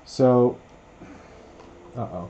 So, uh-oh.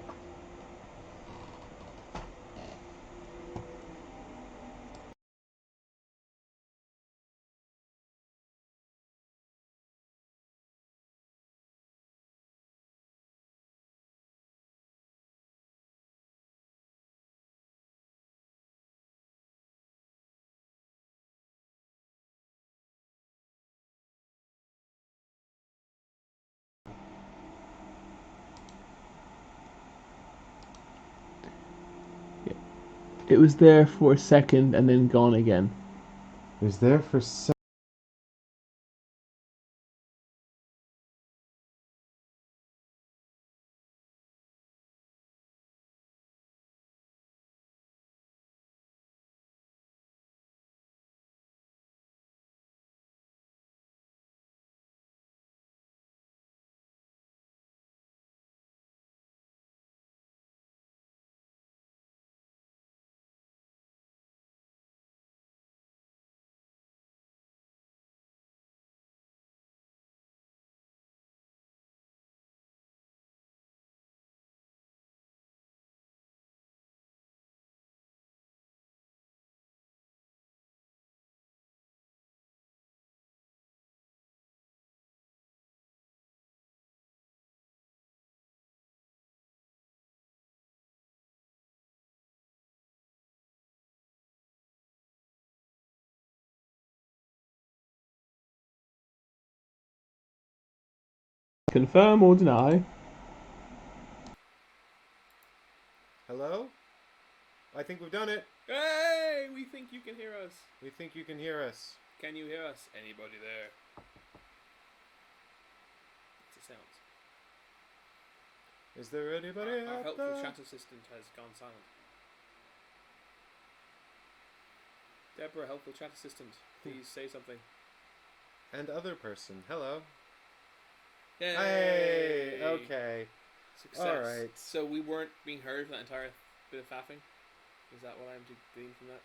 It was there for a second and then gone again. It was there for Confirm or deny? Hello? I think we've done it. Hey, we think you can hear us. We think you can hear us. Can you hear us? Anybody there? It's a sound. Is there anybody Our out helpful there? chat assistant has gone silent. Deborah, helpful chat assistant, please say something. And other person. Hello. Yay! Hey. Okay. Success. All right. So we weren't being heard for that entire bit of faffing? Is that what I'm to glean from that?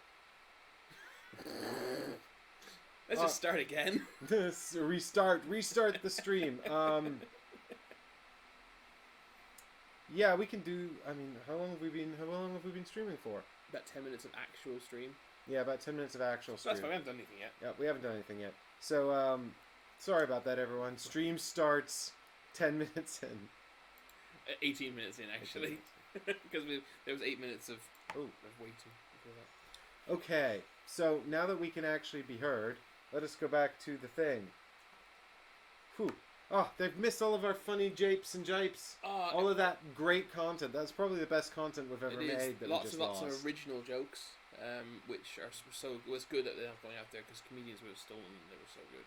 Let's just start again. Restart the stream. Yeah, we can do. I mean, how long have we been streaming for? About 10 minutes of actual stream. Yeah, about 10 minutes of actual stream. That's fine. We haven't done anything yet. Yeah, we haven't done anything yet. So, sorry about that, everyone. Stream starts 10 minutes in. 18 minutes in, actually. Because there was 8 minutes of waiting before that. Okay, so now that we can actually be heard, let us go back to the thing. Whew. Oh, they've missed all of our funny japes and jipes. All of that great content. That's probably the best content we've ever made. That lots we just and lots lost. of original jokes, which was good that they're not going out there because comedians would have stolen them. They were so good.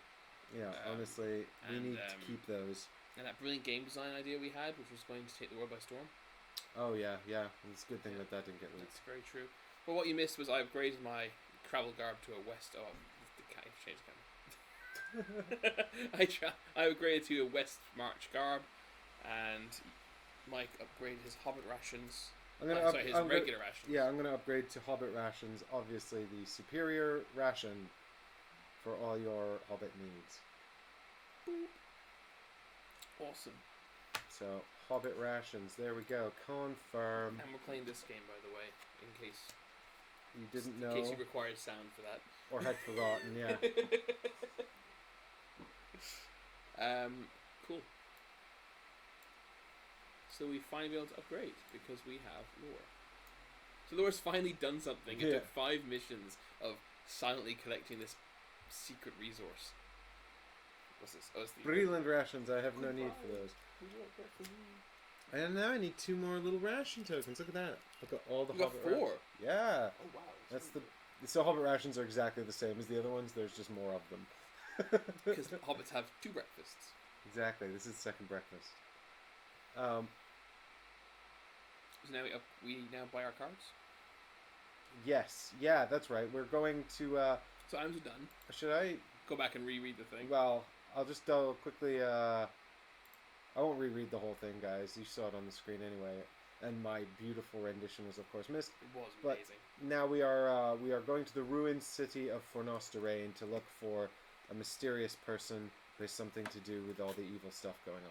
Yeah, honestly, we need to keep those. And that brilliant game design idea we had, which was going to take the world by storm. Oh yeah. It's a good thing that didn't get leaked. That's very true. But what you missed was I upgraded my travel garb to a West. Oh, the cat changed camera. I upgraded to a West March garb, and Mike upgraded his Hobbit rations. His regular rations. Yeah, I'm gonna upgrade to Hobbit rations. Obviously, the superior ration for all your Hobbit needs. Boop. Awesome. So, Hobbit rations. There we go. Confirm. And we're playing this game, by the way, in case you didn't know. In case you required sound for that. Or had forgotten, yeah. Cool. So we finally be able to upgrade because we have lore. So lore's finally done something. It took 5 missions of silently collecting this secret resource. What's this? Oh, it's the Brilliant rations. I have no need for those. And now I need 2 more little ration tokens. Look at that. Look at all the Hobbit rations. 4? Yeah. Oh wow. That's the. So Hobbit rations are exactly the same as the other ones. There's just more of them. Because hobbits have 2 breakfasts. Exactly. This is second breakfast. So now we now buy our cards. Yes. Yeah, that's right. We're going to. So I'm done. Should I go back and reread the thing? Well, I'll just quickly. I won't reread the whole thing, guys. You saw it on the screen anyway, and my beautiful rendition was, of course, missed. It was amazing. Now we are going to the ruined city of Fornosterrain to look for a mysterious person who has something to do with all the evil stuff going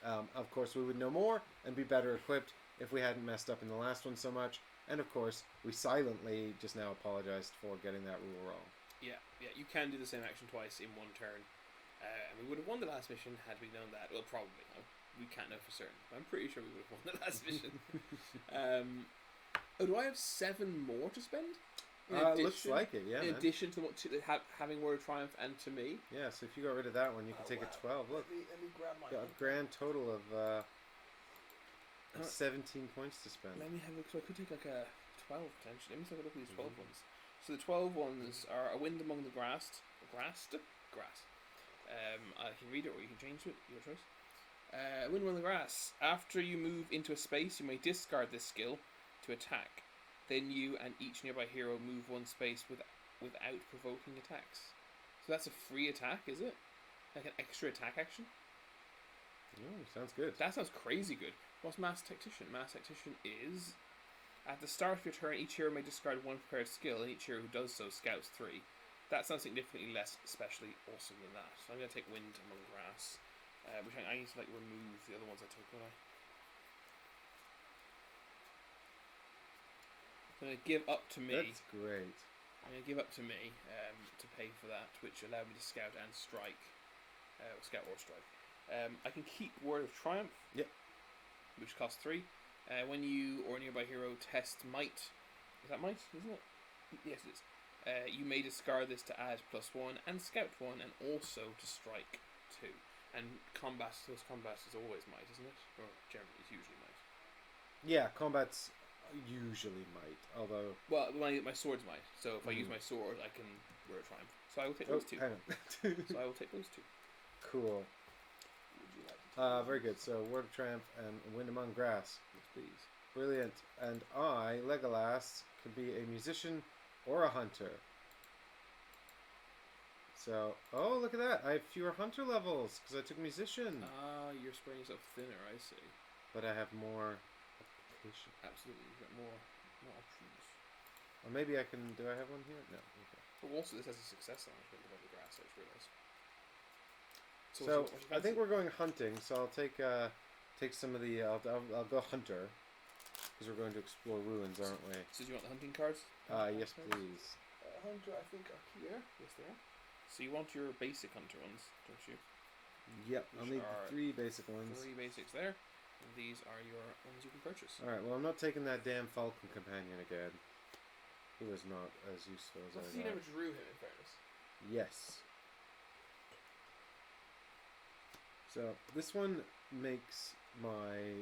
Of course, we would know more and be better equipped if we hadn't messed up in the last one so much. And of course, we silently just now apologized for getting that rule wrong. Yeah, you can do the same action twice in one turn. And we would have won the last mission had we known that. Well, probably. We can't know for certain. But I'm pretty sure we would have won the last mission. Do I have 7 more to spend? Looks like it, yeah. In addition to having Word of Triumph and to me. Yeah, so if you got rid of that one, you can take a 12. Look, let me grab my. Got a grand total of 17 points to spend. Let me have a look. So I could take like a 12 potentially. Let me take a look at these 12 ones. So the 12 ones are A Wind Among the Grass. I can read it or you can change it. Your choice. Wind Among the Grass. After you move into a space, you may discard this skill to attack. Then you and each nearby hero move one space without provoking attacks. So that's a free attack, is it? Like an extra attack action? Oh, sounds good. That sounds crazy good. What's Mass Tactician? Mass Tactician is... At the start of your turn, each hero may discard one prepared skill, and each hero who does so scouts 3. That sounds significantly less especially awesome than that. So I'm going to take Wind Among the Grass. Which I need to remove the other ones I took, don't I? I'm going to give up to me. That's great. I'm going to give up to me to pay for that, which allowed me to scout and strike. Scout or strike. I can keep Word of Triumph. Yep. Which costs 3. When you or a nearby hero test Might. Is that Might, isn't it? Yes, it is. You may discard this to add +1 and scout 1 and also to strike 2. And combat, those combats is always Might, isn't it? Or generally, it's usually Might. Yeah, combat's usually Might, although... Well, when I get my sword's Might. So if I use my sword, I can Word of Triumph. So I will take those 2. Hang on. So I will take those 2. Cool. Would you like to very good. So Word of Triumph and Wind Among Grass. Yes, please. Brilliant. And I, Legolas, can be a musician or a hunter. So, oh, look at that. I have fewer hunter levels because I took musician. You're spreading yourself thinner, I see. But I have more application. Absolutely, you've got more options. Or maybe I can... Do I have one here? No. Okay. But also, this has a success on it, Above the Grass, I just realised. So I think we're going hunting. So I'll take some of the... I'll go hunter. Because we're going to explore ruins, aren't we? So do you want the hunting cards? Yes, please. Hunter, I think, are here. Yes, they are. So you want your basic hunter ones, don't you? Yep, I'll need the 3 basic ones. 3 basics there. And these are your ones you can purchase. Alright, well I'm not taking that damn Falcon Companion again. He was not as useful as I thought. You never drew him, in fairness. Yes. So, this one makes my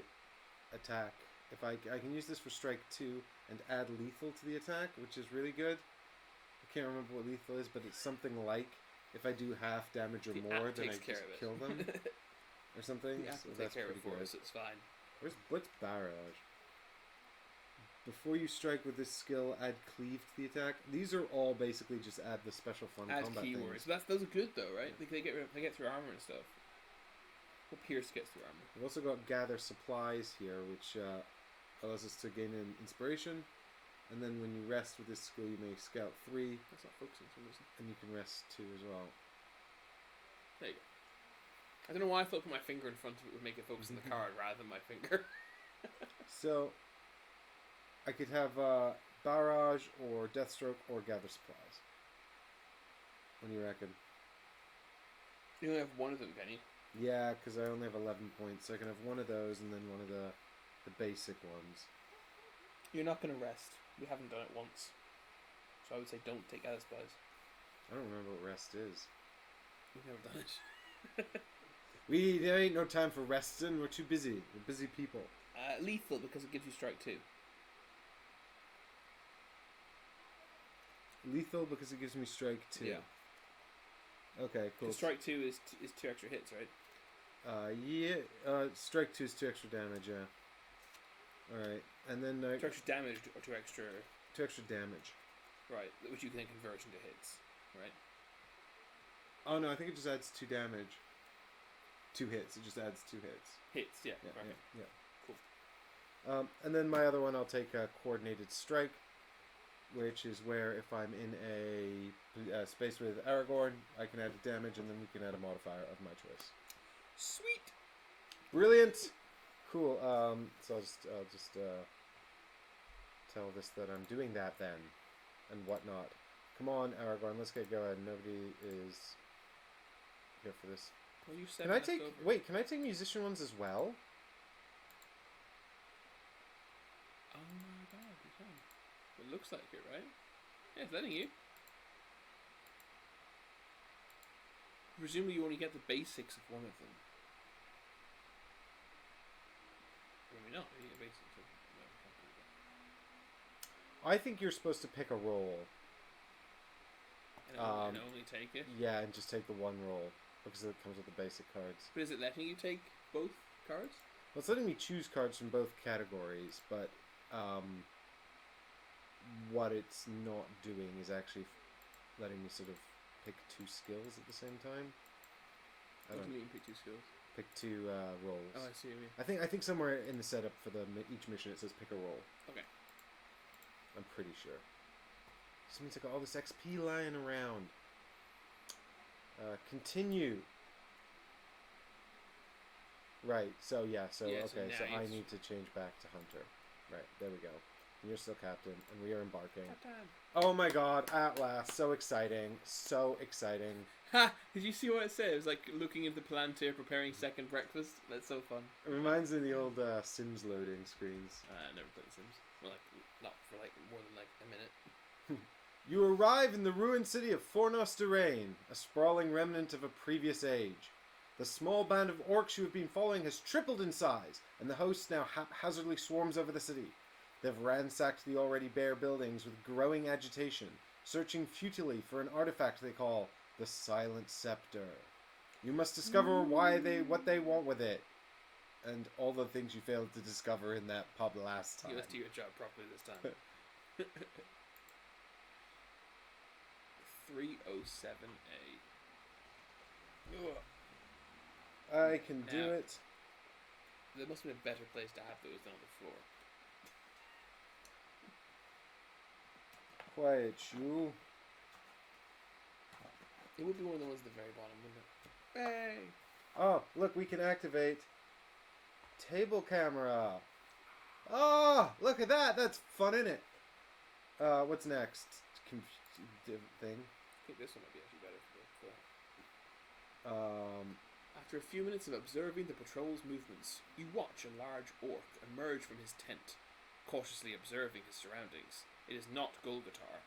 attack... If I can use this for strike 2 and add lethal to the attack, which is really good. I can't remember what lethal is, but it's something like if I do half damage or more, then I just kill them or something. So that's pretty good. So it's fine. What's barrage? Before you strike with this skill, add cleave to the attack. These are all basically just add the special fun combat keywords. things. Those are good though, right? They get through armor and stuff. Well, Pierce gets through armor. We've also got gather supplies here, which allows us to gain an inspiration. And then when you rest with this skill, you may scout 3. That's not focusing for some reason. And you can rest 2 as well. There you go. I don't know why I thought putting my finger in front of it would make it focus on the card rather than my finger. So, I could have barrage or deathstroke or gather supplies. What do you reckon? You only have one of them, can you? Yeah, because I only have 11 points. So I can have one of those and then one of the basic ones. You're not going to rest. We haven't done it once. So I would say don't take gather supplies. I don't remember what rest is. We've never done it. There ain't no time for resting. We're too busy. We're busy people. Lethal because it gives you strike 2. Lethal because it gives me strike 2. Yeah. Okay, cool. Strike 2 is 2 extra hits, right? Strike 2 is 2 extra damage, yeah. Alright, and then... 2 extra damage or 2 extra... 2 extra damage. Right, which you can then convert into hits, right? Oh no, I think it just adds 2 damage. 2 hits, it just adds 2 hits. Hits, yeah. Yeah. Cool. And then my other one, I'll take a Coordinated Strike, which is where if I'm in a space with Aragorn, I can add a damage, and then we can add a modifier of my choice. Sweet! Brilliant. Cool. So I'll just tell this that I'm doing that then, and whatnot. Come on, Aragorn. Let's get going. Nobody is here for this. Well, you Can I take? Wait, can I take musician ones as well? Oh my god, you can. It looks like it, right? Yeah, it's letting you. Presumably, you only get the basics of one of them. Maybe not. You get basics of I think you're supposed to pick a roll. and only take it. Yeah, and just take the one roll because it comes with the basic cards. But is it letting you take both cards? Well, it's letting me choose cards from both categories, but what it's not doing is actually letting me sort of pick two skills at the same time. What do you mean pick two skills? Pick two rolls. Oh, I see what you mean. I think somewhere in the setup for each mission it says pick a roll. Okay. I'm pretty sure. This means I got all this XP lying around. Continue. Right. So yeah. So Yeah, okay. so So I need to change back to Hunter. Right. There we go. And you're still captain, and we are embarking. Captain. Oh my God! At last, so exciting! So exciting! Ha! Did you see what it said? It was like looking at the Palantir preparing second breakfast. That's so fun. It reminds me of the old Sims loading screens. I never played Sims. Well, like not for like more than like a minute. You arrive in the ruined city of Fornos Durain, a sprawling remnant of a previous age. The small band of orcs you have been following has tripled in size, and the host now haphazardly swarms over the city. They've ransacked the already bare buildings with growing agitation, searching futilely for an artifact they call the Silent Scepter. You must discover what they want with it, and all the things you failed to discover in that pub last time. You must do your job properly this time. 307A. I can do it. There must have been a better place to have those than on the floor. Quiet, you. It would be one of the ones at the very bottom, wouldn't it? Hey! Oh, look, we can activate table camera. Oh, look at that. That's fun, isn't it? What's next? Thing. I think this one might be actually better for that. After a few minutes of observing the patrol's movements, you watch a large orc emerge from his tent, cautiously observing his surroundings. It is not Golgotar,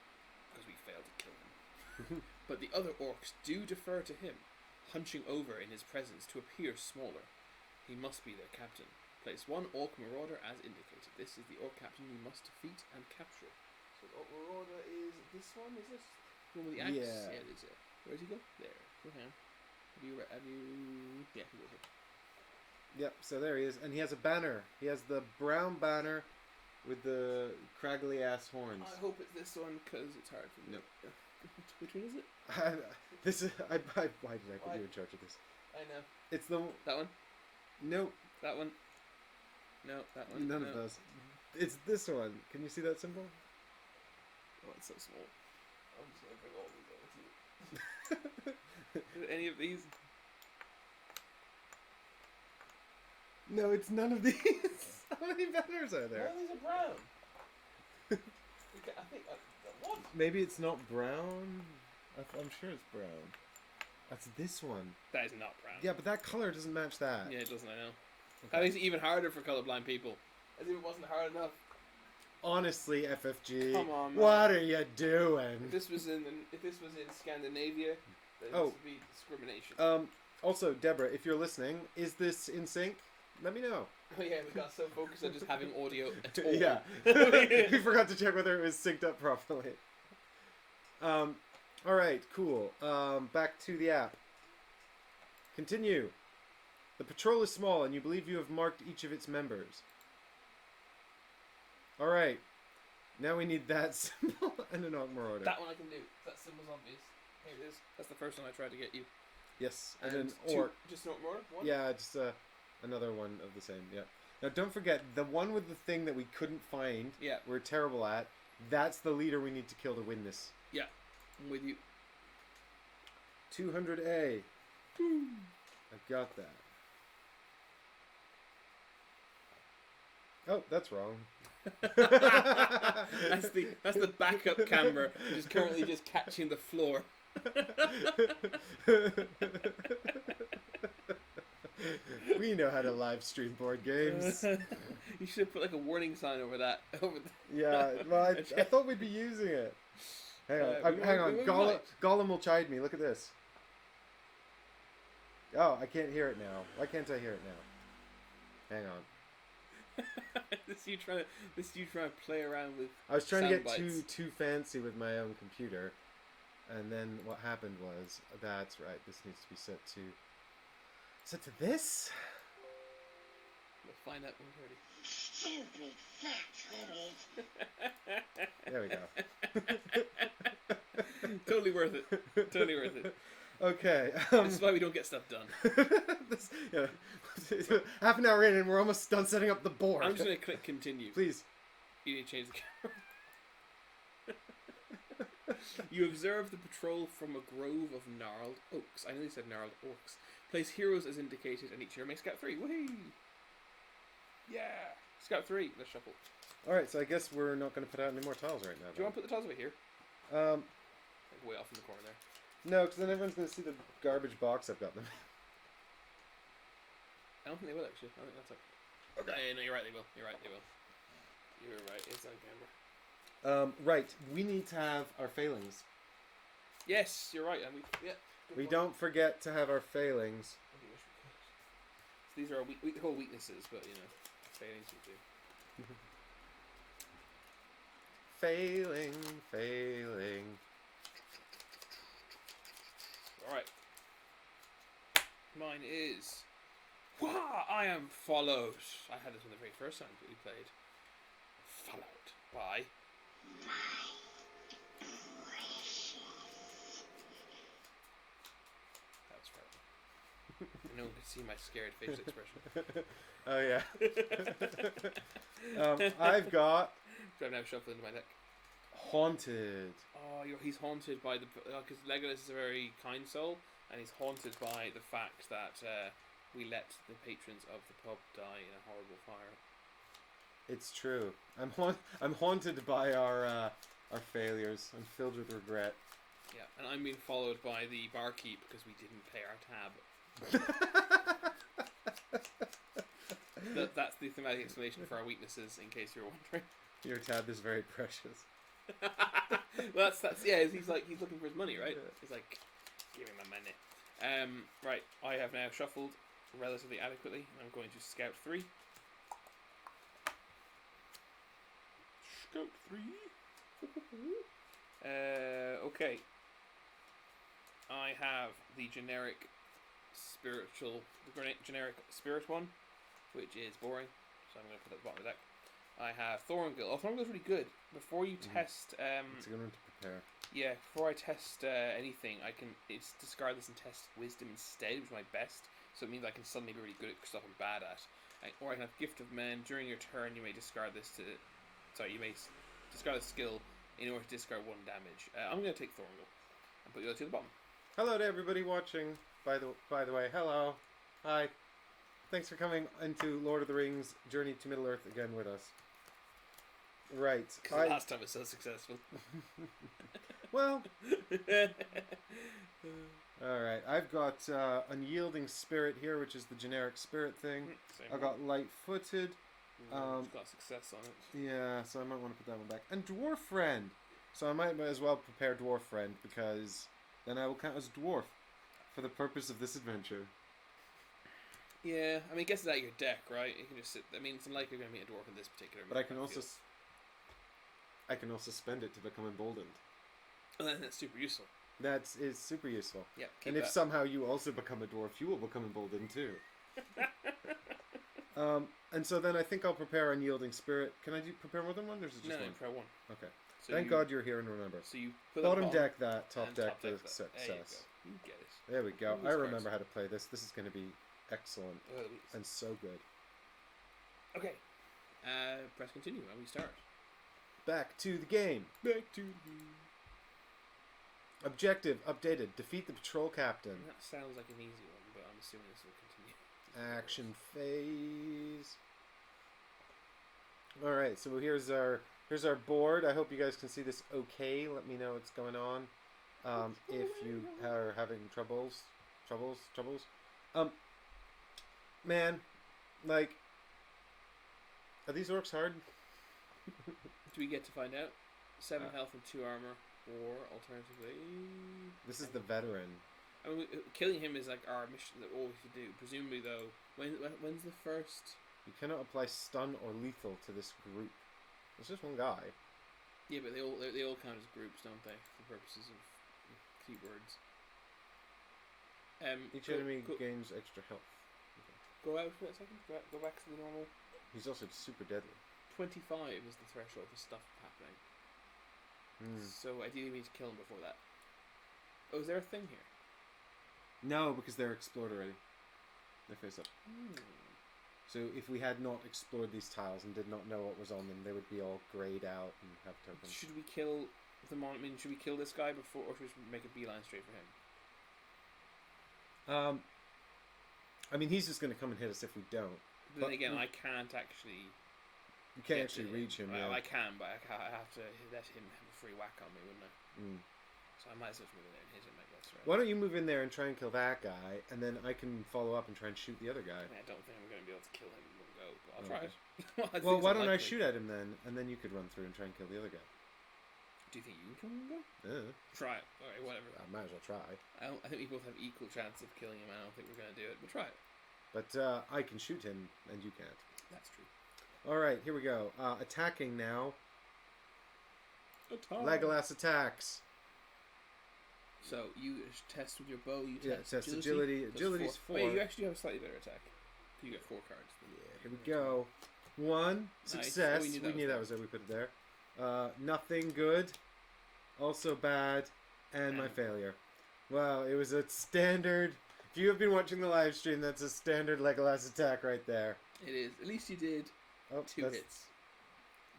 because we failed to kill him. But the other orcs do defer to him, hunching over in his presence to appear smaller. He must be their captain. Place one Orc Marauder as indicated. This is the orc captain you must defeat and capture. So the Orc Marauder is this one? Is this the one with the axe? Yeah. Yeah, it is. Yeah. Where does he go? There. Go down. Have you? Yeah, he goes here. Yep, so there he is. And he has a banner. He has the brown banner with the craggly ass horns. I hope it's this one because it's hard for me. Nope. Which one is it? Why did I put you in charge of this? I know. It's the... That one? Nope. That one? No, that one. None of those. It's this one. Can you see that symbol? Oh, it's so small. I'm just going to bring all these over to you. Is it any of these? No, it's none of these. How many banners are there? None of these are brown. I think... what? Maybe it's not brown. I'm sure it's brown. That's this one. That is not brown. Yeah, but that color doesn't match that. Yeah, it doesn't, I know. Okay. That makes it even harder for colorblind people. As if it wasn't hard enough. Honestly, FFG. Come on, man. What are you doing? If this was in Scandinavia, then this would be discrimination. Also, Deborah, if you're listening, is this in sync? Let me know. Oh yeah, we got so focused on just having audio at all. Yeah. We forgot to check whether it was synced up properly. Alright, cool. Back to the app. Continue. The patrol is small, and you believe you have marked each of its members. Alright. Now we need that symbol and an Orc Marauder. That one I can do. That symbol's obvious. Here it is. That's the first one I tried to get you. Yes, and an Orc. Just an Orc Marauder? One? Yeah, just another one of the same, yeah. Now don't forget, the one with the thing that we couldn't find, we're terrible at, that's the leader we need to kill to win this. Yeah, I'm with you. 200A. I got that. Oh, that's wrong. That's the backup camera, which is currently just catching the floor. We know how to live stream board games. You should have put like a warning sign over that. Yeah, well, I thought we'd be using it. Hang on, hang on. Gollum will chide me. Look at this. Oh, I can't hear it now. Why can't I hear it now? Hang on. This you trying to play around with. I was trying to get bites. too fancy with my own computer, and then what happened was, that's right. This needs to be set to this. We'll find out when we're ready. Stupid fat There we go. Totally worth it. Totally worth it. Okay. This is why we don't get stuff done. Yeah. Half an hour in and we're almost done setting up the board. I'm just going to click continue. Please. You need to change the camera. You observe the patrol from a grove of gnarled oaks. I nearly said gnarled orcs. Place heroes as indicated and each hero makes scout 3. Woohoo! Yeah! Scout 3. Let's shuffle. Alright, so I guess we're not going to put out any more tiles right now. Do you want to put the tiles over here? Like way off in the corner there. No, because then everyone's going to see the garbage box I've got them. I don't think they will actually. I think that's like. Okay. No, you're right. They will. You're right. They will. You're right. It's on camera. Right. We need to have our failings. Yes, you're right. And we don't forget to have our failings. So these are our whole weaknesses, but you know, failings we do. Failing. Alright. Mine is. Wah! I am followed. I had this one the very first time that we played. Followed by. That's right. No one could see my scared face expression. Oh, yeah. I've got. So I'm now shuffling into my deck. Haunted. Oh, he's haunted by the because Legolas is a very kind soul, and he's haunted by the fact that we let the patrons of the pub die in a horrible fire. It's true. I'm haunted by our failures. I'm filled with regret. Yeah, and I'm being followed by the barkeep because we didn't pay our tab. That's the thematic explanation for our weaknesses, in case you're wondering. Your tab is very precious. Well, that's yeah. He's looking for his money, right? He's like, give me my money. Right. I have now shuffled relatively adequately, and I'm going to scout 3. Scout 3. Okay. I have the generic spirit one, which is boring, so I'm going to put it at the bottom of the deck. I have Thorngil. Oh, Thorngil's really good. Before you test... it's a good one to prepare. Yeah, before I test anything, I can discard this and test Wisdom instead, which is my best. So it means I can suddenly be really good at stuff I'm bad at. Or I can have Gift of Men. During your turn, you may discard this to... Sorry, you may discard a skill in order to discard 1 damage. I'm going to take Thorngil and put the other 2 at the bottom. Hello to everybody watching, by the way. Hello. Hi. Thanks for coming into Lord of the Rings Journey to Middle-earth again with us. Right. Because last time it was so successful. Well. Alright. I've got Unyielding Spirit here, which is the generic spirit thing. I've got Light-footed. It's got success on it. Yeah, so I might want to put that one back. And Dwarf Friend. So I might as well prepare Dwarf Friend, because then I will count as Dwarf for the purpose of this adventure. Yeah, I mean, it gets it out of your deck, right? You can just sit... I mean, it's unlikely you're going to meet a dwarf in this particular... But I can also spend it to become emboldened. And then that's super useful. That is super useful. Yeah. And if somehow you also become a dwarf, you will become emboldened too. And so then I think I'll prepare Unyielding Spirit. Can I prepare more than one, or is it just one? No, prepare 1. Okay. So Thank God you're here and remember. So you put bottom deck that, top deck the success. You get it. There we go. I remember how to play this. This is going to be excellent and so good. Okay. Press continue and we start. Back to the game. Objective updated. Defeat the patrol captain. That sounds like an easy one, but I'm assuming this will continue. Action phase. All right, so here's our board. I hope you guys can see this okay. Let me know what's going on. If you are having troubles. Man, like, are these orcs hard? Do we get to find out? 7 health and 2 armor, or alternatively... This is the veteran. I mean, killing him is like our mission that all we should do. Presumably, though, when's the first? You cannot apply stun or lethal to this group. It's just one guy. Yeah, but they all count as groups, don't they, for purposes of keywords? Each enemy gains extra health. Okay. Go out for a second. Go back to the normal. He's also super deadly. 25 is the threshold for stuff happening. So ideally, we need to kill him before that. Oh, is there a thing here? No, because they're explored already. They're face up. So if we had not explored these tiles and did not know what was on them, they would be all grayed out and have tokens. Should we kill the mon? I mean, should we kill this guy before, or should we make a beeline straight for him? I mean, he's just going to come and hit us if we don't. But then again, I can't actually. You can't actually reach him. I can, but I have to let him have a free whack on me, wouldn't I? So I might as well move in there and hit him, I guess. Right? Why don't you move in there and try and kill that guy, and then I can follow up and try and shoot the other guy. I don't think I'm going to be able to kill him in one go, but I'll try it. Well, why don't I shoot at him then, and then you could run through and try and kill the other guy. Do you think you can kill him? Yeah. Try it. Alright, whatever. I might as well try. I think we both have equal chance of killing him. I don't think we're going to do it, but try it. But I can shoot him, and you can't. That's true. Alright, here we go. Attacking now. Attack. Legolas attacks. So you test with your bow. You test agility. Agility's 4. Wait, you actually have a slightly better attack. You get 4 cards. Yeah, here we go. 1 success. Nice. We knew that was there. We put it there. Nothing good. Also bad. And my failure. Wow, it was a standard. If you have been watching the live stream, that's a standard Legolas attack right there. It is. At least you did 2 hits.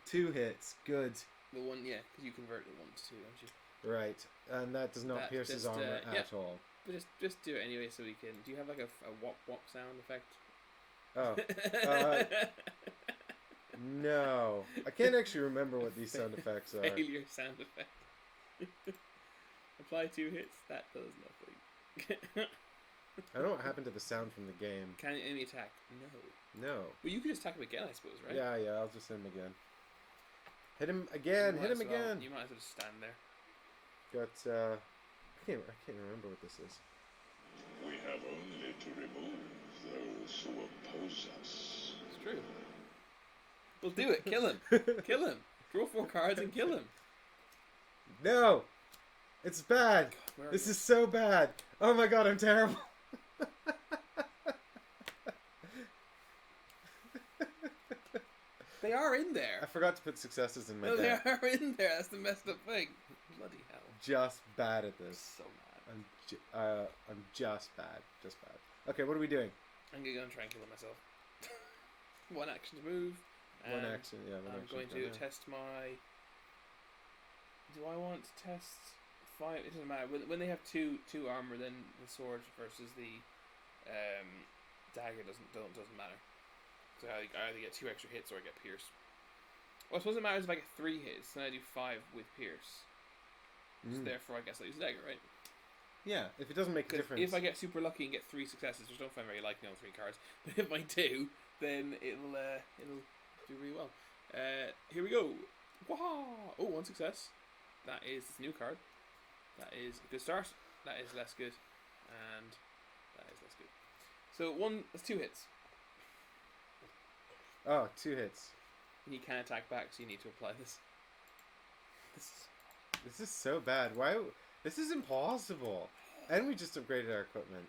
2 hits. Good. The one, yeah, because you convert the 1 to 2, don't you? Right, and that does not pierce his armor at all. But just do it anyway, so we can. Do you have like a wop wop sound effect? Oh, no, I can't actually remember what these sound effects are. Failure sound effect. Apply 2 hits. That does nothing. I don't know what happened to the sound from the game. Can an enemy attack? No. Well, you could just attack him again, I suppose, right? Yeah, I'll just hit him again. Hit him again. Hit him again. You might as well just stand there. Got I can't remember what this is. We have only to remove those who oppose us. It's true. Well, do it. Kill him. Kill him. Draw 4 cards and kill him. No, it's bad. God, this is so bad. Oh my god, I'm terrible. They are in there. I forgot to put successes in my They deck. are in there. That's the messed up thing. Bloody hell. Just bad at this. So mad. I'm just bad. Just bad. Okay, what are we doing? I'm going to try and kill him myself. 1 action to move. One action, yeah. I'm going to test my... Do I want to test 5? It doesn't matter. When they have two armor, then the sword versus the dagger doesn't matter. So I either get 2 extra hits or I get pierce. Well, I suppose it matters if I get 3 hits, then I do 5 with pierce. So therefore, I guess I use the dagger, right? Yeah, if it doesn't make a difference. If I get super lucky and get 3 successes, which I don't find very likely on 3 cards, but if I do, then it'll do really well. Here we go. Wow! Oh, 1 success. That is this new card. That is a good start. That is less good, and that is less good. So that's 2 hits. Oh, 2 hits. And you can't attack back, so you need to apply this. This is so bad. Why? This is impossible. And we just upgraded our equipment.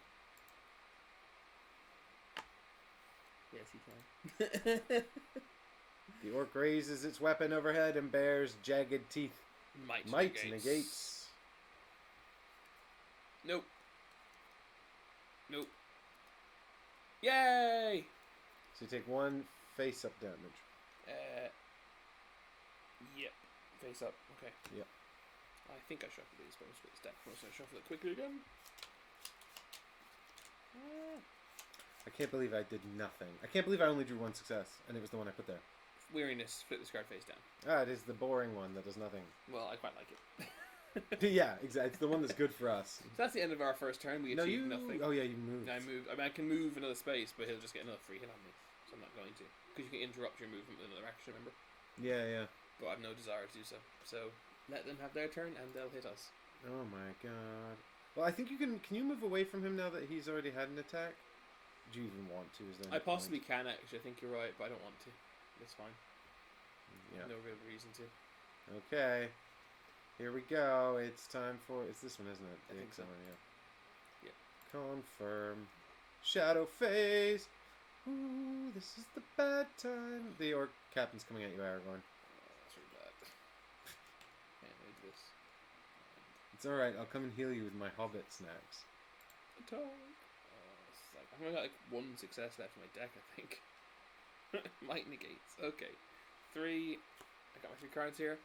Yes, you can. The orc raises its weapon overhead and bears jagged teeth. Might negates. Nope. Yay! So you take 1 face-up damage. Yep. Face up. Okay. Yep. I think I shuffled these, but I'm just going to step first and shuffle it quickly again. I can't believe I did nothing. I can't believe I only drew 1 success, and it was the one I put there. weariness, flip this card face down. Ah, it is the boring one that does nothing. Well, I quite like it. Yeah, exactly. It's the one that's good for us. So that's the end of our first turn. We achieved nothing. Oh yeah, you moved. I moved. I mean, I can move another space, but he'll just get another free hit on me, so I'm not going to. Because you can interrupt your movement with another action, remember? Yeah. But I have no desire to do so. So let them have their turn, and they'll hit us. Oh my god. Well, I think you can. Can you move away from him now that he's already had an attack? Do you even want to? Is there? I possibly can actually. I think you're right, but I don't want to. It's fine. Yeah. No real reason to. Okay. Here we go. It's time for. It's this one, isn't it? I think so. Yeah. Confirm. Shadow phase. Ooh, this is the bad time. The orc captain's coming at you, Aragorn. That's really bad. Can't read this. It's alright. I'll come and heal you with my hobbit snacks. Attack. It's like, I've only got like one success left in my deck, I think. Might negates. Okay. 3. I got my 3 cards here.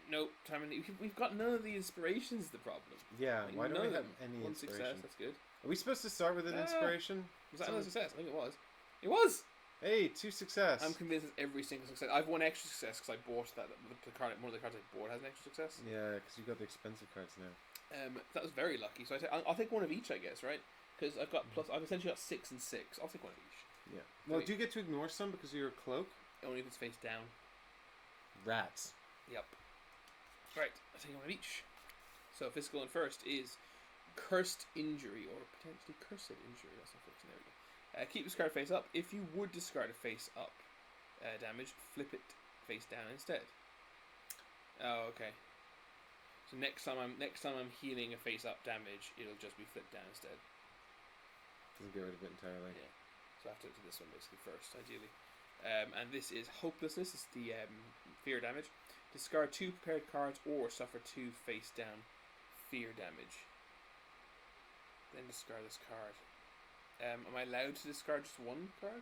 Nope. We've got none of the inspirations. The problem. Yeah. Like, why don't we have any one inspiration? success. That's good. Are we supposed to start with an inspiration? Was that another success? I think it was. It was. Hey, 2 success. I'm convinced it's every single success. I've one extra success because I bought that. The card. One of the cards I bought has an extra success. Yeah, because you got the expensive cards now. That was very lucky. So I'll take one of each, I guess, right? Because I've got plus. I've essentially got 6 and 6. I'll take one of each. Yeah. Well, do you get to ignore some because of your cloak? Only if it's face down. Rats. Yep. Right, I'll take one of each. So physical and first is cursed injury or potentially cursed injury. That's not fixing. There we go. Keep this card face up. If you would discard a face up damage, flip it face down instead. Oh, okay. So next time I'm healing a face up damage, it'll just be flipped down instead. Doesn't get rid of it entirely. Yeah. So I have to do this one basically first, ideally. And this is hopelessness. It's the fear damage. Discard 2 prepared cards or suffer 2 face down fear damage. Then discard this card. Am I allowed to discard just one card?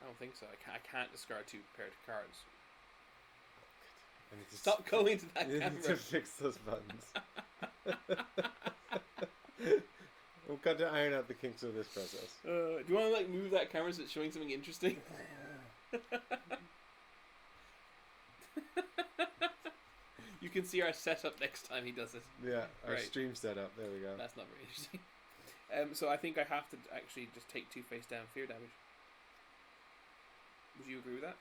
I don't think so. I can't discard 2 prepared cards. Stop going to that camera. I need to fix those buttons. We've got to iron out the kinks of this process. Do you want to move that camera so it's showing something interesting? You can see our setup next time he does it. Yeah, our stream setup. There we go. That's not very interesting. So I think I have to actually just take 2 face down fear damage. Would you agree with that?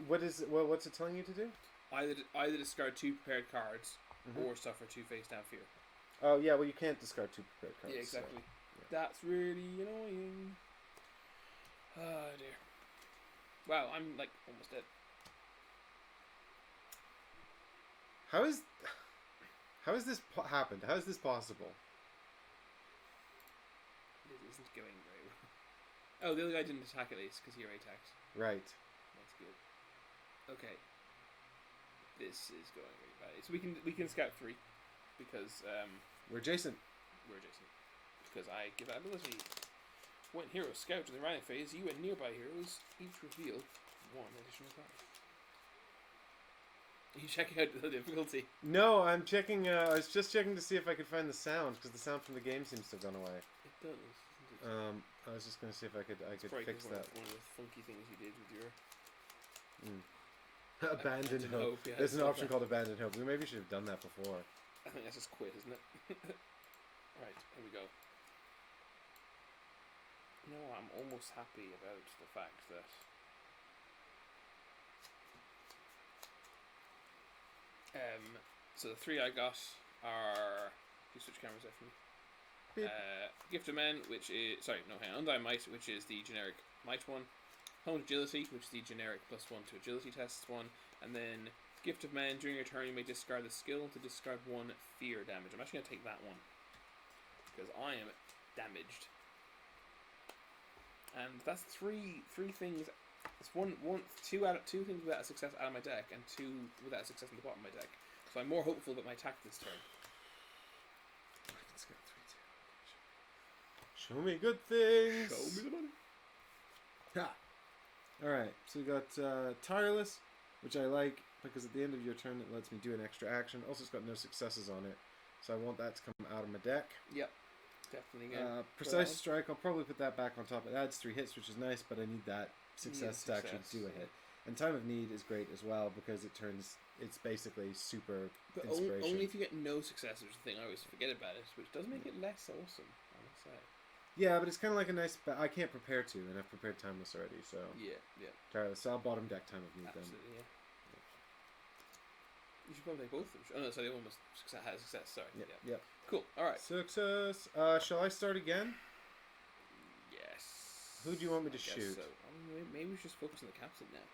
What's it telling you to do? Either discard 2 prepared cards or suffer 2 face down fear. Oh yeah, well you can't discard 2 prepared cards. Yeah, exactly. So, yeah. That's really annoying. Oh dear. Wow, I'm almost dead. How is this happened? How is this possible? It isn't going very well. Oh, the other guy didn't attack at least because he already attacked. Right. That's good. Okay. This is going really bad. So we can scout 3 because we're adjacent. Because I give that ability. When heroes scout in the running phase, you and nearby heroes each reveal 1 additional card. Are you checking out the difficulty? No, I'm checking. I was just checking to see if I could find the sound because the sound from the game seems to have gone away. It does. Doesn't it? I was just going to see if I could fix that. One of the funky things you did with your abandoned hope. Yeah, there's an option called abandoned hope. We maybe should have done that before. I think that's just quit, isn't it? Right, here we go. You know, I'm almost happy about the fact that so the 3 I got are. You switch cameras there for me. Gift of Men, which is Undying Might, which is the generic Might one. Hone Agility, which is the generic +1 to Agility tests one, and then Gift of Men. During your turn, you may discard the skill to discard 1 fear damage. I'm actually gonna take that one because I am damaged, and that's three things. It's two things without a success out of my deck, and 2 without a success in the bottom of my deck. So I'm more hopeful about my attack this turn. Show me good things. Show me the money. Ha! Alright, so we got Tireless, which I like because at the end of your turn it lets me do an extra action. Also, it's got no successes on it, so I want that to come out of my deck. Yep. Definitely. Go Precise on. strike. I'll probably put that back on top. It adds 3 hits, which is nice, but I need that success to actually do a hit. And Time of Need is great as well because it's basically super But inspiration. only if you get no success, which is the thing I always forget about it, which does make it less awesome, I must say. Yeah, but it's kind of like a nice... I can't prepare to, and I've prepared Timeless already, so... Yeah. So I'll bottom deck Time of Need then. Absolutely, yeah. You should probably take both of them. Oh no, so the one must have success, sorry. Yep. Cool, alright. Success. Shall I start again? Yes. Who do you want me to I guess shoot? So. I mean, maybe we should just focus on the captain now.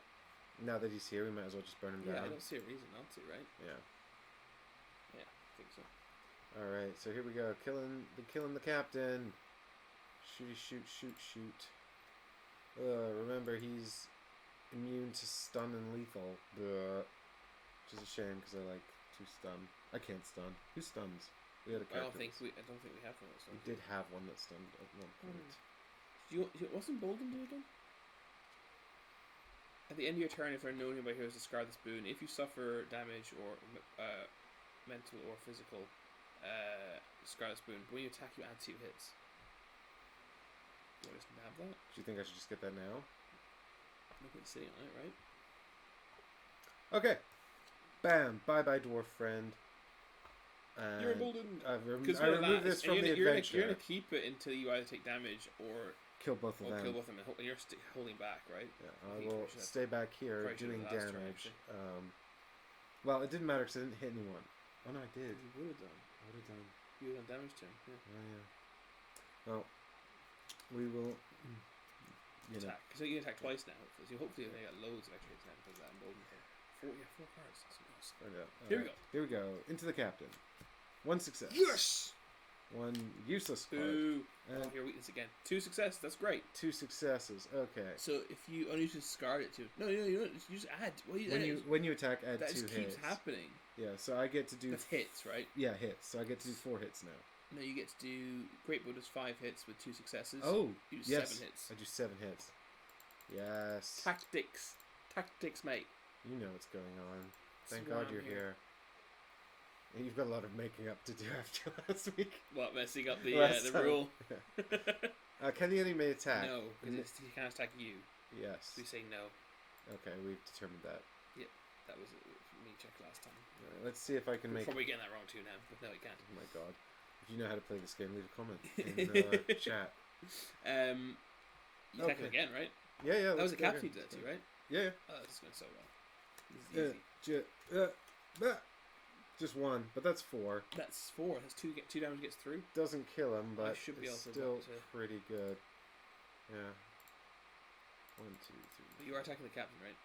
Now that he's here, we might as well just burn him Yeah, down. I don't see a reason not to, right? Yeah. Yeah, I think so. Alright, so here we go. Killing the captain. Shoot. Remember, he's immune to stun and lethal. Which is a shame, because I like to stun. I can't stun. Who stuns? We had a character. I don't think we have one of those. We did have one that stunned at one point. Wasn't Bolden do again? At the end of your turn, if there are no nearby heroes, discard this boon. If you suffer damage or mental or physical, discard this boon. When you attack, you add 2 hits. Do I just nab that? Do you think I should just get that now? No point sitting on it, right? Okay. Bam. Bye-bye, dwarf friend. And You're emboldened. I remove this from the adventure. You're gonna keep it until you either take damage or kill both of them. kill both of them, and you're holding back, right? Yeah, I will stay back here doing damage. Well, it didn't matter because I didn't hit anyone. Oh no, I did. You would have done. I would have done. You would have done damage to him. Yeah. Oh yeah. Well, we will. Attack. So you can attack twice now. So hopefully they got loads of extra hits now because of that emboldened thing. 4 cards. That's nice. Here we go. Here we go. Into the captain. 1 success. Yes. 1 useless card. Boo. And Your weakness again. 2 successes. That's great. 2 successes. Okay. So if you only discard it to you don't. You just add. When you attack, add 2 that hits. just keeps happening. Yeah. So I get to do. That's hits, right? Yeah, hits. So I get to do 4 hits now. No, you get to do Great Bow does 5 hits with 2 successes. Oh, you do yes. 7 hits. I do 7 hits. Yes. Tactics, mate. You know what's going on. Thank That's why God I'm you're here. You've got a lot of making up to do after last week. What, messing up the Last rule? Can the enemy attack? No, because he can't attack you. Yes. We say no. Okay, we've determined that. Yep, that was me check last time. Right, let's see if I can We're make. probably getting that wrong too now, but no, we can't. Oh my God! If you know how to play this game, leave a comment in chat. You attack him again, right? Yeah. That was a captain you did that too, right? Yeah. Oh, this is going so well. This is easy. Just 1, but that's 4. That's 4. That's 2 damage gets through. Doesn't kill him, but should be it's able to still pretty good. Yeah. 1, 2, 3. But you are attacking the captain, right?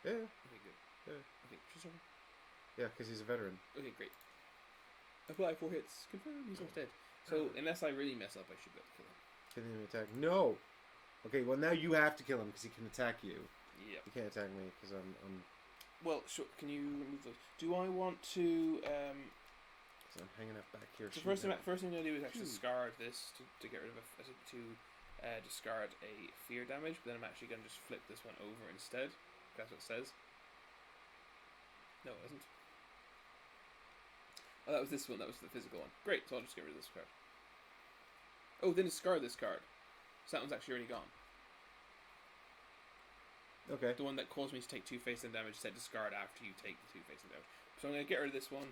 Yeah. Okay, good. Yeah. Okay, just over. Yeah, because he's a veteran. Okay, great. Apply 4 hits. Confirm he's almost dead. So unless I really mess up, I should be able to kill him. Can he attack? No. Okay, well now you have to kill him because he can attack you. Yep. You can't attack me because I'm. Well, sure. Can you remove those? Do I want to? So I'm hanging out back here. The first thing I'm going to do is actually discard this to get rid of discard a fear damage. But then I'm actually going to just flip this one over instead. That's what it says. No, it isn't. Oh, that was this one. That was the physical one. Great. So I'll just get rid of this card. Oh, then discard this card. So that one's actually already gone. Okay. The one that caused me to take 2 face and damage said discard after you take the 2 face and damage. So I'm going to get rid of this one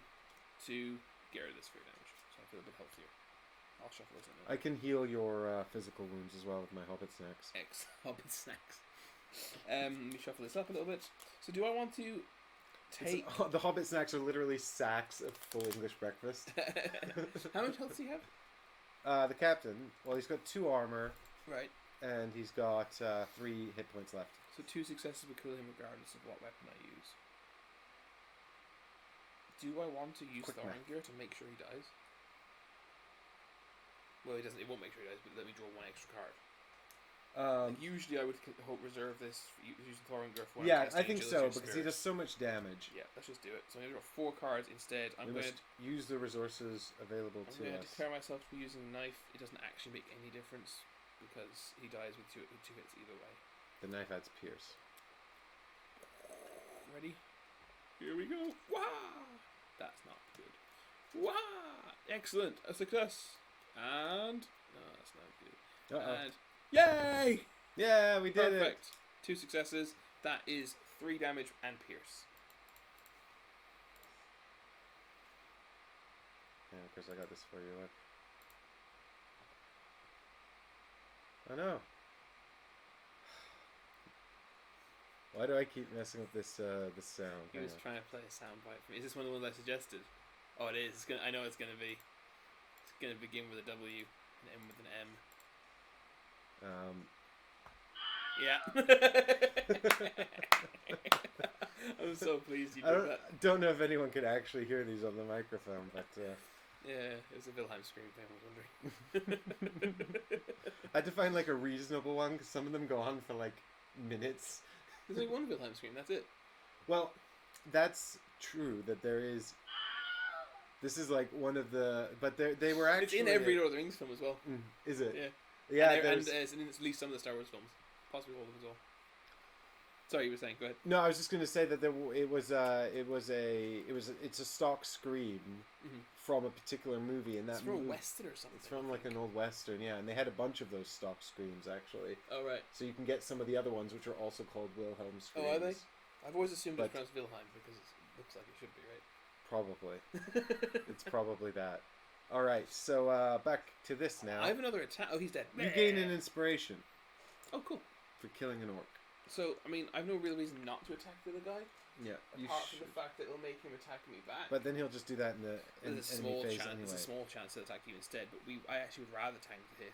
to get rid of this fear damage. So I feel a bit healthier. I'll shuffle this in. I can heal your physical wounds as well with my Hobbit snacks. Hobbit snacks. Let me shuffle this up a little bit. So do I want to take... The Hobbit snacks are literally sacks of full English breakfast. How much health does he have? The captain, well, he's got 2 armor. Right. And he's got 3 hit points left. So 2 successes will kill him regardless of what weapon I use. Do I want to use Thoringear to make sure he dies? Well, he doesn't. It won't make sure he dies, but let me draw 1 extra card. Usually, I would reserve this using Thoringear for when I'm I think so Agility because he does so much damage. Yeah, let's just do it. So I'm going to draw 4 cards instead. We must use the resources available to us. I'm going to declare myself to be using a knife. It doesn't actually make any difference because he dies with 2 hits either way. The knife adds pierce. Ready? Here we go. Wah! That's not good. Wah! Excellent. A success. And no, that's not good. Uh-oh. And yay! Yeah, we did Perfect. 2 successes. That is 3 damage and pierce. Yeah, of course I got this for you. Look. I know. Why do I keep messing with this this sound? He was trying to play a soundbite for me. Is this one of the ones I suggested? Oh, it is. I know it's gonna be. It's gonna begin with a W and end with an M. Yeah. I'm so pleased you did that. I don't know if anyone could actually hear these on the microphone, but yeah, it was a Wilhelm scream thing. I was wondering. I had to find like a reasonable one because some of them go on for like minutes. There's only one Wilhelm scream. That's it. Well, that's true that there is. This is like one of the, but they were actually. It's in every Lord of the Rings film as well. Is it? Yeah. Yeah, and it's in at least some of the Star Wars films, possibly all of them as well. Sorry, you were saying. Go ahead. No, I was just going to say that it's a stock scream from a particular movie, and that it's from a western or something. It's from like an old western, yeah, and they had a bunch of those stock screams actually. Oh right. So you can get some of the other ones, which are also called Wilhelm screams. Oh, are they? I've always assumed it's pronounced Wilhelm because it looks like it should be, right? Probably. It's probably that. All right, so back to this now. I have another attack. Oh, he's dead. You gain an inspiration. Oh, cool. For killing an orc. So, I mean, I've no real reason not to attack the other guy. Yeah. Apart from the fact that it'll make him attack me back. But then he'll just do that in the enemy phase anyway. There's a small chance to attack you instead, but I actually would rather tank the hit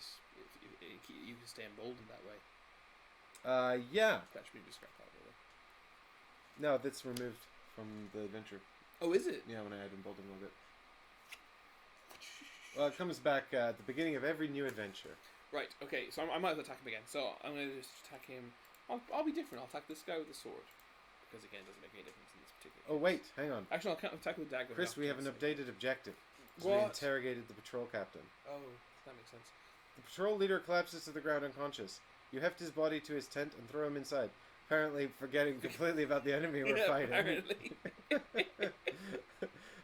if you can stay emboldened that way. Yeah. That should be just scrap that, really. No, that's removed from the adventure. Oh, is it? Yeah, when I add emboldened a little bit. Well, it comes back at the beginning of every new adventure. Right, okay, so I might as well attack him again. So I'm going to just attack him. I'll be different. I'll attack this guy with the sword. Because, again, it doesn't make any difference in this particular case. Oh, wait, hang on. Actually, I'll attack with the dagger. Chris, we have an updated objective. So what? we interrogated the patrol captain. Oh, that makes sense. The patrol leader collapses to the ground unconscious. You heft his body to his tent and throw him inside. Apparently forgetting completely about the enemy we're fighting. Apparently.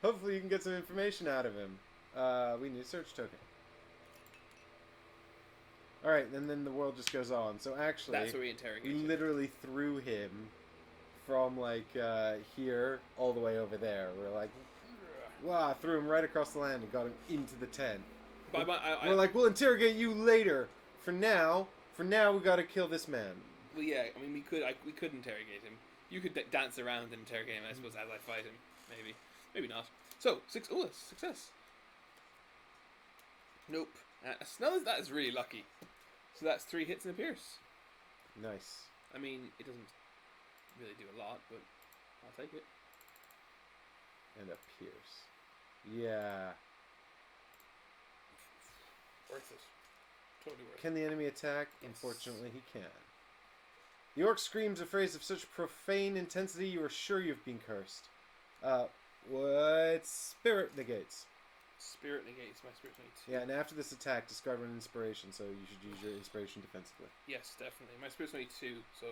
Hopefully you can get some information out of him. We need a search token. Alright, and then the world just goes on. So actually, that's where we interrogate we him. literally threw him from like here all the way over there. We're like, wow, threw him right across the land and got him into the tent. We're like, we'll interrogate you later. For now, we gotta kill this man. Well, yeah, I mean, we could interrogate him. You could dance around and interrogate him, I suppose, as I fight him. Maybe not. So, success. Nope. That is really lucky. So that's 3 hits and a pierce. Nice. I mean, it doesn't really do a lot, but I'll take it. And a pierce. Yeah. Worth it. Totally worth it. Can the enemy attack? Yes. Unfortunately, he can. The orc screams a phrase of such profane intensity you are sure you've been cursed. What? Spirit negates. Spirit negates my spirit negates. Yeah, and after this attack, discard an inspiration, so you should use your inspiration defensively. Yes, definitely. My spirit's only 2, so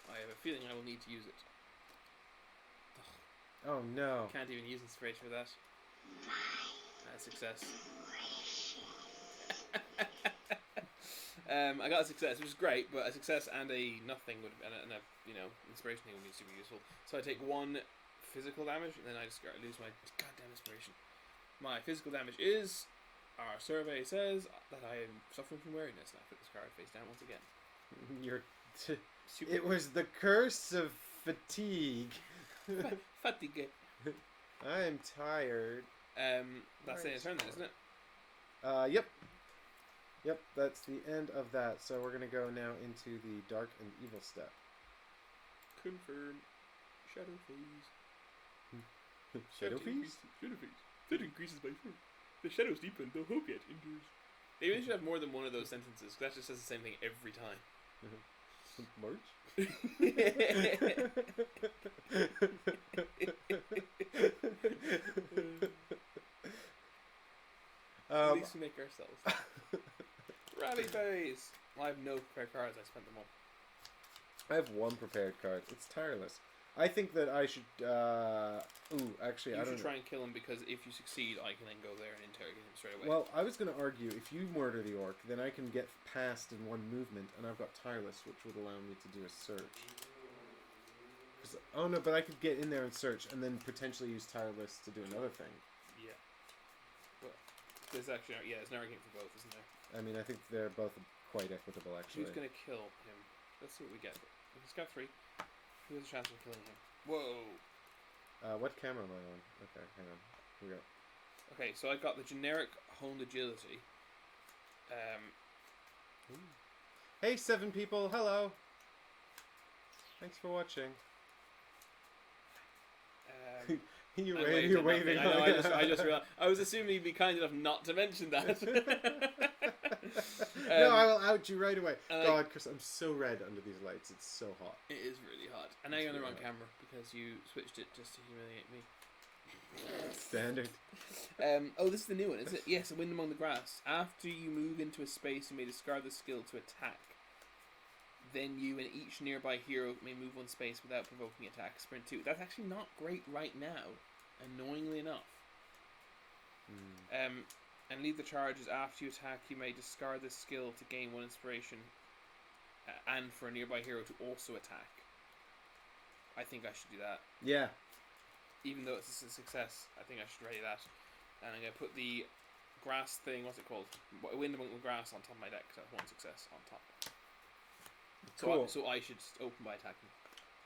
I have a feeling I will need to use it. Oh no. Can't even use inspiration for that. Success. I got a success, which is great, but a success and a nothing would, and a inspiration thing would be super useful. So I take 1 physical damage, and then I just lose my goddamn inspiration. My physical damage is, our survey says that I am suffering from weariness, and I put this card face down once again. It was the curse of fatigue. Fatigue. I'm tired. That's the end of turn then, isn't it? Yep. Yep, that's the end of that. So we're going to go now into the dark and evil step. Confirm. Shadow phase. Shadow phase? Shadow phase. That increases by 4. The shadows deepen, though hope yet endures. Maybe they should have more than one of those sentences, because that just says the same thing every time. March? At least we make ourselves. Rally phase! Well, I have no prepared cards, I spent them all. I have 1 prepared card. It's tireless. I think that I should. Actually, I You don't should know. try and kill him because if you succeed, I can then go there and interrogate him straight away. Well, I was going to argue if you murder the orc, then I can get past in one movement, and I've got tireless, which would allow me to do a search. Oh no, but I could get in there and search, and then potentially use tireless to do another thing. Yeah. Well, there's actually there's an argument for both, isn't there? I mean, I think they're both quite equitable, actually. Who's gonna kill him? Let's see what we get. He's got 3. Who has a chance of killing him? Whoa. What camera am I on? Okay, hang on. Here we go. Okay, so I got the generic honed agility. Hey, 7 people. Hello. Thanks for watching. You're waving. I know. I just realized. I was assuming you'd be kind enough not to mention that. No, I will out you right away. God, Chris, I'm so red under these lights. It's so hot. It is really hot. And now you're on the wrong camera because you switched it just to humiliate me. Standard. Oh, this is the new one, is it? Yes, a wind among the grass. After you move into a space, you may discard the skill to attack. Then you and each nearby hero may move one space without provoking attack. Sprint 2. That's actually not great right now, annoyingly enough. And leave the charges after you attack. You may discard this skill to gain 1 inspiration, and for a nearby hero to also attack. I think I should do that. Yeah. Even though it's a success, I think I should ready that. And I'm going to put the grass thing, what's it called? Wind among the grass on top of my deck, so that's 1 success on top. Cool. So I should open by attacking.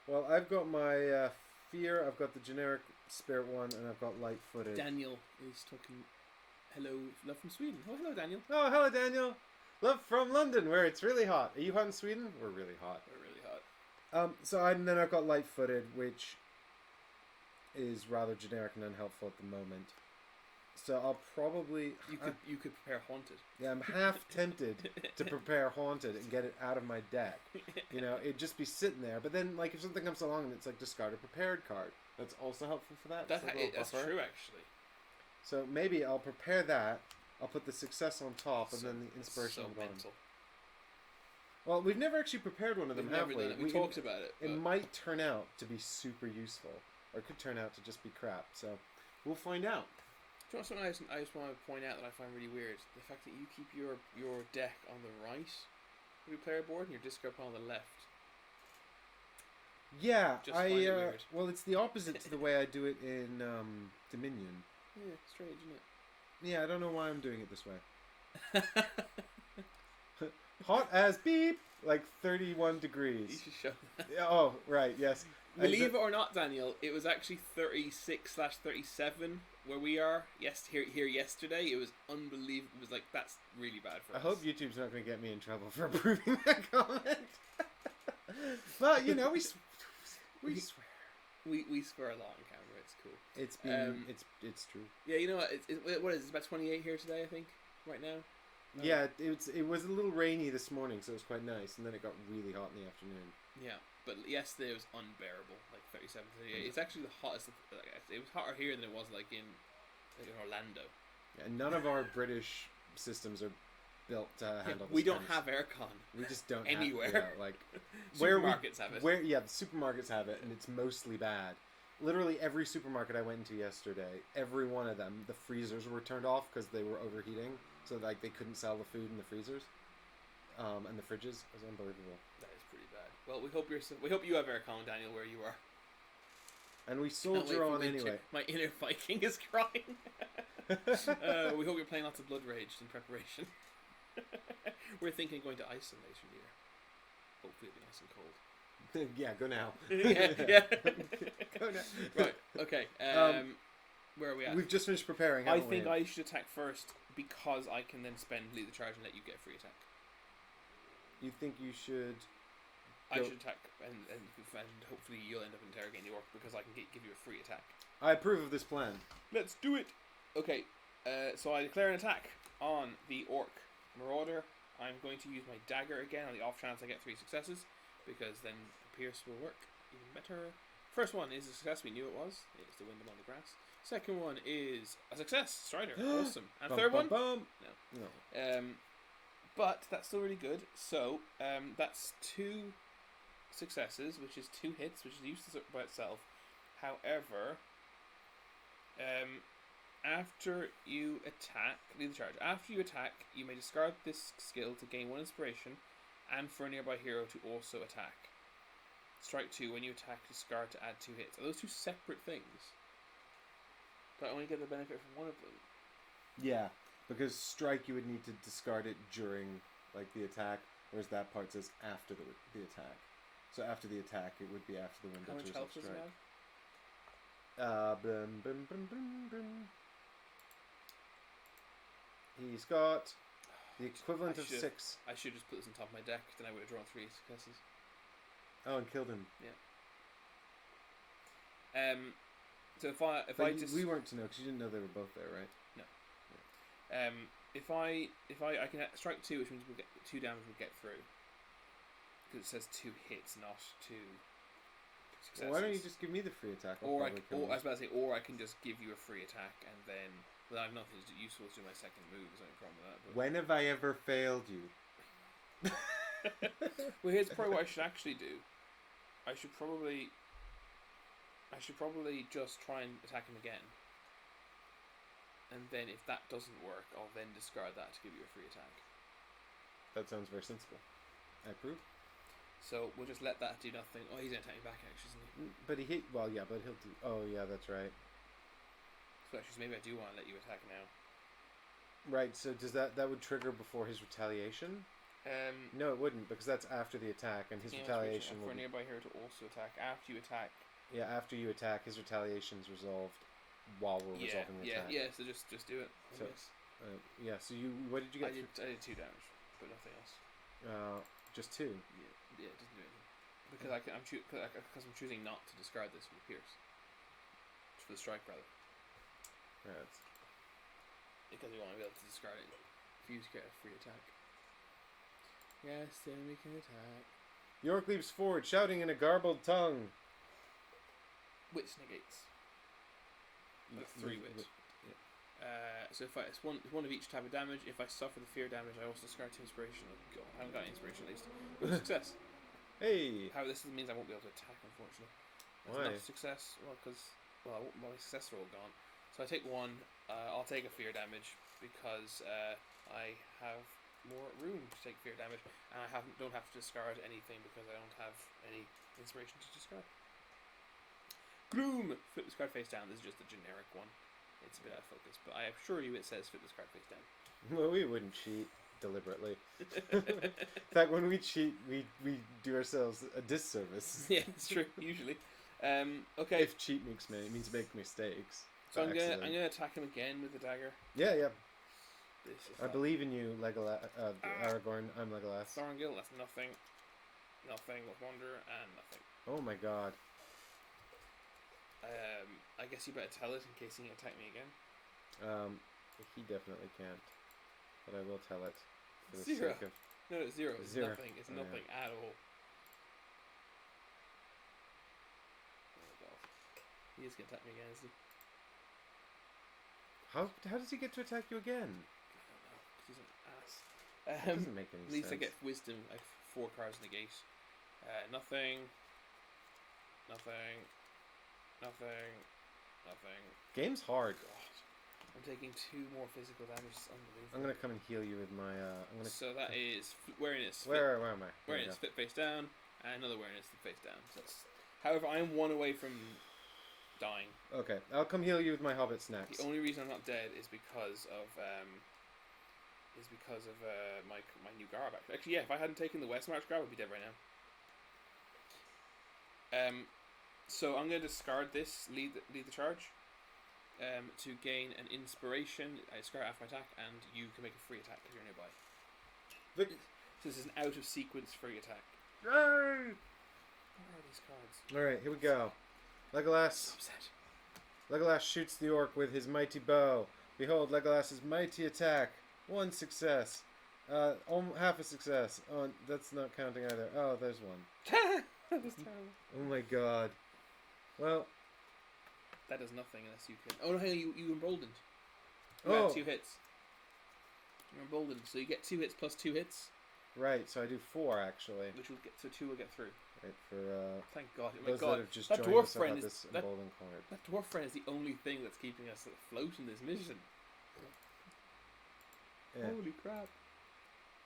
Well, I've got my fear, I've got the generic spirit one, and I've got light-footed. Daniel is talking. Hello, love from Sweden. Oh, hello, Daniel. Oh, hello, Daniel. Love from London, where it's really hot. Are you hot in Sweden? We're really hot. We're really hot. And then I've got light-footed, which is rather generic and unhelpful at the moment. So I'll probably... You could prepare Haunted. Yeah, I'm half tempted to prepare Haunted and get it out of my deck. You know, it'd just be sitting there. But then, like, if something comes along and it's like discard a prepared card, that's also helpful for that. That's true, actually. So maybe I'll prepare that. I'll put the success on top and then the inspiration on the bottom. Mental. Well, we've never actually prepared one of them, have we? We talked about it. It might turn out to be super useful, or it could turn out to just be crap. So we'll find out. Do you know something I just want to point out that I find really weird? The fact that you keep your deck on the right of your player board and your discard pile on the left. Yeah, Just find it weird. Well, it's the opposite to the way I do it in Dominion. Yeah, strange, isn't it? Yeah, I don't know why I'm doing it this way. Hot as beep, like 31 You degrees. should show that. Yeah, oh, right, yes. Believe it or not, Daniel, it was actually 36/37 where we are. Yes, here yesterday. It was unbelievable. It was like, that's really bad for us. I hope YouTube's not going to get me in trouble for approving that comment. But you know, we swear. We swear a lot on camera. It's cool. It's been it's true. Yeah, you know what? What is it? It's about 28 here today, I think. Right now. Yeah, it was a little rainy this morning, so it was quite nice, and then it got really hot in the afternoon. Yeah, but yesterday was unbearable, like 37, 38. It's actually the hottest. It was hotter here than it was like in Orlando. Yeah, and none of our British systems are built to handle this. We don't kind of have aircon. We just don't anywhere. Have, yeah, like Supermarkets have it. The supermarkets have it, and it's mostly bad. Literally every supermarket I went into yesterday, every one of them, the freezers were turned off because they were overheating. So like they couldn't sell the food in the freezers, and the fridges. It was unbelievable. That is pretty bad. Well, we hope you have aircon, Daniel, where you are. And we soldier on anyway. My inner Viking is crying. We hope you're playing lots of Blood Rage in preparation. We're thinking of going to Iceland later in the year. Hopefully it'll be nice and cold. Yeah, go now. yeah. Go now. Right. Okay. Where are we at? We've just finished preparing. I think I should attack first because I can then lead the charge and let you get a free attack. You think you should? I should attack, and hopefully you'll end up interrogating the orc because I can give you a free attack. I approve of this plan. Let's do it. Okay. So I declare an attack on the Orc Marauder. I'm going to use my dagger again on the off chance I get 3 successes, because then Pierce will work even better. First one is a success. We knew it was. It's the wind among the grass. Second one is a success. Strider. Awesome. And third one? No. But that's still really good. So that's 2 successes, which is 2 hits, which is useless by itself. However, after you attack, lead the charge. After you attack, you may discard this skill to gain 1 inspiration, and for a nearby hero to also attack. Strike 2, when you attack, discard to add 2 hits. Are those 2 separate things? Do I only get the benefit from one of them? Yeah, because strike you would need to discard it during like the attack, whereas that part says after the attack. So after the attack, it would be after the window. How much health does it have? He's got the equivalent of 6. I should just put this on top of my deck, then I would have drawn 3 successes. Oh, and killed him. Yeah. So if I just we weren't to know because you didn't know they were both there, right? No. Yeah. If I can strike 2, which means we'll get 2 damage. We'll get through because it says 2 hits, not 2 successes. Well, why don't you just give me the free attack? Or I was about to say, or I can just give you a free attack and then. Well, I have nothing useful to do my second move. There's no problem with that. But... When have I ever failed you? Well, here's probably what I should actually do. I should probably just try and attack him again. And then if that doesn't work, I'll then discard that to give you a free attack. That sounds very sensible. I approve. So we'll just let that do nothing. Oh, he's going to attack me back, actually, isn't he? But he hit. Well, yeah, but he'll do. Oh, yeah, that's right. So actually, maybe I do want to let you attack now. Right. So does that would trigger before his retaliation? No, it wouldn't because that's after the attack, and his retaliation will for a nearby hero to also attack after you attack. Yeah, after you attack, his retaliation is resolved while we're resolving the attack. Yeah. So just do it. So, yeah. So what did you get? I did 2 damage, but nothing else. Just 2. Yeah. It doesn't do anything because I'm choosing not to discard this with Pierce. For the strike, rather. Right. Because we want to be able to discard it if you get a free attack. Yes, then we can attack. York leaps forward, shouting in a garbled tongue. Which negates. 3 wit. Yeah. So if it's one of each type of damage. If I suffer the fear damage, I also discard 2 inspiration. Oh god, I haven't got any inspiration at least. With success. Hey. However, this means I won't be able to attack, unfortunately. That's Why? enough success. Well, because my success are all gone. So I take 1. I'll take a fear damage because I have more room to take fear damage, and I don't have to discard anything because I don't have any inspiration to discard. Gloom! Flip this card face down. This is just a generic one. It's a bit out of focus, but I assure you it says flip this card face down. Well, we wouldn't cheat deliberately. In fact, when we cheat, we do ourselves a disservice. Yeah, it's true. Usually. Okay. If cheat means make mistakes. So I'm gonna attack him again with the dagger. Yeah. This is I believe in you, Legolas. Aragorn. I'm Legolas. Thorngil, that's nothing. Nothing with wonder and nothing. Oh my god. I guess you better tell it in case he can attack me again. He definitely can't. But I will tell it for the 0. sake of. No, it's 0. It's 0. nothing. It's nothing at all. Oh god. He is gonna attack me again, is he? How does he get to attack you again? I don't know, because he's an ass. That doesn't make any At least sense. I get wisdom, like 4 cards negate. Nothing. Game's hard. God. I'm taking 2 more physical damage. It's unbelievable. I'm gonna come and heal you with my. So that is wariness. Where am I? Wariness, flip face down, and another wariness, flip face down. So however, I am 1 away from dying. Okay, I'll come heal you with my Hobbit snacks. The only reason I'm not dead is because of my new garb. Actually, yeah. If I hadn't taken the West March garb, I'd be dead right now. So I'm going to discard this, lead the charge, to gain an inspiration. I discard after my attack, and you can make a free attack if you're nearby. So this is an out of sequence free attack. Yay! Where are these cards? All right, here we go. Legolas. Upset. Legolas shoots the orc with his mighty bow. Behold, Legolas's mighty attack. 1 success. Half a success. Oh, that's not counting either. Oh, there's 1. That was terrible. Oh my god. Well. That does nothing unless you can. Oh no, hang on, you emboldened. You Oh. had 2 hits. You're emboldened, so you get 2 hits plus 2 hits, Right, so I do 4 actually. which will get 2 will get through. Right, for Thank God. Oh my those God. that have just That joined dwarf us friend at is this that, emboldened corner. that dwarf friend is the only thing that's keeping us afloat in this mission. Yeah. Holy crap.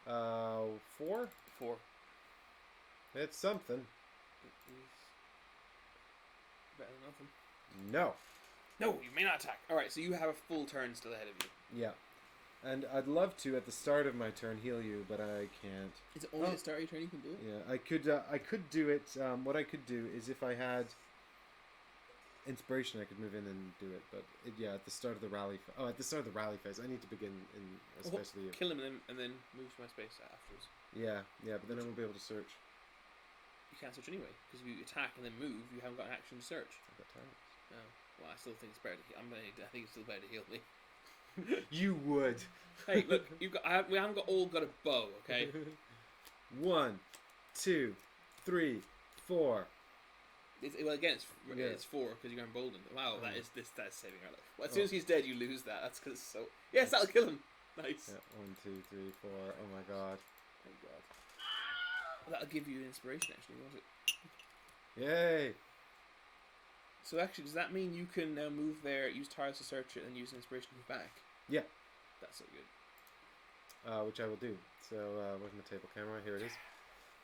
4? 4. It's something. It is better than nothing. No. No, you may not attack. Alright, so you have a full turn still ahead of you. Yeah. And I'd love to, at the start of my turn, heal you, but I can't. Is it only at the start of your turn you can do it? Yeah, I could do it. What I could do is if I had inspiration, I could move in and do it. But at the start of the rally. At the start of the rally phase, I need to begin in especially. Kill him and then move to my space afterwards. Yeah, but then I won't be able to search. You can't search anyway because if you attack and then move, you haven't got an action to search. I've got time. No, well, I still think it's better to heal. I think it's still better to heal me. You would. Hey, look, we haven't all got a bow, okay? 1, 2, 3, 4. It's 4 because you're emboldened. Wow, that's saving our life. Well, as soon as he's dead, you lose that. That's because it's so. Yes, that'll kill him. Nice. Yeah, 1, 2, 3, 4. Oh my God. Thank God. Well, that'll give you an inspiration, actually, won't it? Yay! So actually, does that mean you can now move there, use tiles to search it, and use inspiration to move back? Yeah. That's so good. Which I will do. So, where's my table camera? Here it is.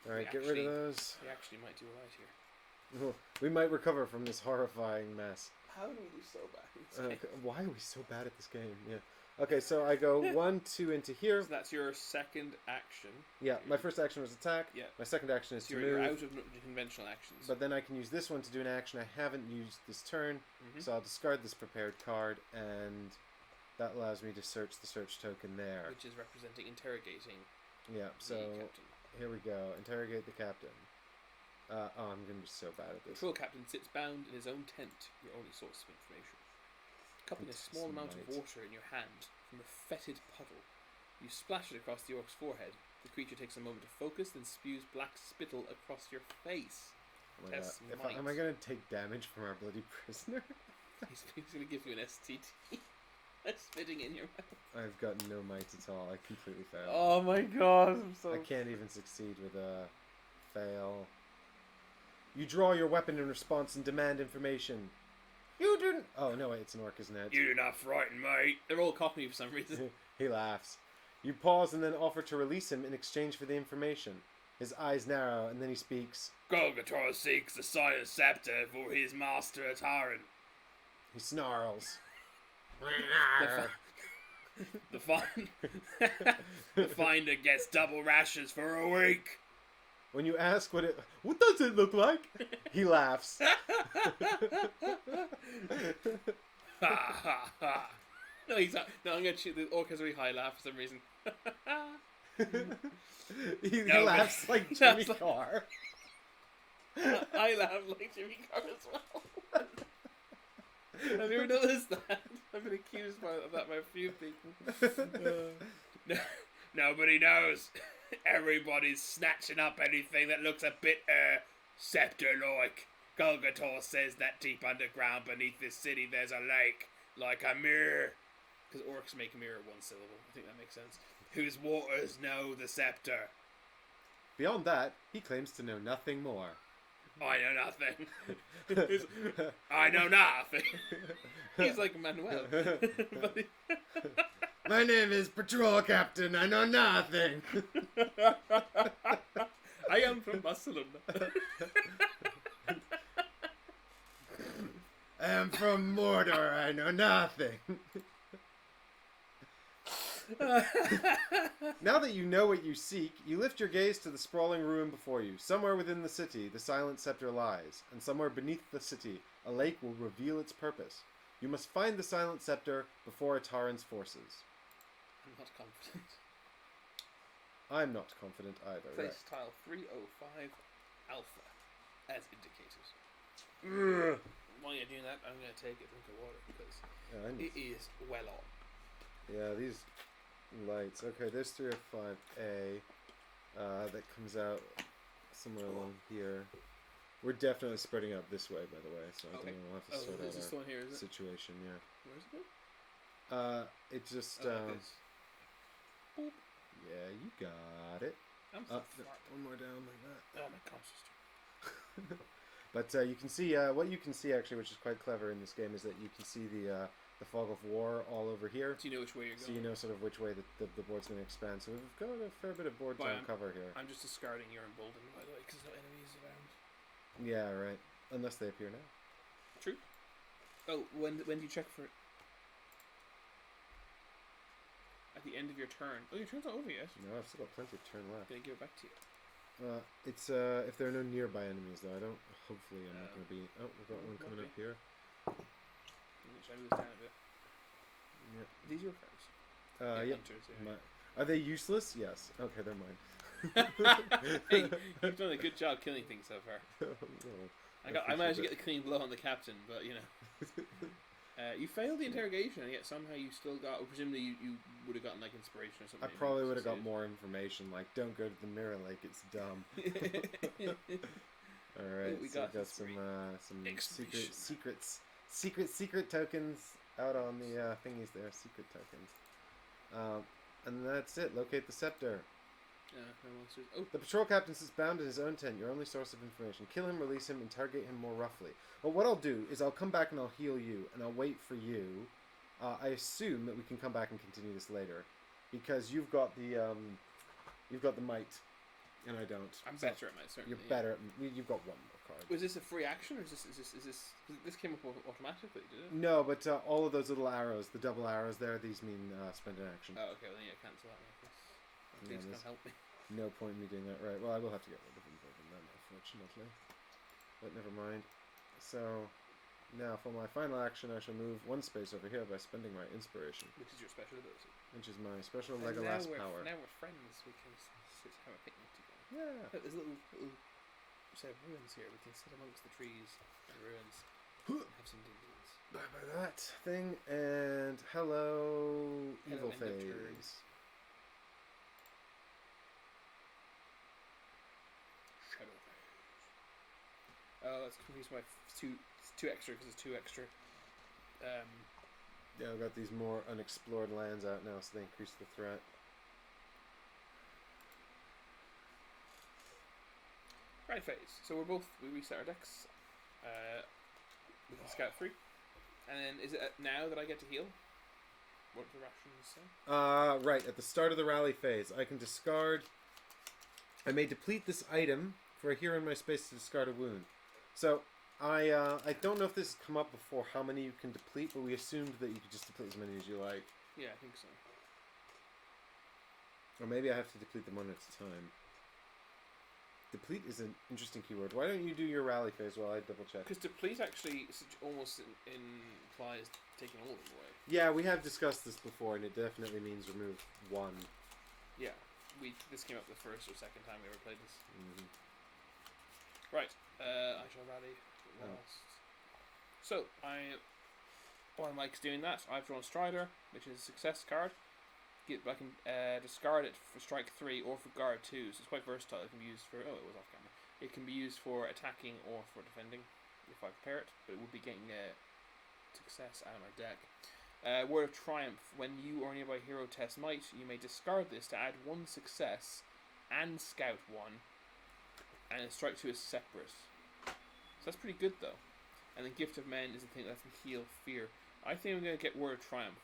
Alright, get rid of those. We actually might do alright here. Oh, we might recover from this horrifying mess. How do we do so bad? Why are we so bad at this game? Yeah. Okay, so I go 1, 2 into here. So that's your second action. Yeah, my first action was attack. Yeah. My second action is So to you're move. out of conventional actions. But then I can use this one to do an action I haven't used this turn. So I'll discard this prepared card, and that allows me to search the search token there. Which is representing interrogating Yeah, so the captain. here we go. Interrogate the captain. I'm going to be so bad at this. Patrol captain sits bound in his own tent, your only source of information. Cupping a small amount of water in your hand from a fetid puddle, you splash it across the orc's forehead. The creature takes a moment to focus, then spews black spittle across your face. Oh my God. Am I going to take damage from our bloody prisoner? He's going to give you an STT. Spitting in your mouth. I've got no might at all. I completely failed. Oh my God! I can't even succeed with a fail. You draw your weapon in response and demand information. You didn't. Oh no, wait, it's an orc, isn't it? You did not frighten me. They're all cockney for some reason. He laughs. You pause and then offer to release him in exchange for the information. His eyes narrow, and then he speaks. Golgator seeks the Silent Scepter for his master Ataran. He snarls. The finder gets double rations for a week. When you ask what does it look like? He laughs. Ha ha ha. No, he's not. No, I'm gonna shoot the orc has a really high laugh for some reason. he laughs like Jimmy Carr. I laugh like Jimmy Carr as well. Have you ever noticed that? I've been accused of that by a few people. Nobody knows. Everybody's snatching up anything that looks a bit, scepter-like. Golgator says that deep underground beneath this city there's a lake, like a mirror. Because orcs make mirror one syllable. I think that makes sense. Whose waters know the scepter. Beyond that, he claims to know nothing more. I know nothing. I know nothing. He's like Manuel. My name is Patrol Captain. I know nothing. I am from Barcelona. I am from Mordor. I know nothing. Now that you know what you seek, you lift your gaze to the sprawling ruin before you. Somewhere within the city, the Silent Scepter lies, and somewhere beneath the city, a lake will reveal its purpose. You must find the Silent Scepter before Ataran's forces. I'm not confident. I'm not confident either. Place tile 305 alpha, as indicated. While you're doing that, I'm going to take a drink of water, because it is well on. Yeah, these lights. Okay, there's 305A that comes out somewhere along here. We're definitely spreading out this way, by the way, so I think we'll have to sort out our situation, yeah. Where is it? It's just, like this. yeah, you got it. I'm so one more down like that. Oh, my conscious. But you can see what you can see actually, which is quite clever in this game, is that you can see the fog of war all over here. So you know which way you're going. So you know sort of which way the board's going to expand. So we've got a fair bit of board to cover here. I'm just discarding your emboldened, by the way, because there's no enemies around. Yeah, right. Unless they appear now. True. Oh, when do you check for it? At the end of your turn. Oh, your turn's not over yet. No, I've still got plenty of turn left. Then I give it back to you. It's if there are no nearby enemies though. I don't. Hopefully, I'm not going to be. Oh, we've got one coming up here. Should I move this down a bit? Yeah. These are your cards. Yep. Hunters, yeah. Are they useless? Yes. Okay, they're mine. Hey, you've done a good job killing things so far. No, I managed to get the clean blow on the captain, but you know. You failed the interrogation, and yet somehow you still got. Or presumably, you would have gotten like inspiration or something. I probably would have got more information, like don't go to the mirror lake; it's dumb. All right, we so got some secret tokens out on the thingies there. Secret tokens, and that's it. Locate the scepter. Oh. The patrol captain sits bound in his own tent, your only source of information. Kill him, release him, interrogate him more roughly. But what I'll do is I'll come back and I'll heal you, and I'll wait for you. I assume that we can come back and continue this later, because you've got the might, and I don't. I'm better at might, certainly. You're better at. You've got one more card. Was this a free action, or is this came up automatically? Did it? No, but all of those little arrows, the double arrows there, these mean spend an action. Oh, okay. Well, then cancel that. These can't help me. No point in me doing that. Right, well, I will have to get rid of them then, unfortunately. But never mind. So, now for my final action, I shall move one space over here by spending my inspiration. Which is your special ability. Which is my special Legolas power. Now we're friends. We can sit have a picnic together. Yeah. Look, there's a little set of ruins here. We can sit amongst the trees and ruins and have some ding-dings. Bye bye that thing, and hello evil end of turn. phase. Oh, that's confused my two extra because it's 2 extra. Yeah, we've got these more unexplored lands out now, so they increase the threat. Right phase. So we reset our decks. We can scout 3. And then is it now that I get to heal? What do the rations say? Right, at the start of the rally phase, I can discard. I may deplete this item for a hero in my space to discard a wound. So, I don't know if this has come up before, how many you can deplete, but we assumed that you could just deplete as many as you like. Yeah, I think so. Or maybe I have to deplete them one at a time. Deplete is an interesting keyword. Why don't you do your rally phase while I double check? Because deplete actually almost implies taking all of them away. Yeah, we have discussed this before, and it definitely means remove 1. Yeah, this came up the first or second time we ever played this. Mm-hmm. Right, I shall rally last. So, while Mike's doing that, I've drawn Strider, which is a success card. I can discard it for strike 3 or for guard 2, so it's quite versatile. It can be used for... Oh, it was off camera. It can be used for attacking or for defending, if I prepare it, but it would be getting success out of my deck. Word of Triumph. When you or nearby hero test might, you may discard this to add 1 success and scout 1, and strike 2 is separate. So that's pretty good, though. And then Gift of Men is the thing that can heal fear. I think I'm going to get Word of Triumph.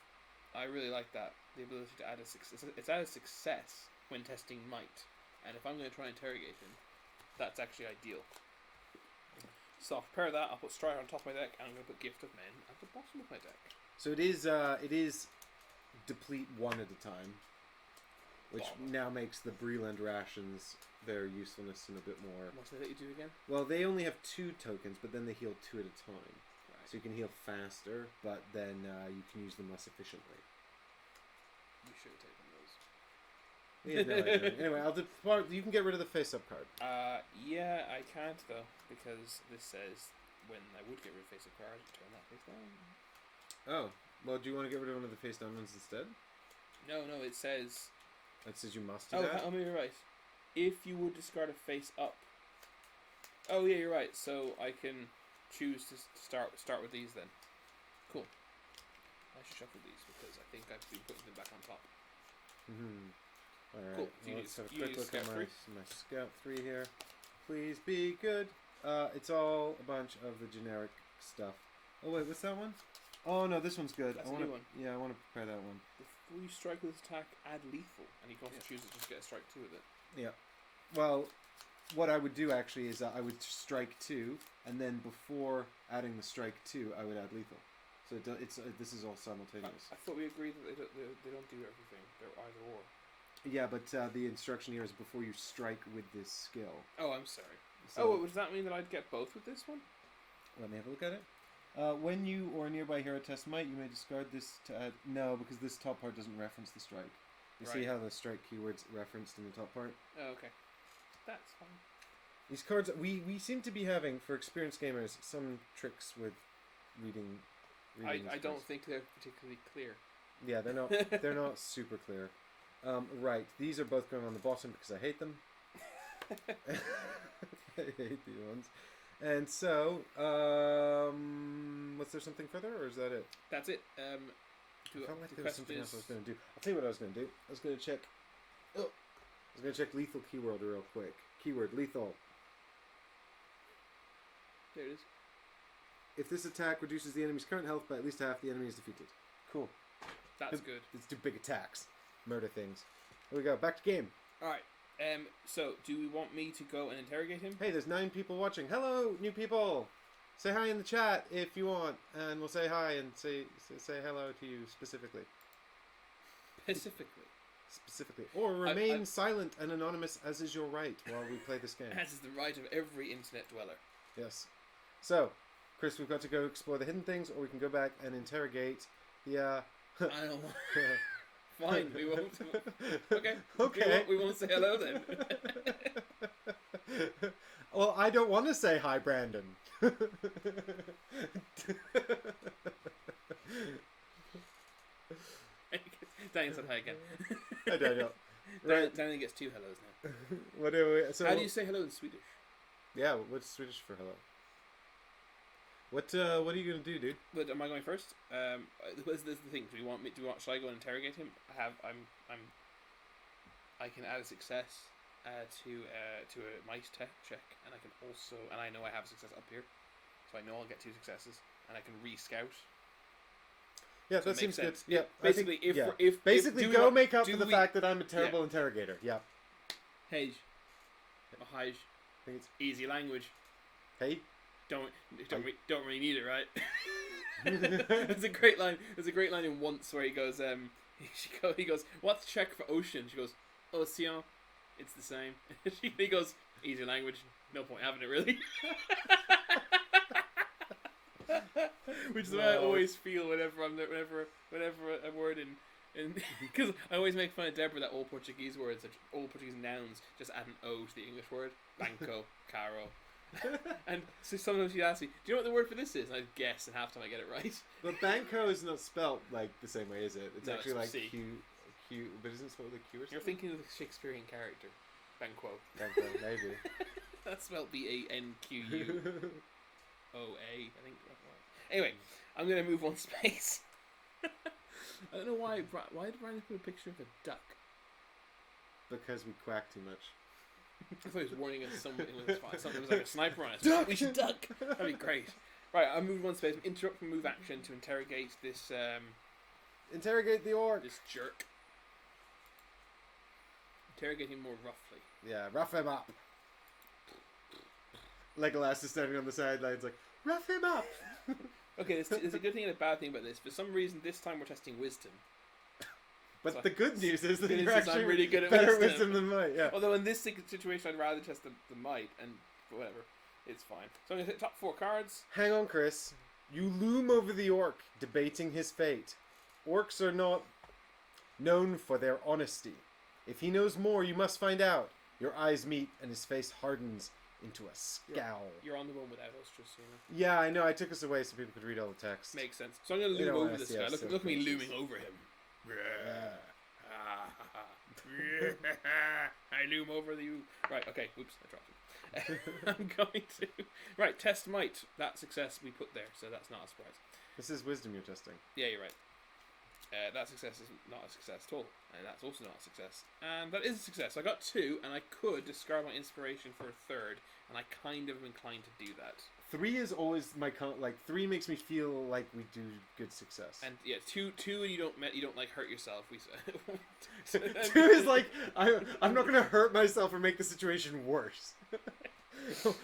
I really like that. The ability to add a success. It's added success when testing might. And if I'm going to try and interrogate him, that's actually ideal. So I'll prepare that, I'll put Strider on top of my deck, and I'm going to put Gift of Men at the bottom of my deck. So it is deplete 1 at a time, which now makes the Breland rations their usefulness in a bit more. What's that you do again? Well, they only have 2 tokens, but then they heal 2 at a time. Right. So you can heal faster, but then you can use them less efficiently. You should have taken those. Yeah, no, I don't. Anyway, you can get rid of the face-up card. Yeah, I can't though, because this says when I would get rid of face-up card, turn that face down. Oh, well, do you want to get rid of one of the face-down ones instead? No, it says... It says you must do that? Oh, maybe you're right. If you would discard a face-up... Oh, yeah, you're right. So I can choose to start with these then. Cool. I should shuffle these because I think I've been putting them back on top. Alright, cool. well, let's have a quick look at my Scout 3 here. Please be good. it's all a bunch of the generic stuff. Oh wait, what's that one? Oh no, this one's good. That's I a want new one. Yeah, I want to prepare that one. Before you strike with this attack, add lethal, and you can also choose to just get a strike 2 with it. Yeah. Well, what I would do actually is I would strike 2, and then before adding the strike 2, I would add lethal. So this is all simultaneous. I thought we agreed that they don't do everything. They're either or. Yeah, but the instruction here is before you strike with this skill. Oh, I'm sorry. So, does that mean that I'd get both with this one? let me have a look at it. When you or a nearby hero test might, you may discard this to add... No, because this top part doesn't reference the strike. You see how the strike keyword's referenced in the top part? Oh, okay. That's fine. These cards... We seem to be having, for experienced gamers, some tricks with reading I don't think they're particularly clear. Yeah, they're not super clear. Right, these are both going on the bottom because I hate them. I hate these ones. And so, was there something further, or is that it? That's it. I felt like there was something else I was going to do. I'll tell you what I was going to do. I was going to check... Oh! I was going to check lethal keyword real quick. Keyword, lethal. There it is. If this attack reduces the enemy's current health by at least half, the enemy is defeated. Cool. That's good. Let's do big attacks. Murder things. Here we go. Back to game. Alright. So, do we want me to go and interrogate him? Hey, there's 9 people watching. Hello, new people. Say hi in the chat if you want, and we'll say hi and say hello to you specifically. Specifically. Or remain silent and anonymous, as is your right, while we play this game. As is the right of every internet dweller. Yes. So, Chris, we've got to go explore the hidden things, or we can go back and interrogate the... I don't want... Fine, we won't. Okay. Okay. We won't say hello then. Well, I don't want to say hi, Brandon. Daniel said hi again. I don't know. Right. Daniel gets 2 hellos now. What do we? So how do you say hello in Swedish? Yeah, what's Swedish for hello? What are you gonna do, dude? But am I going first? This is the thing. Do you want me? Should I go and interrogate him? I can add a success to a might check, and I can also, and I know I have a success up here, so I know I'll get 2 successes, and I can re-scout. Yeah, so that seems sense. good. Yeah, basically, make up for the fact that I'm a terrible interrogator. Yeah. Hej. Oh, hej. I think it's Easy language. hey. Don't really need it, right? There's a great line. There's a great line in Once where he goes, he goes, what's Czech for ocean? She goes, Ocean. It's the same. He goes, easy language. No point having it, really. Which is the way I always feel whenever a word in because I always make fun of Deborah that all Portuguese words, all Portuguese nouns, just add an O to the English word. Banco, caro. And so sometimes she'd ask me, do you know what the word for this is? And I'd guess, and half the time I get it right. But banco is not spelt like the same way, is it? It's no, actually it's like C. Q, but isn't it spelled with a Q or something? You're thinking of the Shakespearean character. Banquo. Banco, maybe. That's spelled BANQUOA, I think. Anyway, I'm going to move 1 space. I don't know why did Brian put a picture of a duck? Because we quack too much. I thought he was warning us something was like a sniper on us. Duck! We should duck! That'd be great. Right, I moved 1 space. Interrupt and move action to interrogate this Interrogate the orc! this jerk. Interrogate him more roughly. Yeah, rough him up. Legolas is standing on the sidelines like, rough him up! Okay, there's a good thing and a bad thing about this. For some reason, this time we're testing wisdom. But So, the good news is that good you're news is actually I'm really good at better wisdom. than might, yeah. Although in this situation, I'd rather test the might, and whatever. It's fine. So I'm going to hit top 4 cards. Hang on, Chris. You loom over the orc, debating his fate. Orcs are not known for their honesty. If he knows more, you must find out. Your eyes meet, and his face hardens into a scowl. You're on the one without us, just so you know. Yeah, I know. I took us away so people could read all the text. Makes sense. So I'm going to You loom don't over wanna this see guy. us Look so at me precious. looming over him. I loom over you. Right, okay. Oops, I dropped it. I'm going to... Right, test might. That success we put there, so that's not a surprise. This is wisdom you're testing. Yeah, you're right. That success is not a success at all, and that's also not a success. And that is a success. I got 2, and I could discard my inspiration for a 3rd, and I kind of am inclined to do that. 3 is always my 3 makes me feel like we do good success. And yeah, 2 and you don't like hurt yourself. 2 is like I'm not gonna hurt myself or make the situation worse.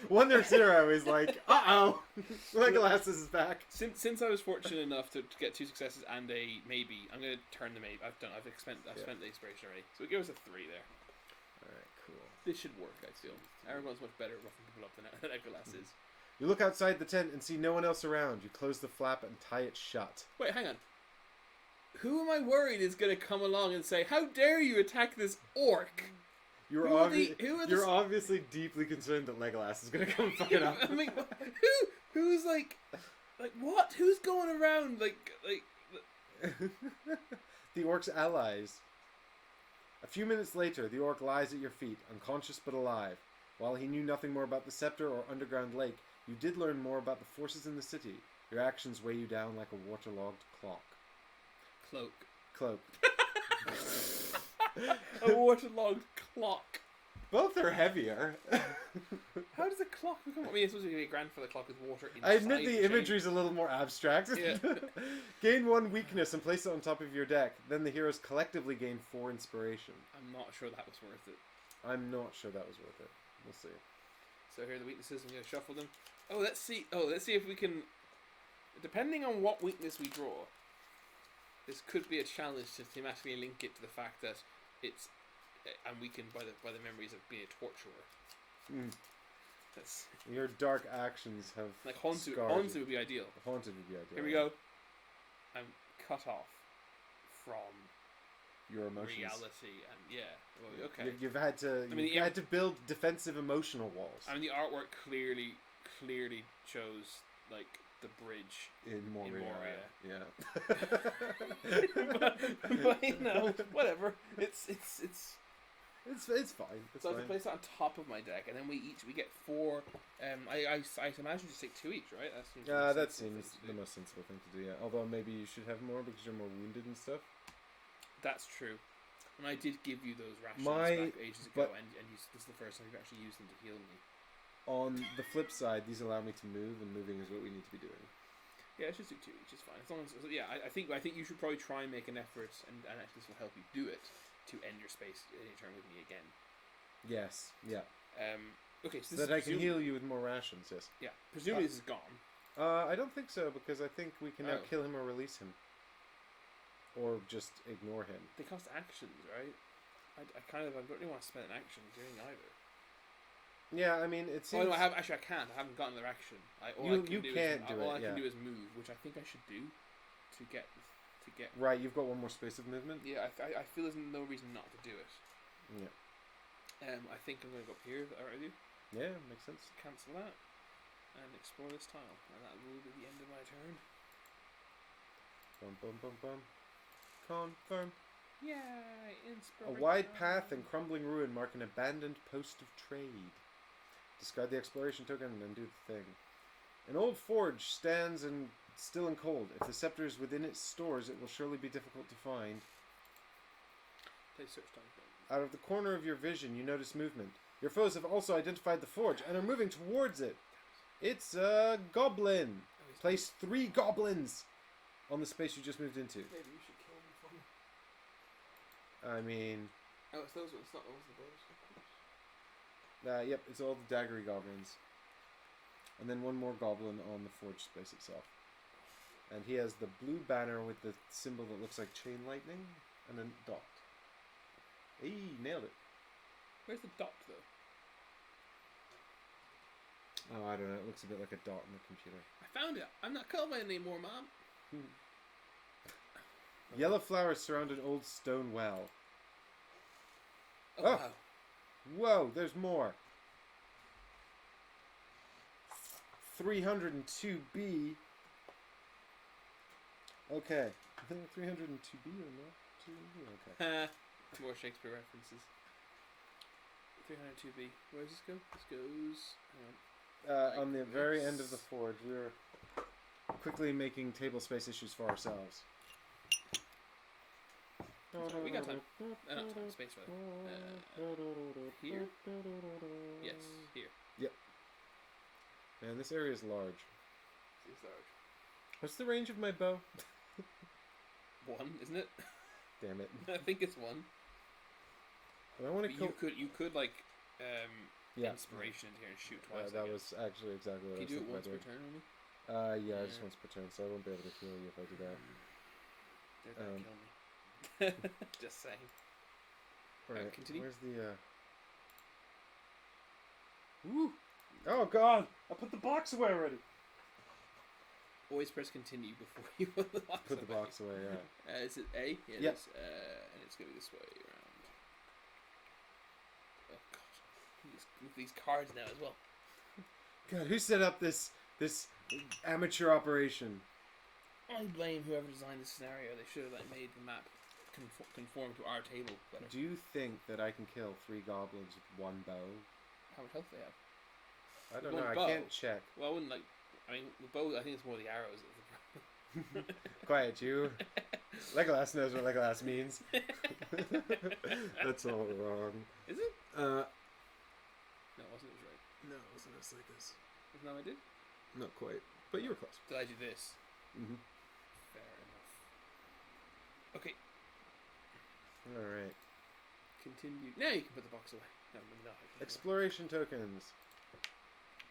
1 or 0 is like, uh-oh, Legolas is back. Since I was fortunate enough to get 2 successes and a maybe, I'm gonna turn the maybe. I've spent the inspiration already, so it gives us a 3 there. All right, cool. This should work, I feel. Aragorn's much better at roughing people up than Legolas is. You look outside the tent and see no one else around. You close the flap and tie it shut. Wait, hang on. Who am I worried is going to come along and say, "How dare you attack this orc"? You're obviously deeply concerned that Legolas is going to come fucking up. I mean, who's like what? Who's going around like? The orc's allies. A few minutes later, the orc lies at your feet, unconscious but alive. While he knew nothing more about the scepter or underground lake, you did learn more about the forces in the city. Your actions weigh you down like a waterlogged cloak. A waterlogged clock. Both are heavier. How does a clock become? I mean, it's supposed to be a grandfather clock with water inside. I admit the imagery's a little more abstract. Yeah. Gain 1 weakness and place it on top of your deck. Then the heroes collectively gain 4 inspiration. I'm not sure that was worth it. I'm not sure that was worth it. We'll see. So here are the weaknesses. I'm going to shuffle them. Oh, let's see if we can. Depending on what weakness we draw, this could be a challenge to thematically link it to the fact that it's and weakened by the memories of being a torturer. That's your dark actions have like haunted would be ideal. Haunted would be ideal. Here we go. I'm cut off from your emotions. Reality and well, okay. You've had to. You had to build defensive emotional walls. I mean, the artwork clearly shows like the bridge in Moria. Yeah. but you know, whatever. It's fine. So I have to place that on top of my deck, and then we get 4. I imagine just take 2 each, right? That seems the most sensible thing to do. Yeah. Although maybe you should have more because you're more wounded and stuff. That's true. And I did give you those rations back ages ago, and this is the first time you've actually used them to heal me. On the flip side, these allow me to move, and moving is what we need to be doing. Yeah, let's just do 2 each. It's fine. As long as I think you should probably try and make an effort, and actually this will help you do it to end your space in your turn with me again. Yes. Yeah. Okay. So that I can heal you with more rations. Yes. Yeah. Presumably this is gone. I don't think so because I think we can now kill him or release him. Or just ignore him. They cost actions, right? I don't really want to spend an action doing either. Yeah, I mean, it seems... Oh, no, I can't. I haven't gotten their action. All I can do is move, which I think I should do to get... Right, you've got 1 more space of movement? Yeah, I feel there's no reason not to do it. Yeah. I think I'm going to go up here. Is that alright with you? Yeah, makes sense. Cancel that. And explore this tile. And that will be the end of my turn. Bum, bum, bum, bum. Confirm. Yay! Inspiration. A wide path and crumbling ruin mark an abandoned post of trade. Discard the exploration token and do the thing. An old forge stands still and cold. If the scepter is within its stores, it will surely be difficult to find. Play search time. Out of the corner of your vision, you notice movement. Your foes have also identified the forge and are moving towards it. It's a goblin. Place 3 goblins on the space you just moved into. Maybe you should kill them for me. I mean... Oh, it's those ones, not the ones with the bows. Yep, it's all the daggery goblins. And then 1 more goblin on the forge space itself. And he has the blue banner with the symbol that looks like chain lightning and a dot. Hey, nailed it. Where's the dot, though? Oh, I don't know. It looks a bit like a dot on the computer. I found it. I'm not Colvin anymore, Mom. Yellow flowers surround an old stone well. Oh, wow. Whoa, there's more. 302B. Okay. I think 302B or not? Okay. More Shakespeare references. 302B. Where does this go? This goes... on the very end of the forge, we're quickly making table space issues for ourselves. Sorry, we got time. Not time, space rather. Here? Yes, here. Yep. Man, this area is large. It's large. What's the range of my bow? 1, isn't it? Damn it. I think it's 1. But I want to But you could like yeah. inspiration into here and shoot twice. That was actually exactly what I was Can you do thinking it once about per turn only? doing. Yeah, just once per turn, so I won't be able to heal you if I do that. They're gonna kill me. Just saying. Alright, continue. where's the, Woo! Oh god! I put the box away already! Always press continue before you put the box Put away. the box away, yeah. Is it A? Yeah, it Yep. is. And it's going to be this way around. Oh god. With these cards now as well. God, who set up this amateur operation? I blame whoever designed this scenario. They should have made the map conform to our table better. Do you think that I can kill 3 goblins with 1 bow? How much health they have? I don't One know, bow? I can't check. Well, I wouldn't like... I mean, the bow, I think it's more the arrows that's the problem. Quiet, you. Legolas knows what Legolas means. That's all wrong. Is it? No, it wasn't. It was right. No, it wasn't just like this. Isn't that what I did? Not quite, but you were close. Did I do this? Mm-hmm. Fair enough. Okay, Alright. continue. Now you can put the box away. No, maybe not. Exploration tokens.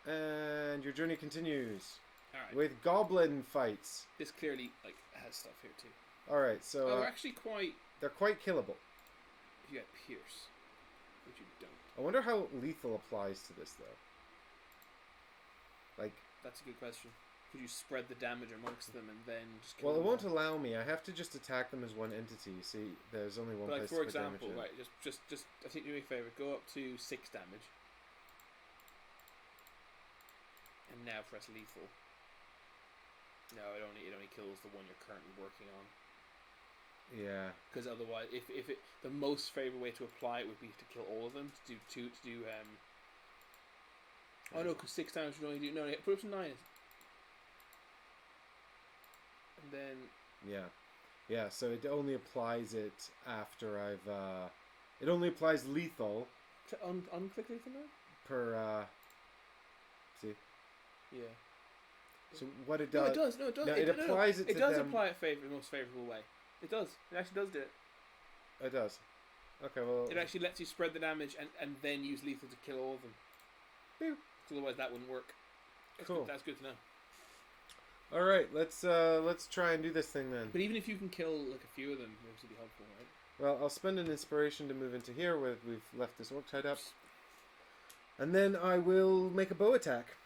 And your journey continues. Alright. With goblin fights. This clearly has stuff here too. Alright, so they're actually quite... they're quite killable. If you get Pierce, which you don't. I wonder how lethal applies to this, though. Like... That's a good question. Could you spread the damage amongst them and then just kill Well, it them won't all? allow me. I have to just attack them as one entity. See, there's only one But place for to put example, damage in. right, just I think do me a favour, go up to 6 damage. And now press lethal. No, it only kills the one you're currently working on. Yeah. Because otherwise, if the most favourite way to apply it would be to kill all of them. Oh no, because 6 damage would only do put up to 9. And then Yeah, so it only applies it after I've it only applies lethal to unclick lethal now. per see. Yeah. So what it No, does it does. No, it does. No, it applies it to It does them. apply it the most favourable way. It does. It actually does do it. It does. Okay, well It actually lets you spread the damage and then use lethal to kill all of them. Pew. So otherwise that wouldn't work. Cool. That's good to know. Alright, let's try and do this thing then. But even if you can kill like a few of them, it would be helpful, right? Well, I'll spend an inspiration to move into here where we've left this orc tied up. And then I will make a bow attack.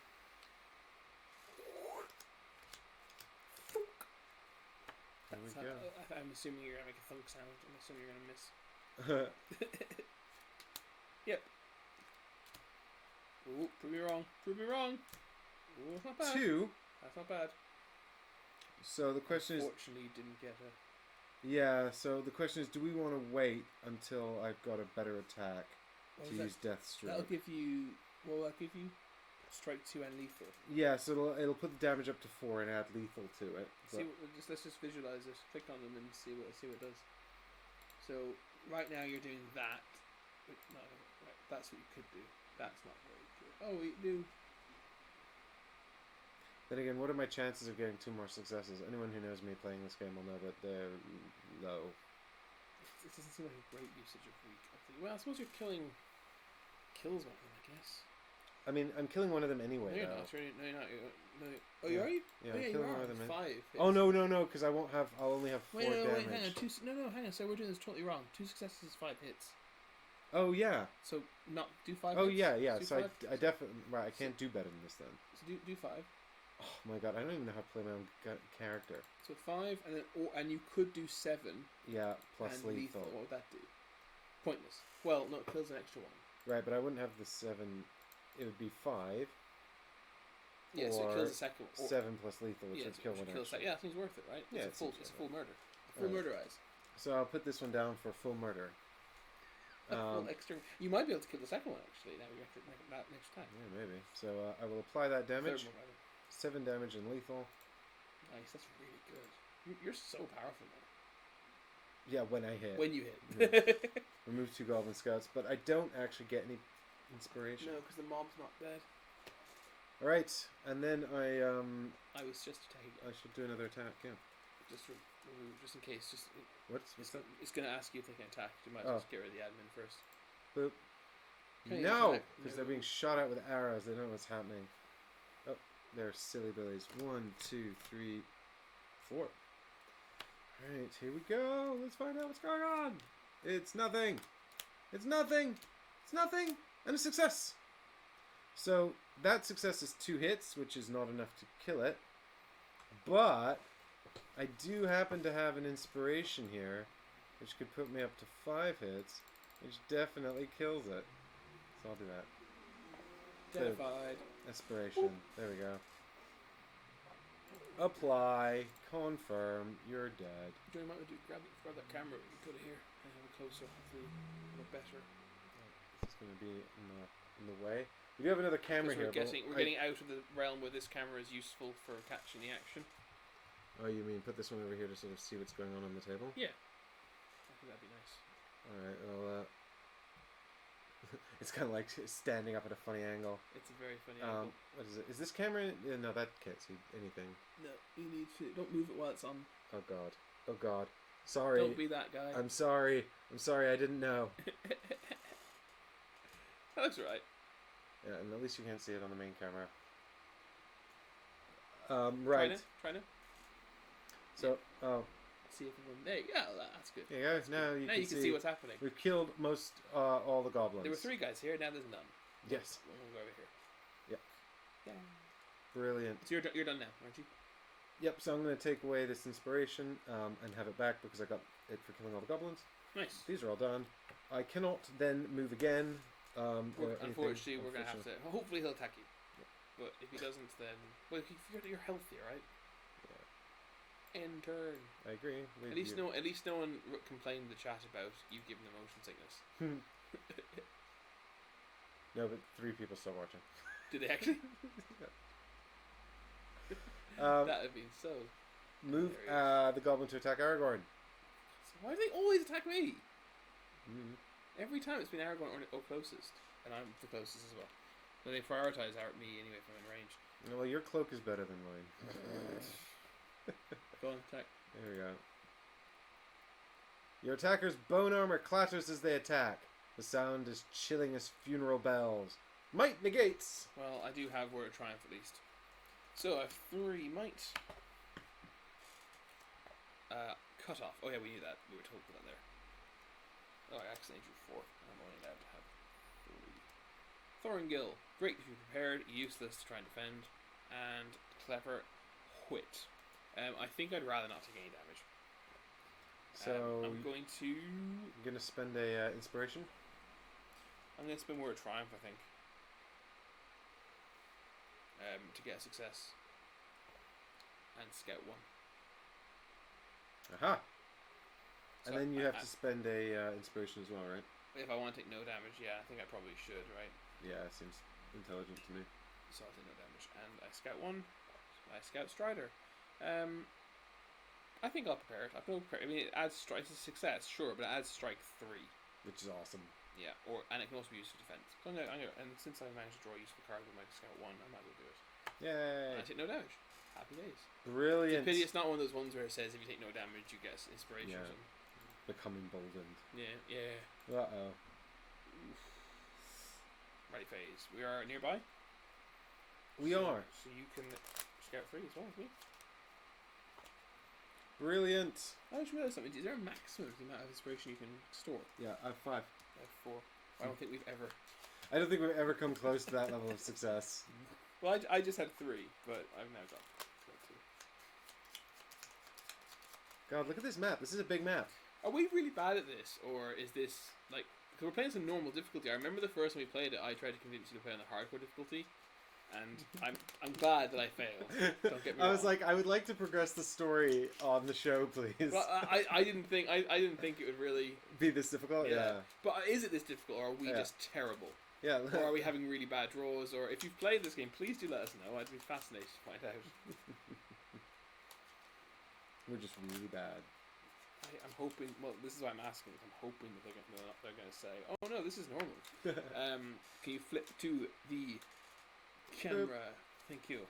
There we go. I'm assuming you're gonna make a thunk sound. I'm assuming you're gonna miss. Yep. Ooh, prove me wrong. Prove me wrong. Ooh, that's not bad. 2. That's not bad. So the question is... Fortunately, you didn't get a... Yeah, so the question is, do we want to wait until I've got a better attack to use Death Stroke? That'll give you... Well, that'll give you Strike 2 and Lethal. Yeah, so it'll put the damage up to 4 and add Lethal to it. Let's just visualize it. Click on them and see what it does. So, right now you're doing that. No, right, that's what you could do. That's not very good. Oh, we do... Then again, what are my chances of getting 2 more successes? Anyone who knows me playing this game will know that they're low. It doesn't seem like a great usage of weak. Well, I suppose you're killing... Kills one of them, I guess. I mean, I'm killing one of them anyway, No, you're though. not. No, you're not. Oh, you are you? Yeah, oh, I'm yeah, killing you one are. of them. 5 hits. Oh, no, because I'll only have 4 damage. Wait, hang on. Hang on. So we're doing this totally wrong. 2 successes is 5 hits. Oh, yeah. So, not do 5 Oh, hits? yeah. Do So 5? I definitely... Right, I can't do better than this, then. So do 5. Oh, my God. I don't even know how to play my own character. So 5, and you could do 7. Yeah, plus and lethal. What would that do? Pointless. Well, no, it kills an extra 1. Right, but I wouldn't have the 7... It would be 5. Yeah, so it kills the second one. 7 plus lethal, which would kill one extra. Yeah, I think it's worth it, right? Yeah, it's a full murder. Full Alright. murder eyes. So I'll put this one down for full murder. Full extra. You might be able to kill the second one, actually, now we have to make that next time. Yeah, maybe. So I will apply that damage. Third one, rather. 7 damage and lethal. Nice, that's really good. You're so powerful, man. Yeah, when I hit. When you hit. Remove 2 Goblin Scouts, but I don't actually get any inspiration. No, because the mob's not dead. Alright, and then I was just attacking. I should do another attack, yeah. Just remove, just in case. What's that? It's going to ask you if they can attack. You might just get rid of the admin first. Boop. Okay, No! Because they're being shot at with arrows. They don't know what's happening. Oh, they're silly billies. 1, 2, 3, 4. Alright, here we go. Let's find out what's going on. It's nothing. It's nothing. It's nothing. And a success. So that success is 2 hits, which is not enough to kill it. But I do happen to have an inspiration here, which could put me up to 5 hits, which definitely kills it. So I'll do that. Identified. Inspiration. There we go. Apply. Confirm. You're dead. Do you mind to grab that camera and put it here and have a closer, hopefully a little better. This is going to be in the way. We do have another camera here. We're getting out of the realm where this camera is useful for catching the action. Oh, you mean put this one over here to sort of see what's going on the table? Yeah. I think that'd be nice. Alright, well, it's kind of like standing up at a funny angle. It's a very funny angle. What is it? Is this camera... no, that can't see anything. No, you need to... Don't move it while it's on. Oh, God. Oh, God. Sorry. Don't be that guy. I'm sorry. I'm sorry, I didn't know. That looks right. Yeah, and at least you can't see it on the main camera. Right. Try now. So, See if everyone... There you go. That's good. Yeah, guys, now you can see what's happening. We've killed most, all the goblins. There were 3 guys here, now there's none. Yes. We'll go over here. Yep. Yeah. Brilliant. So you're done now, aren't you? Yep, so I'm going to take away this inspiration and have it back because I got it for killing all the goblins. Nice. These are all done. I cannot then move again. Unfortunately, we're going to have to... Hopefully he'll attack you. Yep. But if he doesn't, then... Well, you're healthy, right? End turn. I agree. At least no one complained in the chat about you giving them motion sickness. No, but 3 people still watching. Did they actually? That would have been so. Move the goblin to attack Aragorn. So why do they always attack me? Mm-hmm. Every time it's been Aragorn or closest, and I'm the closest as well. But they prioritize me anyway if I'm in range. Well, your cloak is better than mine. Go on, attack. There we go. Your attacker's bone armor clatters as they attack. The sound is chilling as funeral bells. Might negates. Well, I do have Word of Triumph at least. So I have 3 might. Cut off. Oh yeah, we knew that. We were told to put that there. Oh, I accidentally drew 4. I'm only allowed to have 3. Thorngill. Great if you're prepared. Useless to try and defend. And clever wit. I think I'd rather not take any damage. So I'm going to... I'm going to spend a inspiration. I'm going to spend Word of Triumph, I think. To get a success. And Scout 1. Aha! So and then you have to spend a inspiration as well, right? If I want to take no damage, yeah, I think I probably should, right? Yeah, seems intelligent to me. So I'll take no damage. And I Scout 1. I Scout Strider. I think I'll prepare it. I mean, it adds strike. It's a success, sure, but it adds strike 3, which is awesome. Yeah, and it can also be used for defense. So and since I managed to draw a useful card with my Scout 1, I might as well do it. Yay! And I take no damage. Happy days. Brilliant. It's a pity it's not one of those ones where it says if you take no damage, you get inspiration. Yeah. Or something. Become emboldened. Yeah. Uh-oh. Ready phase. We are nearby. We are. So you can Scout 3 as well as me. Brilliant. I just realised something. Is there a maximum of the amount of inspiration you can store? Yeah, I have 5. I have 4. I don't think we've ever... I don't think we've ever come close to that level of success. Well, I just had 3, but I've now got 2. God, look at this map. This is a big map. Are we really bad at this, or is this, like... Because we're playing some normal difficulty. I remember the first time we played it, I tried to convince you to play on the hardcore difficulty. And I'm glad that I failed. Don't get me wrong. I was like, I would like to progress the story on the show, please. Well, I didn't think it would really be this difficult. Yeah. But is it this difficult, or are we just terrible? Yeah. Or are we having really bad draws? Or if you've played this game, please do let us know. I'd be fascinated to find out. We're just really bad. I'm hoping. Well, this is why I'm asking. I'm hoping that they're going to say, "Oh no, this is normal." Can you flip to the camera? Thank you.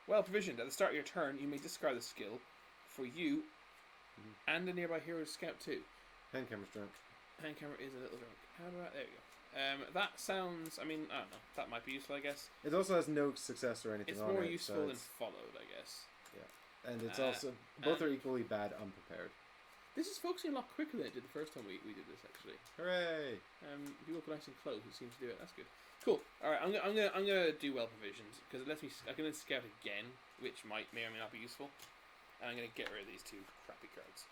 Well provisioned. At the start of your turn, you may discard the skill for you and a nearby hero's scout too. Hand camera's drunk. Hand camera is a little drunk. How do I? There we go. That sounds. I mean, I don't know. That might be useful, I guess. It also has no success or anything It's on it. more useful so than followed, I guess. Yeah, and it's also both are equally bad unprepared. This is focusing a lot quicker than it did the first time we did this, actually. Hooray! If you look nice and close, it seems to do it. That's good. Cool. All right, I'm gonna do well provisioned because it lets me. I'm gonna scout again, which may or may not be useful, and I'm gonna get rid of these two crappy cards.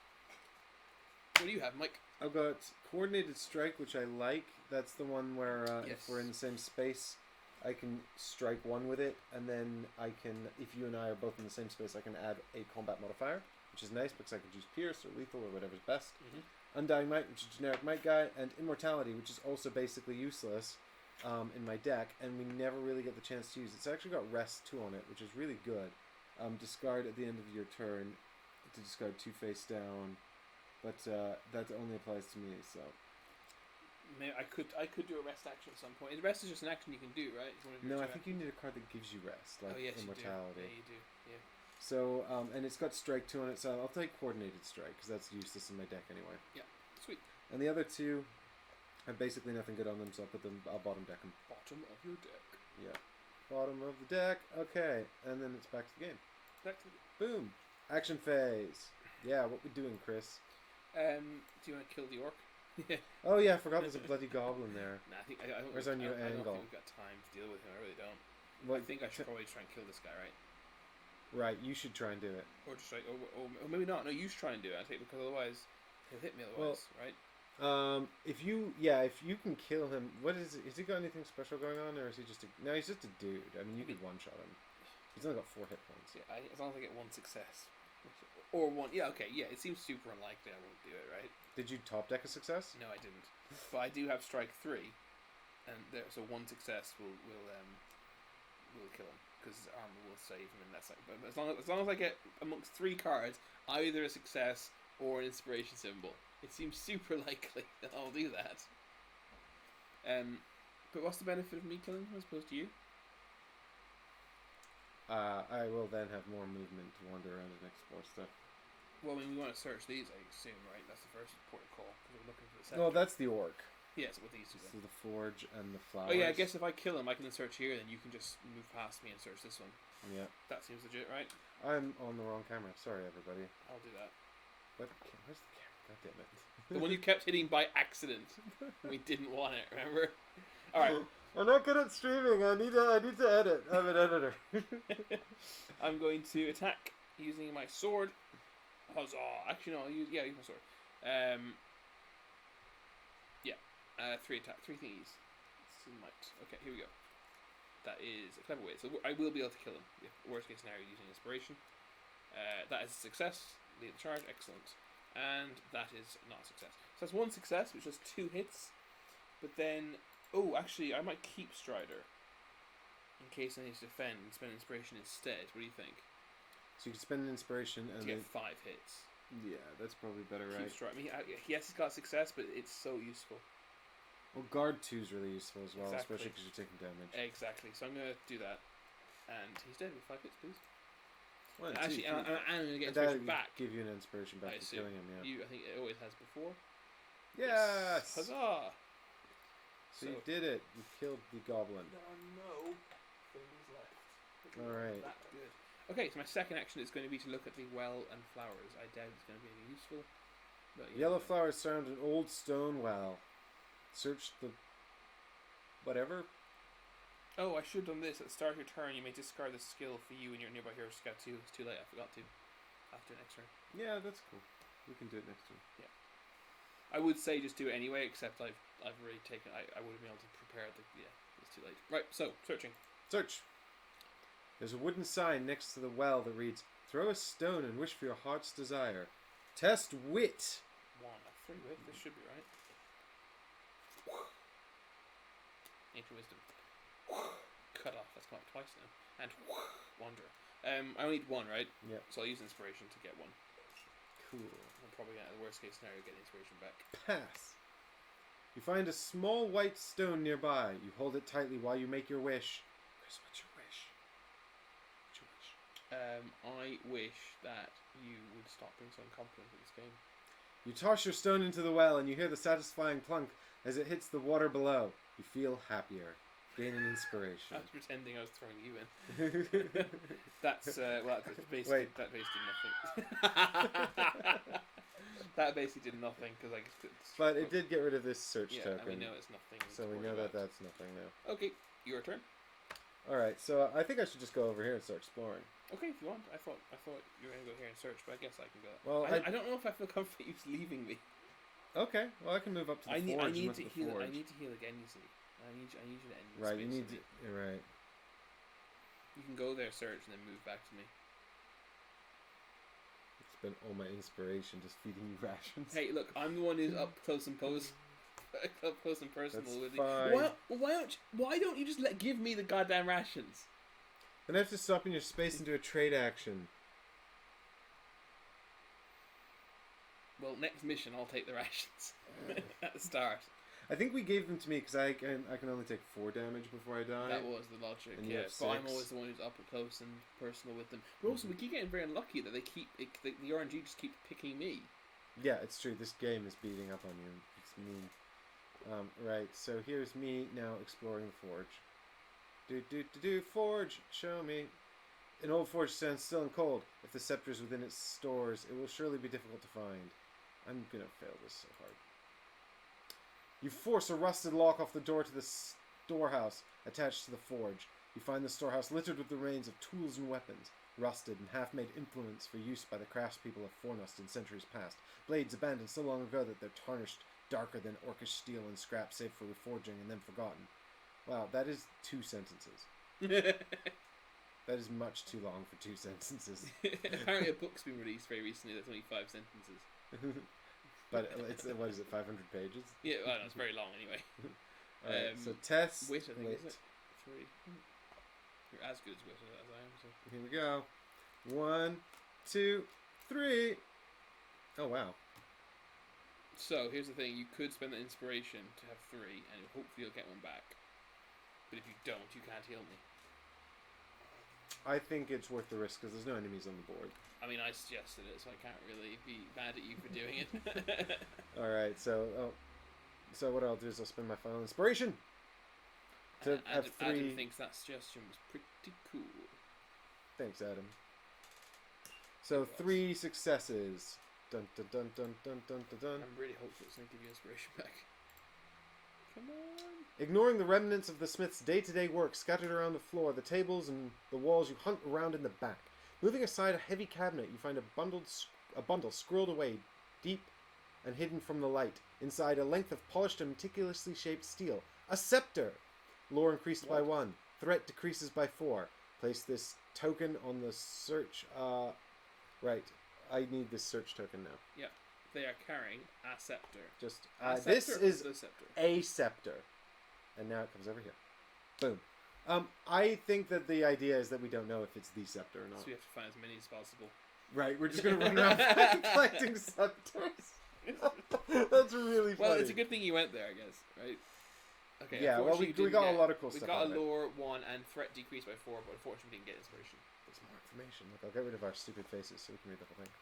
What do you have, Mike? I've got coordinated strike, which I like. That's the one where if we're in the same space, I can strike one with it, and then I can, if you and I are both in the same space, I can add a combat modifier, which is nice because I can choose pierce or lethal or whatever's best. Undying Might, which is generic might guy, and immortality, which is also basically useless in my deck, and we never really get the chance to use it. It's actually got rest 2 on it, which is really good. Discard at the end of your turn to discard 2 face down. But that only applies to me, so. Maybe I could do a rest action at some point. The rest is just an action you can do, right? No, I think you need a card that gives you rest, like immortality. You do. Yeah, you do. Yeah. So, and it's got strike 2 on it, so I'll take coordinated strike because that's useless in my deck anyway. Yeah, sweet. And the other 2 have basically nothing good on them, so I'll bottom deck them. Bottom of your deck. Yeah, bottom of the deck. Okay, and then it's back to the game. Boom. Action phase. Yeah, what we doing, Chris? Do you want to kill the orc? Oh yeah, I forgot there's a bloody goblin there. Nah, I Where's our new angle? I don't think we've got time to deal with him. I really don't. Well, I think I should probably try and kill this guy, right? Right, you should try and do it. Or just like, or maybe not. No, you should try and do it. I think because otherwise he'll hit me. Otherwise, right? If you can kill him, what is it? Has he got anything special going on, or is he just no? He's just a dude. I mean, you could one shot him. He's only got 4 hit points. Yeah, as long as I get 1 success. Or 1, yeah, okay, yeah, it seems super unlikely I won't do it, right? Did you top deck a success? No, I didn't. But I do have strike 3, and so 1 success will kill him, because his armor will save him, and that's like, but as long as I get amongst 3 cards, either a success or an inspiration symbol, it seems super likely that I'll do that. But what's the benefit of me killing him as opposed to you? I will then have more movement to wander around and explore stuff. Well, I mean, we want to search these, I assume, right? That's the first port of call, because we're looking for the second. Well, that's the orc. Yes, with these two. So the forge and the flowers. Oh yeah, I guess if I kill him, I can then search here, then you can just move past me and search this one. Yeah. That seems legit, right? I'm on the wrong camera. Sorry, everybody. I'll do that. But where's the camera? God damn it. The one you kept hitting by accident. We didn't want it, remember? Alright. I'm not good at streaming. I need to edit. I'm an editor. I'm going to attack using my sword. Huzzah! Actually, no. I'll use my sword. 3 thingies. Okay, here we go. That is a clever way. So I will be able to kill him. Worst case scenario, using inspiration. That is a success. Lead the charge. Excellent. And that is not a success. So that's 1 success, which is 2 hits. But then, actually, I might keep Strider in case I need to defend and spend inspiration instead. What do you think? So you can spend an inspiration and get 5 hits. Yeah, that's probably better, keep right? Strider. I mean, yes, he's got success, but it's so useful. Well, guard 2 is really useful as well, Exactly. especially because you're taking damage. Exactly. So I'm gonna do that, and he's dead with 5 hits, please. Well, Actually, I'm gonna get that inspiration back. Give you an inspiration back for killing him. Yeah. I think it always has before. Yes! Huzzah! So you did it. You killed the goblin. There are no things left. All right. That good. Okay, so my second action is going to be to look at the well and flowers. I doubt it's going to be any useful. But, Yellow flowers surround an old stone well. Search the whatever. Oh, I should have done this. At the start of your turn, you may discard the skill for you and your nearby hero scout 2. It's too late. I forgot to. After next turn. Yeah, that's cool. We can do it next turn. Yeah. I would say just do it anyway, except I've already taken. I would have been able to prepare the. Yeah, it's too late. Right. So searching. Search. There's a wooden sign next to the well that reads, "Throw a stone and wish for your heart's desire. Test wit." 1. 3 wit. This should be right. Ancient wisdom. Cut off. That's come up twice now. And wanderer. I only need 1, right? Yeah. So I'll use inspiration to get 1. Cool. I'm probably going to, the worst case scenario, get inspiration back. Pass. You find a small white stone nearby. You hold it tightly while you make your wish. Chris, what's your wish? What's your wish? I wish that you would stop being so incompetent at this game. You toss your stone into the well and you hear the satisfying clunk as it hits the water below. You feel happier. Gain an inspiration. I was pretending I was throwing you in. That's basically Wait. that basically did nothing. That basically did nothing because I just. But it did get rid of this search Yeah, token. and we know it's nothing. So we know that that's nothing now. Okay, your turn. Alright, so I think I should just go over here and start exploring. Okay, if you want. I thought you were gonna go here and search, but I guess I can go. Well, I don't know if I feel comfortable you leaving me. Okay, well I can move up to the forge. I need to the heal. forge. I need to heal again. You see, I need you to end. Right, you need to. You're right. You can go there, search, and then move back to me. Spent all my inspiration just feeding you rations. Hey, look, I'm the one who's up close and personal That's with fine. you. Why don't you just give me the goddamn rations? Then I have to stop in your space and do a trade action. Well, next mission, I'll take the rations at the start. I think we gave them to me because I can only take 4 damage before I die. That was the logic, And you yeah. have But I'm 6. always the one who's up close and personal with them. But also, we keep getting very unlucky that they keep the RNG just keep picking me. Yeah, it's true. This game is beating up on you. It's mean. Right, so here's me now exploring the forge. Forge, show me. An old forge stands still and cold. If the scepter is within its stores, it will surely be difficult to find. I'm gonna fail this so hard. You force a rusted lock off the door to the storehouse attached to the forge. You find the storehouse littered with the remains of tools and weapons, rusted and half-made implements for use by the craftspeople of Fornost in centuries past. Blades abandoned so long ago that they're tarnished, darker than orcish steel and scrap saved for reforging and then forgotten. Wow, that is 2 sentences. That is much too long for 2 sentences. Apparently a book's been released very recently that's only 5 sentences. But it's, what is it, 500 pages? Yeah, well, no, it's very long anyway. Alright, so test. Wit, I think, wit. is it? 3. You're as good as Wit as I am, so. Here we go. 1, 2, 3. Oh, wow. So, here's the thing. You could spend the inspiration to have 3, and hopefully you'll get one back. But if you don't, you can't heal me. I think it's worth the risk because there's no enemies on the board. I mean, I suggested it, so I can't really be mad at you for doing it. Alright, so what I'll do is I'll spend my final inspiration to have 3. Adam thinks that suggestion was pretty cool. Thanks, Adam. So 3 successes. Dun dun dun dun dun dun dun dun. I'm really hopeful it's going to give you inspiration back. Come on. Ignoring the remnants of the smith's day-to-day work scattered around the floor, the tables and the walls, you hunt around in the back. Moving aside a heavy cabinet, you find a bundle squirreled away, deep and hidden from the light. Inside, a length of polished and meticulously shaped steel. A scepter! Lore increased by 1. Threat decreases by 4. Place this token on the search... right. I need this search token now. Yeah. They are carrying a scepter. Just This is the scepter. a scepter. And now it comes over here. Boom. I think that the idea is that we don't know if it's the scepter or not. So we have to find as many as possible. Right, we're just going to run around collecting scepters. That's really funny. Well, it's a good thing you went there, I guess, right? Okay. Yeah, well, we got a lot of cool we stuff. We got out a of it. lore 1 and threat decreased by 4, but unfortunately we didn't get inspiration. There's more information. Look, I'll get rid of our stupid faces so we can read the whole thing.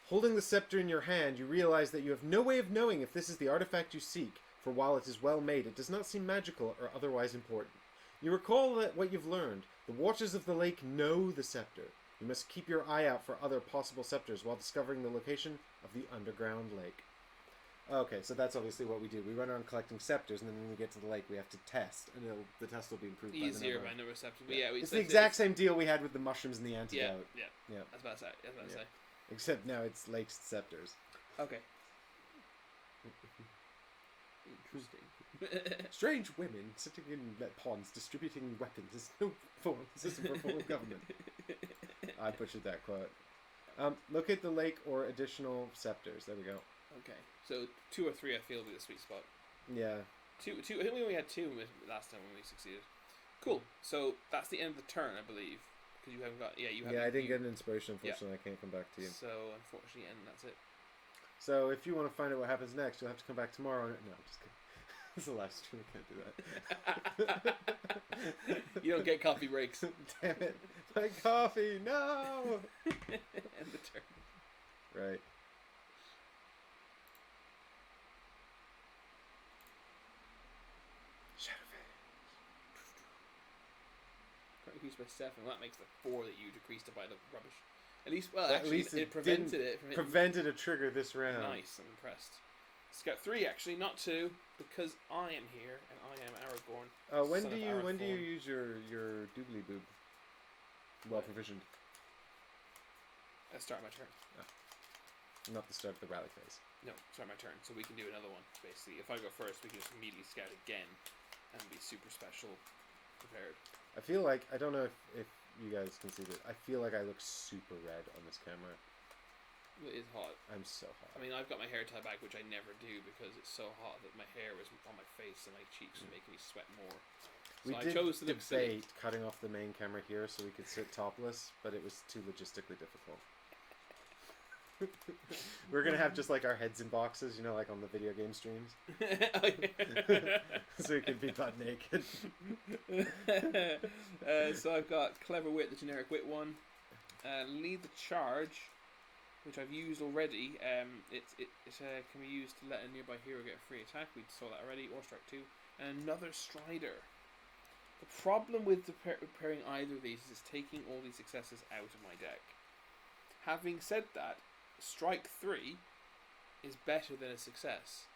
Holding the scepter in your hand, you realize that you have no way of knowing if this is the artifact you seek, for while it is well made, it does not seem magical or otherwise important. You recall that what you've learned. The watchers of the lake know the scepter. You must keep your eye out for other possible scepters while discovering the location of the underground lake. Okay, so that's obviously what we do. We run around collecting scepters, and then when we get to the lake, we have to test, and the test will be improved Easier by by number of scepters. Yeah. But yeah, it's the exact same deal we had with the mushrooms and the antidote. Yeah. Yeah. I was about to say. Except now it's lake scepters. Okay. Interesting. Strange women sitting in ponds distributing weapons is no system for form of government. I butchered that quote. Locate the lake or additional scepters. There we go. Okay, so 2 or 3 I feel will be the sweet spot. Yeah. 2. I think we only had 2 last time when we succeeded. Cool. So that's the end of the turn, I believe. because you haven't got. Yeah, you haven't. Yeah, I didn't get an inspiration. Unfortunately, I can't come back to you. So unfortunately, and that's it. So if you want to find out what happens next, you'll have to come back tomorrow. No, I'm just kidding. It's a live stream. I can't do that. You don't get coffee breaks. Damn it! My coffee, no. End the turn. Right. Increased by 7. Well, that makes the 4 that you decreased it by the rubbish. At least, well, actually, it prevented it from prevented a trigger this round. Nice, I'm impressed. Scout 3, actually, not 2, because I am here and I am Aragorn. When do you use your doobly boob? Well provisioned. Start my turn. Oh. Not the start of the rally phase. No, start my turn. So we can do another one. Basically, if I go first, we can just immediately scout again and be super special prepared. I feel like, I don't know if you guys can see this, I feel like I look super red on this camera. It is hot. I'm so hot. I mean, I've got my hair tied back, which I never do because it's so hot that my hair was on my face and my cheeks were making me sweat more. So I chose to look silly. Cutting off the main camera here so we could sit topless, but it was too logistically difficult. We're gonna have just like our heads in boxes, you know, like on the video game streams. So we could be butt naked. So I've got Clever Wit, the generic wit one. Lead the Charge, which I've used already. It can be used to let a nearby hero get a free attack. We saw that already. Or strike 2. And another Strider. The problem with preparing either of these is taking all these successes out of my deck. Having said that, strike 3 is better than a success.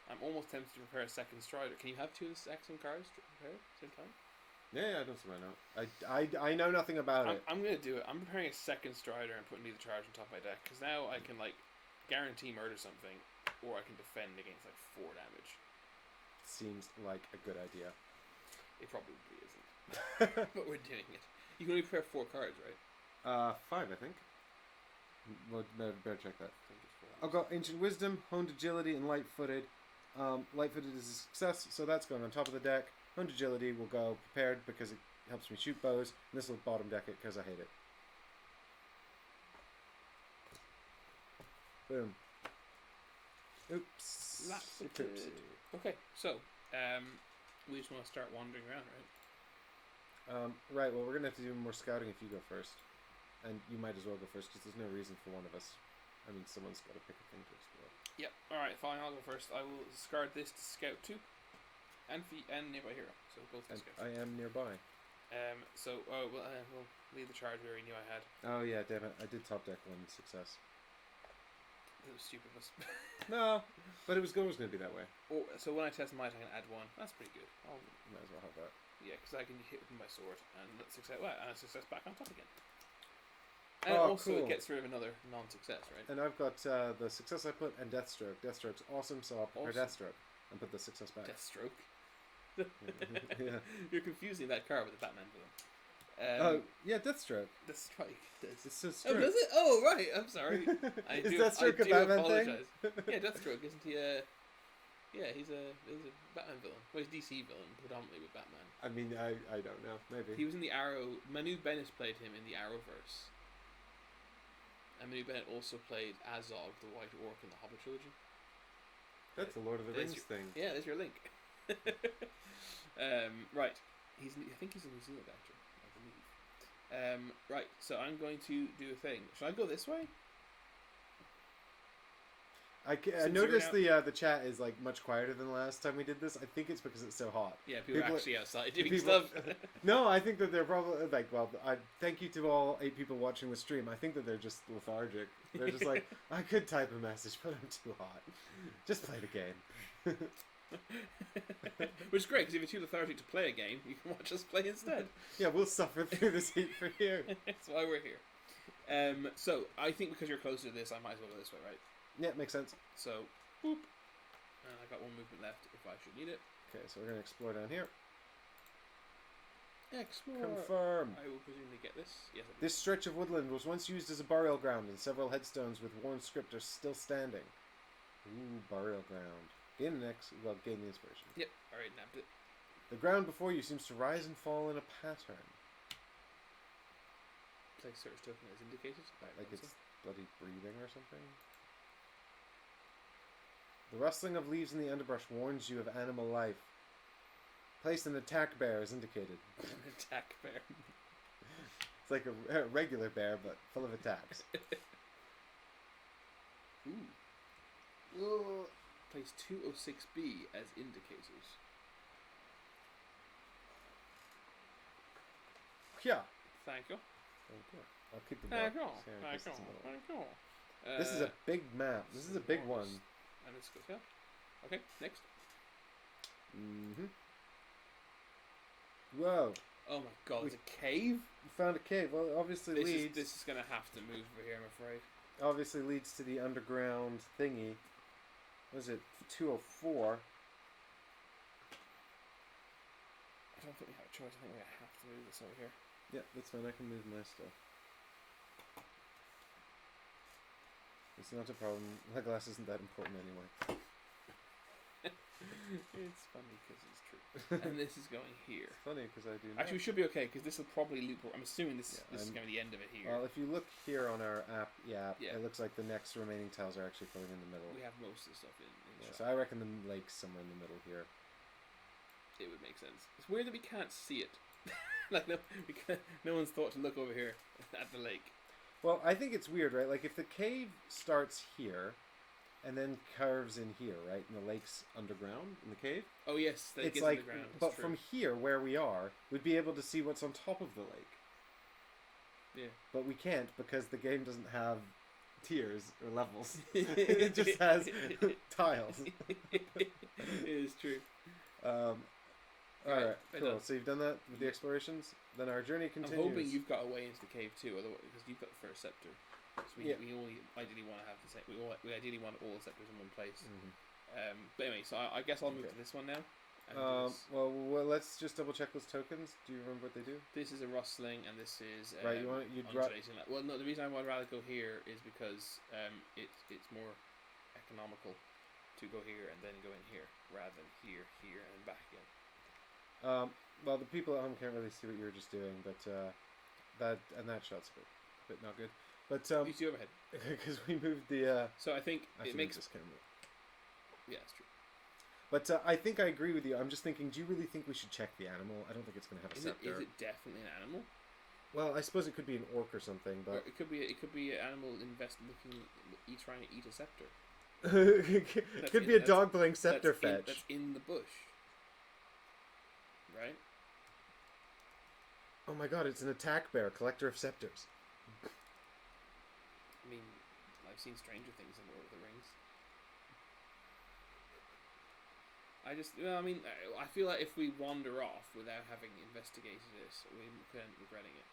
I'm almost tempted to prepare a second Strider. Can you have 2 excellent cards to prepare at the same time? Yeah, I don't see why not. I know nothing about it. I'm going to do it. I'm preparing a second Strider and putting the Charge on top of my deck. Because now I can, like, guarantee murder something. Or I can defend against, like, 4 damage. Seems like a good idea. It probably isn't. But we're doing it. You can only prepare 4 cards, right? 5, I think. Well, better check that. I've got Ancient Wisdom, Honed Agility, and Light-Footed. Light-Footed is a success, so that's going on top of the deck. Honed Agility will go Prepared because it helps me shoot bows, and this will bottom deck it because I hate it. Boom. Oops. Lapsed. Okay, so we just want to start wandering around, right? Right, well, we're going to have to do more scouting if you go first. And you might as well go first, because there's no reason for one of us. I mean, someone's got to pick a thing to explore. Yep, alright, fine, I'll go first. I will discard this to scout 2. And nearby hero, so both And scouts. I am nearby. We'll leave the Charge we already knew I had. Oh, yeah, damn it. I did top deck 1 success. It was stupid of us. No, but it was always going to be that way. Oh, so when I test might, I can add 1. That's pretty good. Might as well have that. Yeah, because I can hit with my sword and success. Well, and a success back on top again. And also cool. it gets rid of another non-success, right? And I've got the success I put and Deathstroke. Deathstroke's awesome, so I'll prepare Deathstroke and put the success back. Deathstroke. Yeah. You're confusing that card with the Batman villain. Yeah, Deathstroke. The strike does. It's so Oh, stroke. does it? Oh, right. I'm sorry. Is Deathstroke a Batman apologize. thing? Yeah, Deathstroke, isn't he? Yeah, he's a Batman villain. Well, he's DC villain, predominantly with Batman. I mean, I don't know. Maybe. He was in the Arrow. Manu Bennett played him in the Arrowverse. And Manu Bennett also played Azog, the White Orc in the Hobbit trilogy. That's the Lord of the Rings thing. Yeah, there's your link. Right. I think he's a New Zealand actor, I believe. Right, so I'm going to do a thing. Should I go this way? I noticed the chat is like much quieter than the last time we did this. I think it's because it's so hot. Yeah, people are actually outside doing stuff. No, I think that they're probably like, well, thank you to all 8 people watching the stream. I think that they're just lethargic. They're just like, I could type a message, but I'm too hot. Just play the game. Which is great, because if you're too lethargic to play a game, you can watch us play instead. Yeah, we'll suffer through this heat for you. That's why we're here. So, I think because you're closer to this, I might as well go this way, right? Yeah, makes sense. So, boop. And I've got 1 movement left if I should need it. Okay, so we're going to explore down here. Explore. Confirm. I will presumably get this. Yes, I do. This stretch of woodland was once used as a burial ground, and several headstones with worn script are still standing. Ooh, burial ground. Gain the inspiration. Yep, alright, nabbed it. The ground before you seems to rise and fall in a pattern. Place search token as indicated. Like it's bloody breathing or something. The rustling of leaves in the underbrush warns you of animal life. Place an attack bear as indicated. An attack bear. It's like a regular bear, but full of attacks. Ooh. Place 206B as indicators. Yeah. Thank you. I'll keep the Thank you. box. Thank you. Thank you. This is a big map. This is a big one. And this goes here. Okay, next. Whoa. Oh my god, it's a cave? You found a cave. Well, it obviously leads. This is going to have to move over here, I'm afraid. Obviously leads to the underground thingy. What is it? 204. I don't think we have a choice. I think we have to move this over here. Yeah, that's fine. I can move my stuff. It's not a problem. Leoglas isn't that important anyway. It's funny because it's true. And this is going here. It's funny because I do. Actually, we should be okay because this will probably loop. I'm assuming this is going to be the end of it here. Well, if you look here on our app, it looks like the next remaining tiles are actually filling in the middle. We have most of the stuff in so I reckon the lake's somewhere in the middle here. It would make sense. It's weird that we can't see it. Like no one's thought to look over here at the lake. Well, I think it's weird, right? Like if the cave starts here, and then curves in here, right? And the lake's underground in the cave. Oh yes, it's like, but true. From here where we are, we'd be able to see what's on top of the lake. Yeah. But we can't because the game doesn't have tiers or levels. It just has tiles. It is true. Alright, cool. So you've done that with the explorations? Then our journey continues. I'm hoping you've got a way into the cave too, otherwise, because you've got the first scepter. So we only ideally want to have the same. We ideally want all the scepters in one place. But anyway, so I guess I'll move to this one now. Well, let's just double check those tokens. Do you remember what they do? This is a rustling, and this is right. You drop. Well, no. The reason I would rather go here is because it's more economical to go here and then go in here rather than here, and then back again. Well, the people at home can't really see what you were just doing, but that shot's a bit not good. But you see overhead because we moved the. So I think it makes this camera. Yeah, it's true. But I think I agree with you. I'm just thinking, do you really think we should check the animal? I don't think it's going to have a scepter. Is it definitely an animal? Well, I suppose it could be an orc or something, but or it could be an animal trying to eat a scepter. It could be a dog playing scepter fetch. That's in the bush, right? Oh my god! It's an attack bear, collector of scepters. I mean, I've seen stranger things in Lord of the Rings. I feel like if we wander off without having investigated this, we could end up regretting it.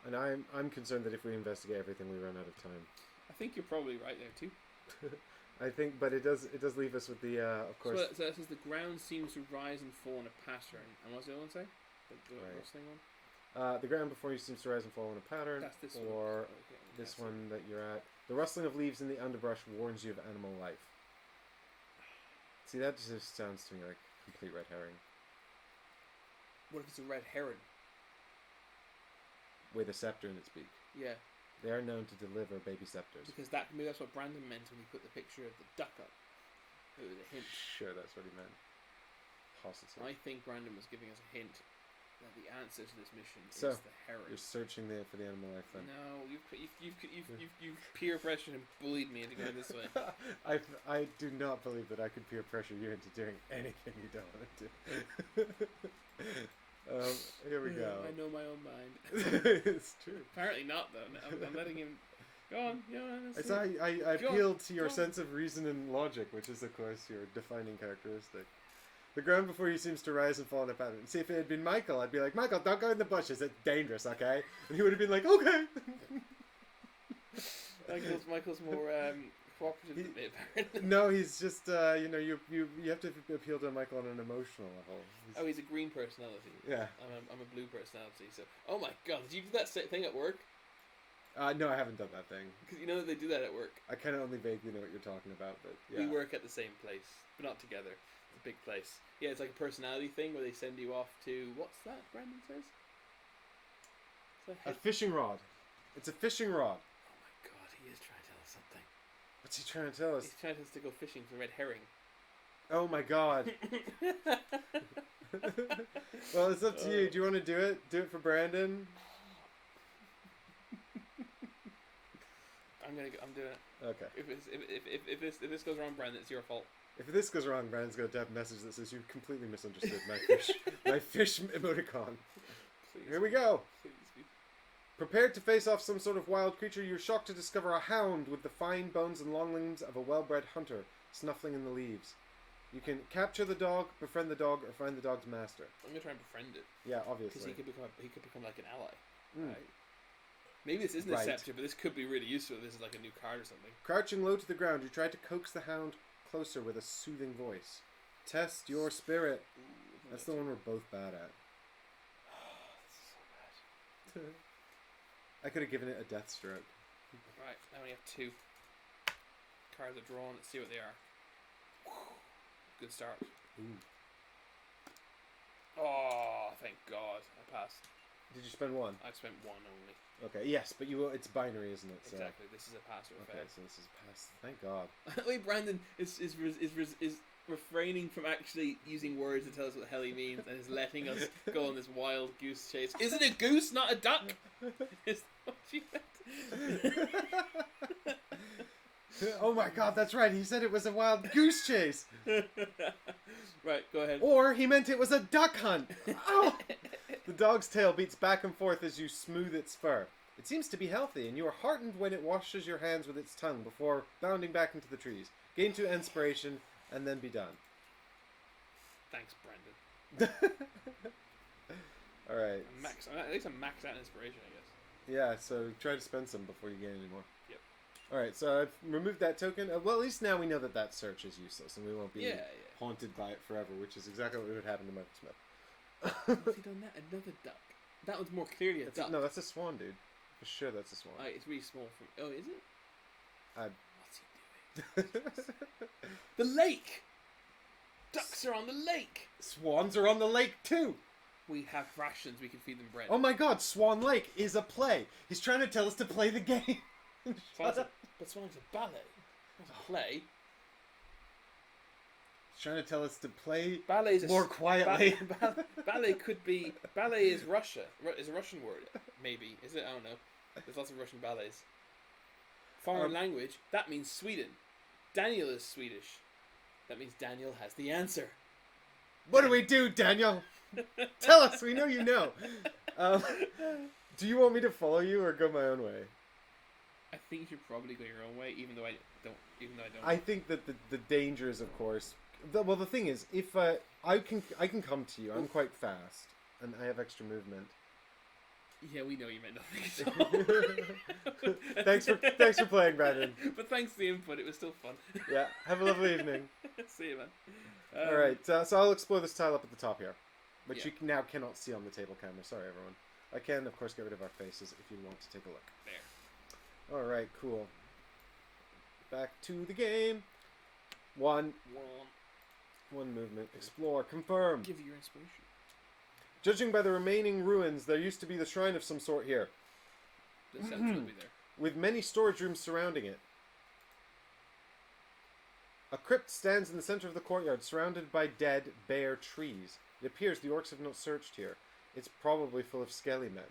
And I'm concerned that if we investigate everything, we run out of time. I think you're probably right there too. I think, but it does leave us with the of course. So it says the ground seems to rise and fall in a pattern. And what's the other one say? The rustling one. The ground before you seems to rise and fall in a pattern. That's this or one. Okay, this one that you're at. The rustling of leaves in the underbrush warns you of animal life. See, that just sounds to me like complete red herring. What if it's a red heron? With a scepter in its beak. Yeah. They are known to deliver baby scepters. Because maybe that's what Brandon meant when he put the picture of the duck up. It was a hint. Sure, that's what he meant. Possibly. I think Brandon was giving us a hint that the answer to this mission is the heron. You're searching there for the animal life then. No, you've peer pressured and bullied me into going this way. I do not believe that I could peer pressure you into doing anything you don't want to do. Here we go. I know my own mind. It's true. Apparently not, though. I'm letting him. Go on. I appealed to your sense of reason and logic, which is, of course, your defining characteristic. The ground before you seems to rise and fall in a pattern. See, if it had been Michael, I'd be like, Michael, don't go in the bushes. It's dangerous, okay? And he would have been like, okay. Michael's more cooperative than me, apparently. No, he's just, you have to appeal to Michael on an emotional level. He's a green personality. Yeah. I'm a blue personality. So, oh my god, did you do that thing at work? No, I haven't done that thing. Because you know that they do that at work. I kind of only vaguely know what you're talking about, but yeah. We work at the same place, but not together. It's a big place. Yeah, it's like a personality thing where they send you off to... What's that, Brandon says? A fishing rod. It's a fishing rod. Oh my god, he is trying to tell us something. What's he trying to tell us? He's trying to us to go fishing for red herring. Oh my god. Well, it's up to you. Do you want to do it? Do it for Brandon? I'm doing it. Okay. If this goes wrong, Brandon, it's your fault. If this goes wrong, Brandon's going to have a message that says you completely misunderstood my fish emoticon. Please. Here we go. Please. Prepared to face off some sort of wild creature, you're shocked to discover a hound with the fine bones and long limbs of a well-bred hunter snuffling in the leaves. You can capture the dog, befriend the dog, or find the dog's master. I'm gonna try and befriend it. Yeah, obviously. Because he could become like an ally. Mm. Right? Maybe this isn't a Right. scepter, but this could be really useful. This is like a new card or something. Crouching low to the ground, you try to coax the hound closer with a soothing voice. Test your spirit. Ooh, That's the one we're both bad at. This is so bad. I could have given it a death stroke. Right, now we have 2. Cards are drawn. Let's see what they are. Good start. Ooh. Oh, thank God. I passed. Did you spend 1? I've spent 1 only. Okay, yes, but you will. It's binary, isn't it? So. Exactly. This is a pass or a Okay, fail. so this is a pass. Thank God. Wait, Brandon is refraining from actually using words to tell us what the hell he means, and is letting us go on this wild goose chase. Is it a goose, not a duck? Is that what you meant? Oh my God, that's right. He said it was a wild goose chase. Right, go ahead. Or he meant it was a duck hunt. Oh! The dog's tail beats back and forth as you smooth its fur. It seems to be healthy, and you are heartened when it washes your hands with its tongue before bounding back into the trees. Gain 2 inspiration, and then be done. Thanks, Brandon. Alright. At least I'm maxed out inspiration, I guess. Yeah, so try to spend some before you gain any more. Yep. Alright, so I've removed that token. Well, at least now we know that that search is useless, and we won't be Yeah. haunted by it forever, which is exactly what would happen to Michael Smith. What's he done that? Another duck. That one's more clearly a duck. No, that's a swan, dude. For sure, that's a swan. It's really small. Oh, is it? I- What's he doing? The lake! Ducks are on the lake! Swans are on the lake, too! We have rations, we can feed them bread. Oh my God, Swan Lake is a play. He's trying to tell us to play the game. But Swan's a ballet. Not a play. He's trying to tell us to play Ballet's more quietly. Ballet could be... Ballet is Russia. Is a Russian word. Maybe. Is it? I don't know. There's lots of Russian ballets. Foreign language. That means Sweden. Daniel is Swedish. That means Daniel has the answer. What do we do, Daniel? Tell us. We know you know. Do you want me to follow you or go my own way? I think you should probably go your own way, even though I don't. I think that the danger is, of course. Well, the thing is, if I can come to you. I'm quite fast, and I have extra movement. Yeah, we know you meant nothing. So. thanks for playing, Brandon. But thanks for the input. It was still fun. Yeah. Have a lovely evening. See you, man. All right. So I'll explore this tile up at the top here, which Yeah. you now cannot see on the table camera. Sorry, everyone. I can, of course, get rid of our faces if you want to take a look. There. All right. Cool. Back to the game. One movement. Explore. Confirm. Give you your inspiration. Judging by the remaining ruins, there used to be the shrine of some sort here, The center will be there. with many storage rooms surrounding it. A crypt stands in the center of the courtyard, surrounded by dead, bare trees. It appears the orcs have not searched here. It's probably full of skelly men.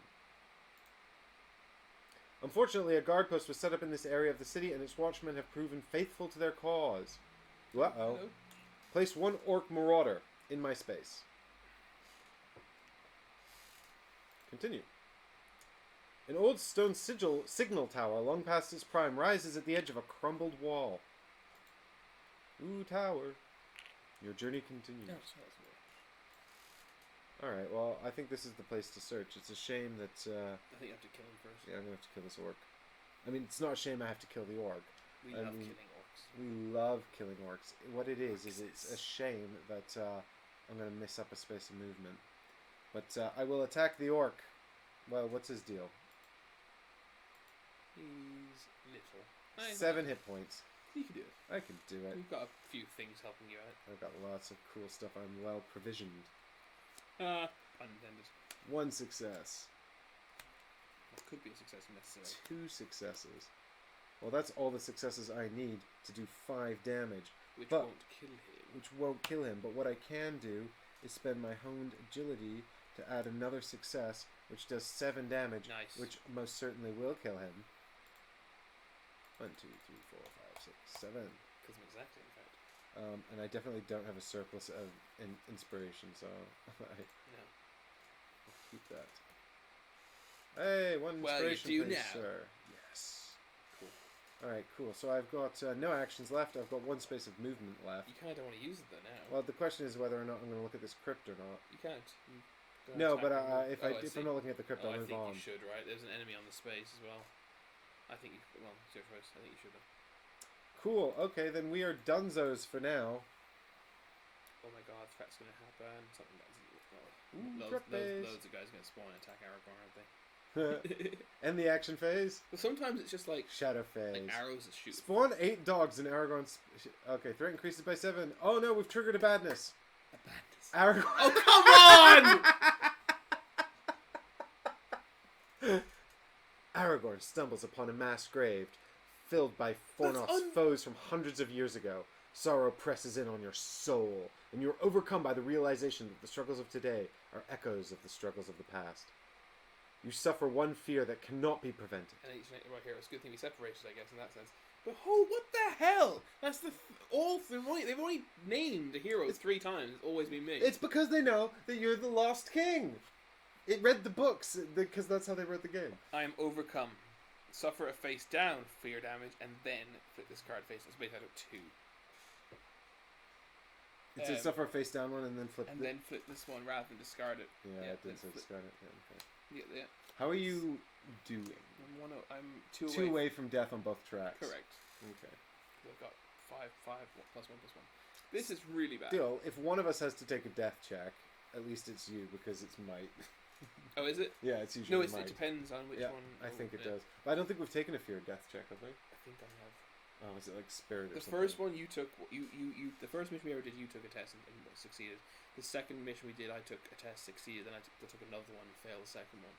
Unfortunately, a guard post was set up in this area of the city, and its watchmen have proven faithful to their cause. Uh-oh. Hello? Place 1 Orc Marauder in my space. Continue. An old stone signal tower, long past its prime, rises at the edge of a crumbled wall. Ooh, tower. Your journey continues. Alright, well, I think this is the place to search. It's a shame that... I think you have to kill him first. Yeah, I'm going to have to kill this orc. I mean, it's not a shame I have to kill the orc. We love killing orcs. We love killing orcs. What it is it's a shame that I'm going to miss up a space of movement. But I will attack the orc. Well, what's his deal? He's little. 7 hit points. You can do it. I can do it. We've got a few things helping you out. I've got lots of cool stuff. I'm well provisioned. Pun intended. 1 success. could be a success if necessary. 2 successes. Well, that's all the successes I need to do 5 damage. Which but, won't kill him. Which won't kill him. But what I can do is spend my honed agility to add another success, which does 7 damage. Nice. Which most certainly will kill him. 1, 2, 3, 4, 5, 6, 7. Because I'm exactly, in fact. And I definitely don't have a surplus of inspiration, so I'll keep that. Hey, 1 inspiration, you do please, now. sir. Yes. Cool. All right, cool. So I've got no actions left. I've got 1 space of movement left. You kind of don't want to use it though now. Well, the question is whether or not I'm going to look at this crypt or not. You can't. You don't No, attack but him. if I'm not looking at the crypt, I'll move on. I think you should, right? There's an enemy on the space as well. I think you. Well, it's your choice. I think you should. Cool. Okay, then we are dunzos for now. Oh my god, threat's going to happen. Something that's... Ooh, loads of guys are going to spawn and attack Aragorn, aren't they? End the action phase. But sometimes it's just like... Shadow phase. Like arrows that shoot. Spawn 8 dogs in Aragorn's... Okay, threat increases by 7. Oh no, we've triggered a badness. A badness. Aragorn... Oh, come on! Aragorn stumbles upon a mass grave filled by Fornoth's foes from hundreds of years ago. Sorrow presses in on your soul, and you are overcome by the realization that the struggles of today are echoes of the struggles of the past. You suffer one fear that cannot be prevented. And each right here, it's a good thing we separated, I guess, in that sense. But what the hell? That's they've only named the heroes 3 times. It's always been me. It's because they know that you're the lost king. It read the books, because that's how they wrote the game. I am overcome. Suffer a face down fear damage, and then flip this card face. It's based out of 2. It said suffer a face down one and then flip and then flip this one rather than discard it. Yeah, it did say discard it. Yeah, okay. Yeah. How are you doing? I'm 2 away. 2 away from death on both tracks. Correct. Okay. I've got 5 plus 1 plus 1. This is really bad. Still, if one of us has to take a death check, at least it's you because it's might. Oh, is it? Yeah, it's usually it might. depends on which one. I think it does. But I don't think we've taken a fear death check, have we? I think I have. Oh, is it like spirit or The something? first one you took, the first mission we ever did, you took a test and succeeded. The second mission we did, I took a test, succeeded, then I took another one, failed the second one.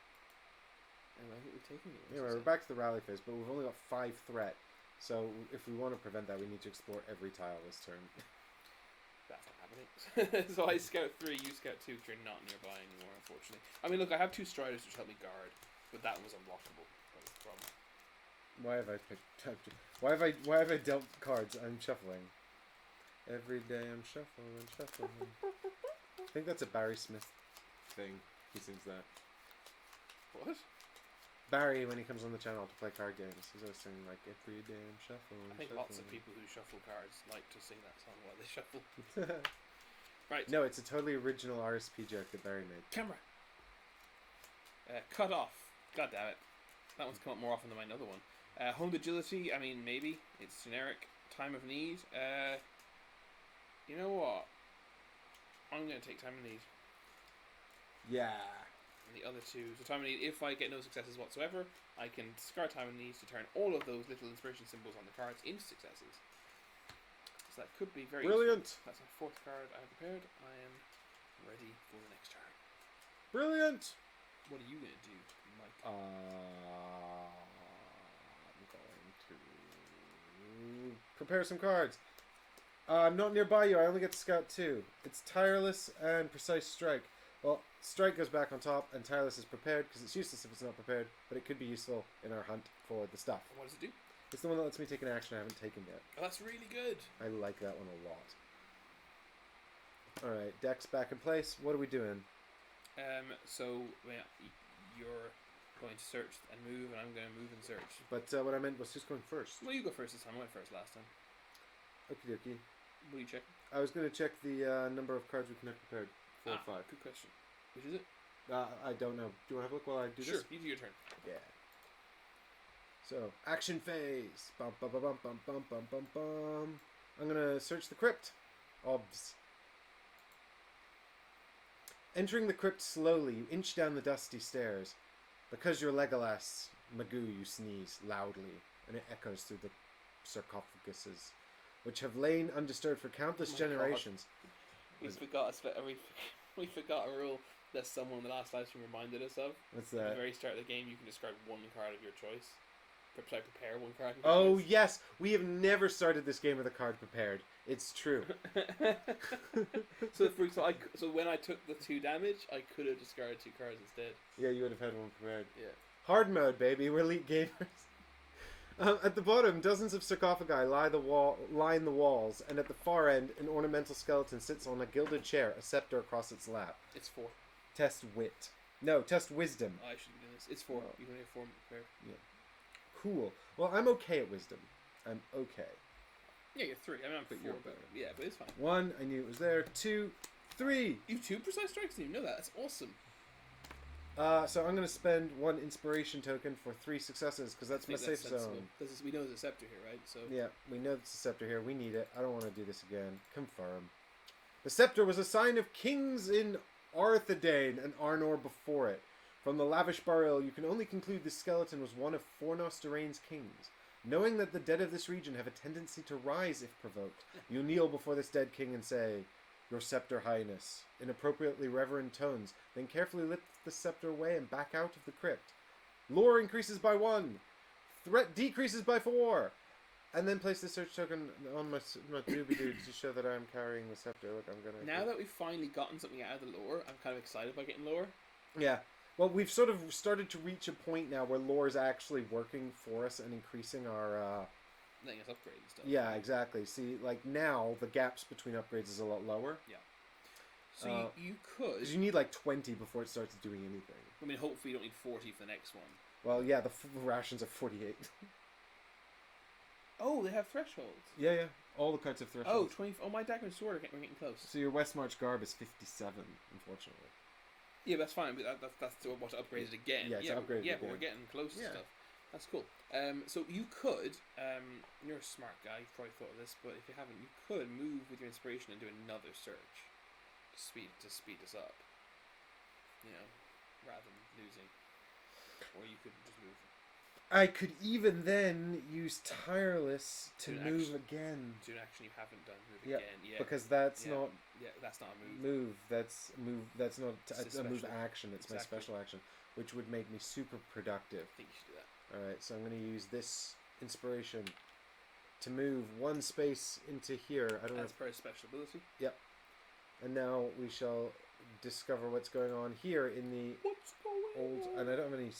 And I think we've taken it. Yeah, we're back to the rally phase, but we've only got 5 threat. So if we want to prevent that, we need to explore every tile this turn. That's not happening. So I scout 3, you scout 2, because you're not nearby anymore, unfortunately. I mean, look, I have 2 striders which help me guard, but that was unblockable. That was the problem. Why have I picked? Why have I dealt cards? I'm shuffling. Every day I'm shuffling. I think that's a Barry Smith thing. He sings that. What? Barry, when he comes on the channel to play card games, he's always singing like every day I'm shuffling. I think lots of people who shuffle cards like to sing that song while they shuffle. Right. No, it's a totally original RSP joke that Barry made. Camera. Cut off. God damn it. That one's come up more often than my other one. Honed agility, I mean, maybe. It's generic. Time of need. You know what? I'm going to take time of need. Yeah. And the other 2. So time of need, if I get no successes whatsoever, I can discard time of need to turn all of those little inspiration symbols on the cards into successes. So that could be very brilliant. Useful. That's my 4th card I have prepared. I am ready for the next turn. Brilliant. What are you going to do, Mike? I'm going to prepare some cards. I'm not nearby you. I only get to scout 2. It's tireless and precise strike. Well, strike goes back on top, and tireless is prepared because it's useless if it's not prepared, but it could be useful in our hunt for the stuff. And what does it do? It's the one that lets me take an action I haven't taken yet. Oh, that's really good. I like that one a lot. Alright, deck's back in place. What are we doing? So you're going to search and move, and I'm going to move and search. But what I meant was who's going first. Well, you go first this time. I went first last time. Okie dokie. What are you checking? I was going to check the number of cards we can have prepared. 4 or 5. Good question. Which is it? I don't know. Do you want to have a look while I do this? Sure, you do your turn. Yeah. So, action phase. Bum, bum, bum, bum, bum, bum, bum, bum, bum. I'm going to search the crypt. Obs. Entering the crypt slowly, you inch down the dusty stairs. Because you're Legolas, Magoo, you sneeze loudly, and it echoes through the sarcophaguses, which have lain undisturbed for countless generations. We forgot a rule. that someone in the last live stream reminded us of. What's At that? the very start of the game, you can discard one card of your choice. Prepare one card of your Oh choice. yes, we have never started this game with a card prepared. It's true. So when I took the 2 damage, I could have discarded 2 cards instead. Yeah, you would have had one prepared. Yeah. Hard mode, baby. We're elite gamers. At the bottom, dozens of sarcophagi line the walls, and at the far end, an ornamental skeleton sits on a gilded chair, a scepter across its lap. It's 4. Test wit. No, test wisdom. I should be doing this. It's 4. No. You can only have 4 prepared. Yeah. Cool. Well, I'm okay at wisdom. I'm okay. Yeah, you're 3. I mean, I'm But 4, you're but yeah, but it's fine. 1, I knew it was there. 2, 3. You have 2 precise strikes, didn't even know that. That's awesome. So I'm going to spend 1 inspiration token for 3 successes, because that's my safe zone. We know there's a scepter here, right? So Yeah, we know there's a scepter here. We need it. I don't want to do this again. Confirm. The scepter was a sign of kings in Arthedain and Arnor before it. From the lavish burial, you can only conclude this skeleton was one of Fornos Dorain's kings. Knowing that the dead of this region have a tendency to rise if provoked, you kneel before this dead king and say, "Your scepter, highness," in appropriately reverent tones, then carefully lift the scepter away and back out of the crypt. Lore increases by 1. Threat decreases by 4. And then place the search token on my doobie-doo to show that I'm carrying the scepter. Look, I'm gonna... now that we've finally gotten something out of the lore, I'm kind of excited by getting lore. Yeah. Well, we've sort of started to reach a point now where lore is actually working for us and increasing our... Letting us upgrade and stuff. Yeah, exactly. See, like now, the gaps between upgrades is a lot lower. Yeah. So you could... Because you need like 20 before it starts doing anything. I mean, hopefully you don't need 40 for the next one. Well, yeah, the rations are 48. Oh, they have thresholds. Yeah. All the cards have Oh, thresholds. 20... Oh, my dagger and sword are getting close. So your Westmarch garb is 57, unfortunately. Yeah, that's fine, but that's what upgraded again. Yeah, it's upgraded Yeah, again. but we're getting close to Yeah. stuff. That's cool. So you could, you're a smart guy, you've probably thought of this, but if you haven't, you could move with your inspiration and do another search to speed us up. You know, rather than losing. Or you could just move. I could even then use Tireless to Do an move action. again. Do an action you haven't done, move Yeah, again. Yeah, because that's Yeah. not yeah, that's not a move. move. That's move. That's not It's a move special. action. It's my Exactly. special action, which would make me super productive. I think you should do that. All right, so I'm going to use this inspiration to move 1 space into here. I don't know. As per his special ability. And now we shall discover what's going on here in the What's going old. on? And I don't have any.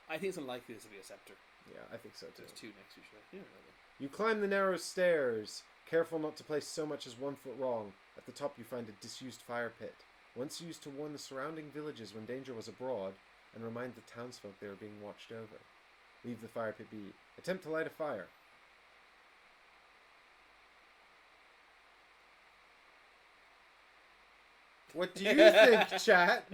I think it's unlikely this will be a scepter. Yeah, I think so too. There's 2 next to each other. You don't know them. You climb the narrow stairs, careful not to place so much as 1 foot wrong. At the top you find a disused fire pit, once used to warn the surrounding villages when danger was abroad, and remind the townsfolk they were being watched over. Leave the fire pit be. Attempt to light a fire. What do you think, chat?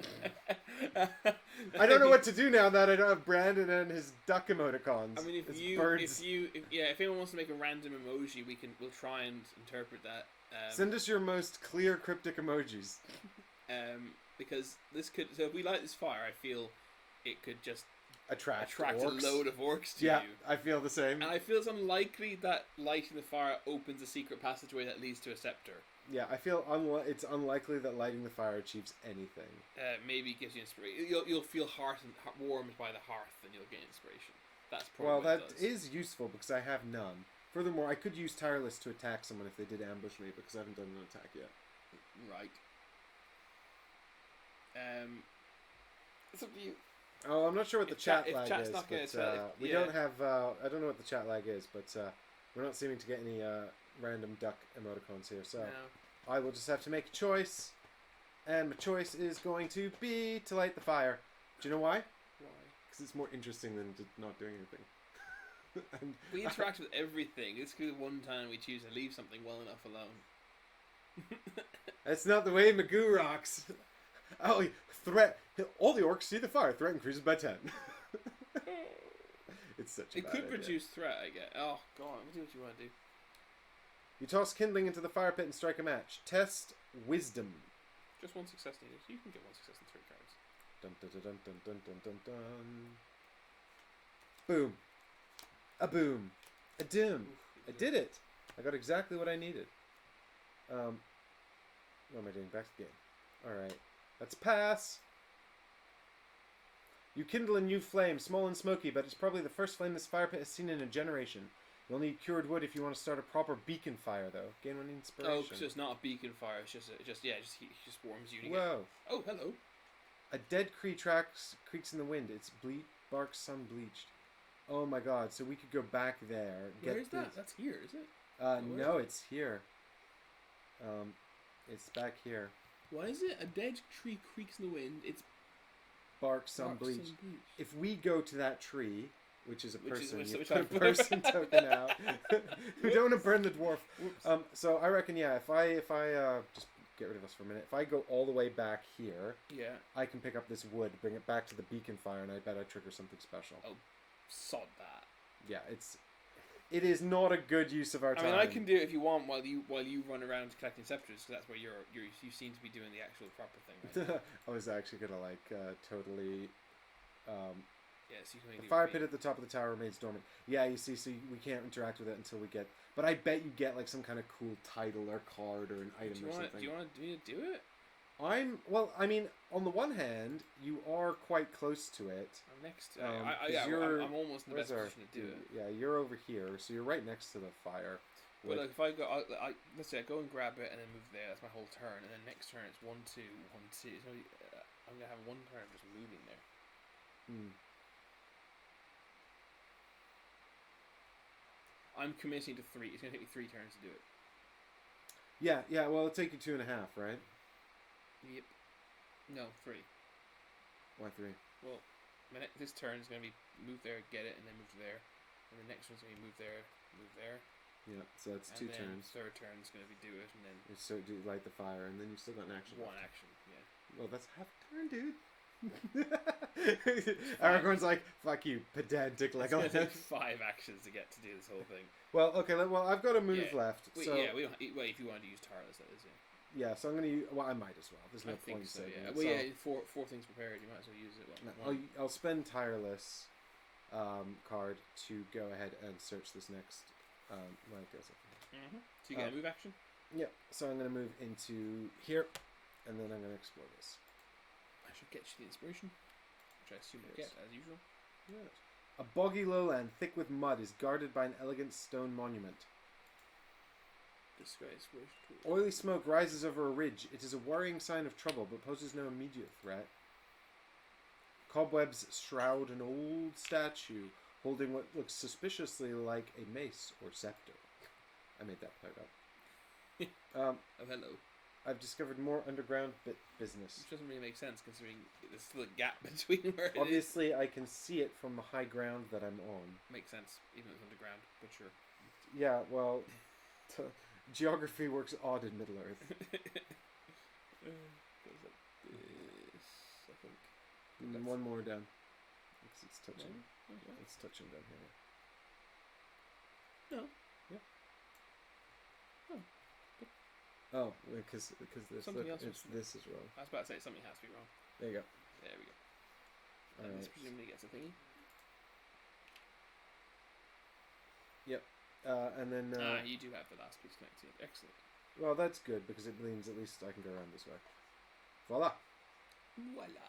I don't know what to do now that I don't have Brandon and his duck emoticons. I mean, if anyone wants to make a random emoji, we'll try and interpret that. Send us your most clear cryptic emojis. Because this could. So if we light this fire, I feel it could just Attract a orcs. load of orcs to Yeah, you. I feel the same. And I feel it's unlikely that lighting the fire opens a secret passageway that leads to a scepter. Yeah, I feel it's unlikely that lighting the fire achieves anything. Maybe it gives you inspiration. You'll feel warmed by the hearth, and you'll get inspiration. That's probably Well, what that it does. is useful because I have none. Furthermore, I could use Tireless to attack someone if they did ambush me because I haven't done an attack yet. Right. It's up to you. Oh, I'm not sure what the If chat if lag chat's is, not gonna but tell- we yeah. don't have. I don't know what the chat lag is, but we're not seeming to get any random duck emoticons here. So No. I will just have to make a choice, and my choice is going to be to light the fire. Do you know why? Why? Because it's more interesting than not doing anything. And We interact with everything. This could be the one time we choose to leave something well enough alone. That's not the way Magoo rocks. Oh, threat! All the orcs see the fire. Threat increases by 10. It's such a It bad could idea. produce threat, I guess. Oh, go on. Do what you want to do. You toss kindling into the fire pit and strike a match. Test wisdom. Just 1 success needed. You can get 1 success in 3 cards. Dun dun dun dun dun dun dun dun. Boom. A boom. A doom. I did it. I got exactly what I needed. What am I doing? Back to the game. Alright. That's a pass. You kindle a new flame, small and smoky, but it's probably the first flame this fire pit has seen in a generation. You'll need cured wood if you want to start a proper beacon fire, though. Gain 1 inspiration. Oh, so it's not a beacon fire. It's just warms you. Whoa. Oh, hello. A dead tree creaks in the wind. Its bark sun bleached. Oh my god! So we could go back there. Where is that? That's here, is it? No, it's here. It's back here. Why is it a dead tree creaks in the wind? It's bark sun bleached. If we go to that tree, which is a person, you which put a person token out. We don't want to burn the dwarf. So I reckon, yeah. If I just get rid of us for a minute. If I go all the way back here, yeah, I can pick up this wood, bring it back to the beacon fire, and I bet I trigger something special. Oh, sod that. Yeah, it is not a good use of our time. I mean, I can do it if you want while you run around collecting scepters, because that's where you seem to be doing the actual proper thing. Right? I was actually gonna totally. Yeah, so you can the fire pit at the top of the tower remains dormant. Yeah, you see, so we can't interact with it until we get. But I bet you get like some kind of cool title or card or an item or something. Do you want me to do it? I mean, on the one hand, you are quite close to it. I'm next. I'm almost in the best position to do it. Yeah, you're over here, so you're right next to the fire. But like, if I go, let's say I go and grab it and then move there. That's my whole turn, and then next turn it's 1, 2, 1, 2. So I'm gonna have 1 turn just moving there. I'm committing to 3. It's gonna take me 3 turns to do it. Yeah. Well, it'll take you 2.5, right? Yep. No, 3. Why 3? Well, this turn is gonna be move there, get it, and then move to there, and the next one's gonna be move there, move there. Yeah, so that's 2 turns. Third turn is gonna be do it, and then so do light the fire, and then you still got an action. 1 action, yeah. Well, that's half a turn, dude. Aragorn's like, fuck you, pedantic Legolas. It's gonna take 5 actions to get to do this whole thing. Well, okay, I've got a move left. Wait, so... yeah, if you want to use tireless, that is, yeah. Yeah, so I'm gonna use. Well, I might as well. There's no point in saving it. Well, so, yeah, 4 things prepared. You might as well use it. I'll spend tireless card to go ahead and search this next. So you get a move action. Yeah, so I'm gonna move into here, and then I'm gonna explore this. I should get you the inspiration, which I assume I get as usual. Yes. A boggy lowland, thick with mud, is guarded by an elegant stone monument. Disgrace. Oily smoke rises over a ridge. It is a worrying sign of trouble, but poses no immediate threat. Cobwebs shroud an old statue, holding what looks suspiciously like a mace or scepter. I made that part up. Hello. I've discovered more underground business. Which doesn't really make sense, considering there's still a gap between where it Obviously, I can see it from the high ground that I'm on. Makes sense, even though it's underground, but sure. Yeah, well... geography works odd in Middle Earth. Goes like this, I think. One more down. It's touching. No? Okay. It's touching down here. No. Yeah. Oh. Oh, because this. Something else this is wrong. I was about to say something has to be wrong. There you go. There we go. And this presumably gets a thingy. Yep. And then... you do have the last piece connected. Excellent. Well, that's good, because it means at least I can go around this way. Voila! Voila!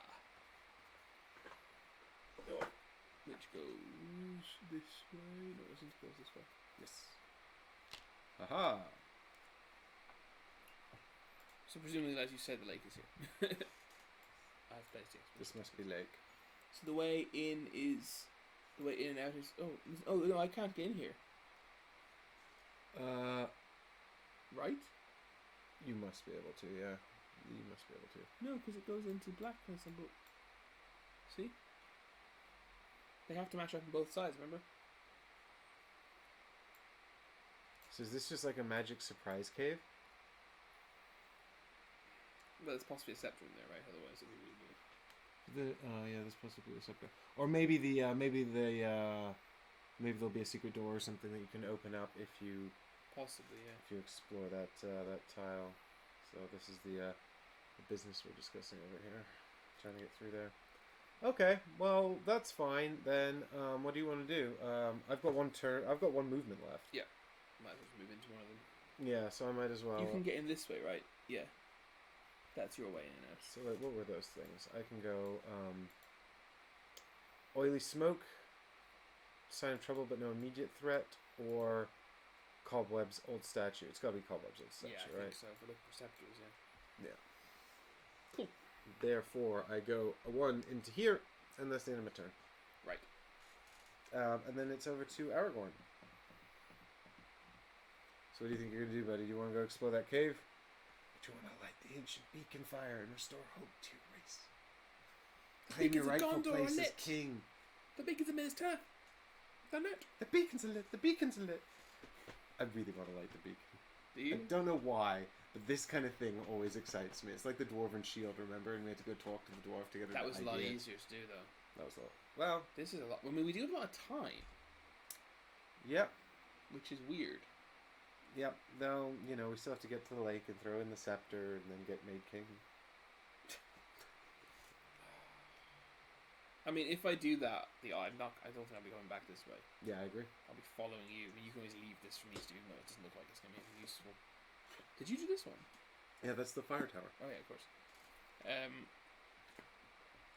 Which goes this way. No, it doesn't go this way. Yes. Aha! So presumably, as you said, the lake is here. I've placed it. This must be lake. So the way in is... The way in and out is... Oh, no, I can't get in here. Right? You must be able to, yeah. You must be able to. No, because it goes into blackness and see? They have to match up on both sides, remember? So is this just like a magic surprise cave? Well, there's possibly a scepter in there, right? Otherwise it'd be really weird. Yeah, there's possibly a scepter. Or maybe maybe there'll be a secret door or something that you can open up if you... Possibly, yeah. If you explore that tile. So this is the business we're discussing over here. Trying to get through there. Okay, well that's fine. Then what do you want to do? I've got 1 turn. I've got 1 movement left. Yeah. Might as well move into one of them. Yeah, so I might as well. You can get in this way, right? Yeah. That's your way in it. So wait, what were those things? I can go oily smoke, sign of trouble but no immediate threat, or cobwebs old statue. It's got to be cobwebs old statue, Yeah, I right? think so. For the Perceptors, yeah. Yeah. Cool. Therefore, I go a 1 into here, and that's the end of my turn. Right. And then it's over to Aragorn. So what do you think you're going to do, buddy? Do you want to go explore that cave? Do you want to light the ancient beacon fire and restore hope to your race? Claim your rightful place as king. The beacon's a minister. The lit. The beacons are lit. The beacons are lit. I really want to light the beacon. Do you? I don't know why, but this kind of thing always excites me. It's like the Dwarven Shield, remember? And we had to go talk to the dwarf to get That was a lot easier to do, though. That was a lot. Well, this is a lot. I mean, we do have a lot of time. Yep. Which is weird. Yep. Though, you know, we still have to get to the lake and throw in the scepter and then get made king. I mean, if I do that, I don't think I'll be going back this way. Yeah, I agree. I'll be following you. I mean, you can always leave this for me to do, even though it doesn't look like it's going to be anything useful. Did you do this one? Yeah, that's the fire tower. Oh yeah, of course.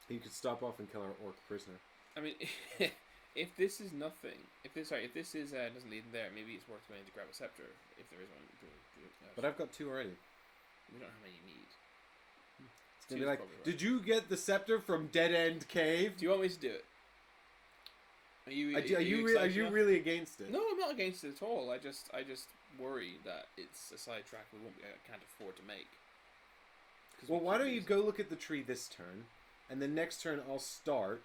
You could stop off and kill our orc prisoner. I mean, if this is nothing, if this is doesn't lead in there, maybe it's worth going to grab a scepter if there is one. But I've got 2 already. We don't know how many you need. It's gonna be like, did you get the scepter from Dead End Cave? Do you want me to do it? Are you really against it? No, I'm not against it at all. I just worry that it's a sidetrack I can't afford to make. Well, why don't you go look at the tree this turn, and then next turn I'll start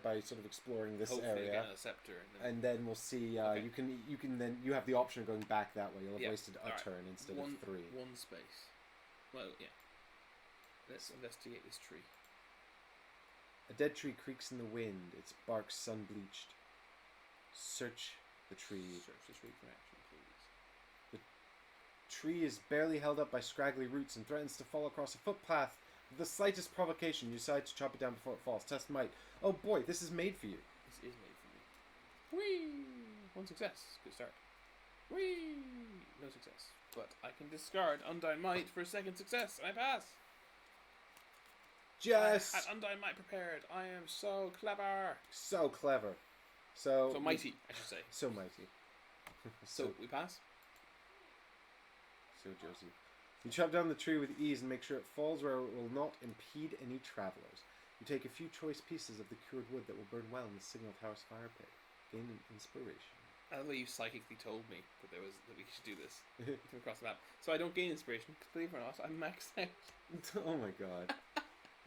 by sort of exploring this area, a scepter, and then we'll see. Okay. You can then you have the option of going back that way. You'll have wasted a turn instead of 3. One space. Well, yeah. Let's investigate this tree. A dead tree creaks in the wind, its bark sun-bleached. Search the tree. Search the tree for action, please. The tree is barely held up by scraggly roots and threatens to fall across a footpath. With the slightest provocation, you decide to chop it down before it falls. Test might. Oh boy, this is made for you. This is made for me. Whee! 1 success. Good start. Whee! No success. But I can discard Undying Might for a 2nd success, and I pass. Just I had Undying Might prepared. I am so clever. So clever. So mighty, I should say. So mighty. So we pass? So Josie. You chop down the tree with ease and make sure it falls where it will not impede any travelers. You take a few choice pieces of the cured wood that will burn well in the Signal Tower's fire pit. Gain an inspiration. I love the way you psychically told me that we should do this. To across the map. So I don't gain inspiration, because believe it or not, I'm maxed out. Oh my god.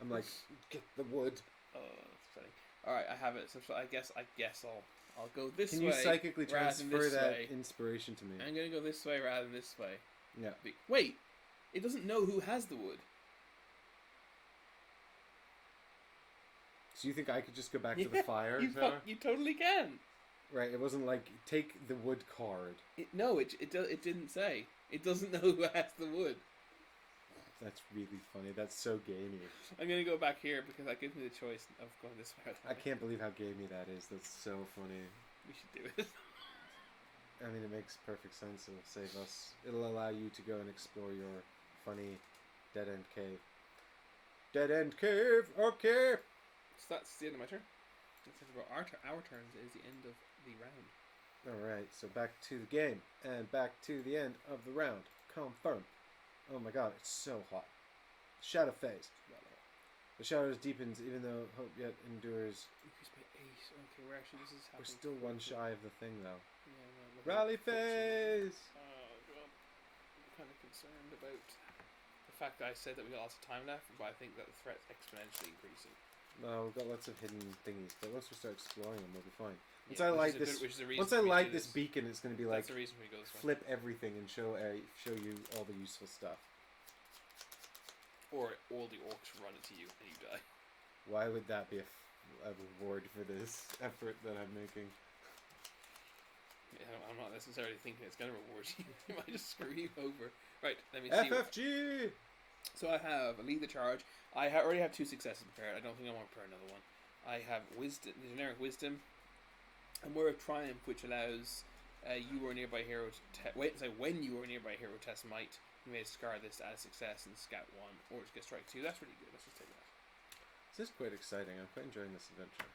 I'm like, get the wood. Oh, that's upsetting. Alright, I have it. So I guess I'll go this way. Can you psychically transfer that way. inspiration to me? I'm gonna go this way rather than this way. Yeah. Wait! It doesn't know who has the wood. So you think I could just go back to the fire tower? You totally can. Right, it wasn't like, take the wood card. It didn't say. It doesn't know who has the wood. That's really funny. That's so gamey. I'm gonna go back here because that gives me the choice of going this way. I can't believe how gamey that is. That's so funny. We should do it. I mean, it makes perfect sense. It'll save us. It'll allow you to go and explore your funny dead end cave. Dead end cave. Okay. So that's the end of my turn. Our turns is the end of the round. Alright, so back to the game. And back to the end of the round. Confirm. Oh my god, it's so hot. Shadow phase. The shadows deepens even though hope yet endures. Increased by 8. Okay, this is happening. We're still 1 shy of the thing though. Yeah, no, Rally phase! Oh god. I'm kind of concerned about the fact that I said that we got lots of time left, but I think that the threat's exponentially increasing. No, we've got lots of hidden thingies, but once we start exploring them, we'll be fine. Once Yeah, I light this, beacon, it's going to be like that's the reason we go this way. flip everything and show you all the useful stuff. Or all the orcs run into you and you die. Why would that be a reward for this effort that I'm making? Yeah, I'm not necessarily thinking it's going to reward you. It might just screw you over. Right, let me see. FFG! So I have lead the charge. I already have 2 successes prepared. I don't think I want to prepare another one. I have wisdom, the generic wisdom, and Word of Triumph, which allows you or a nearby hero to when you or a nearby hero test might, You may discard this as success in Scout 1, or just get Strike 2. That's really good. Let's just take that. This is quite exciting. I'm quite enjoying this adventure.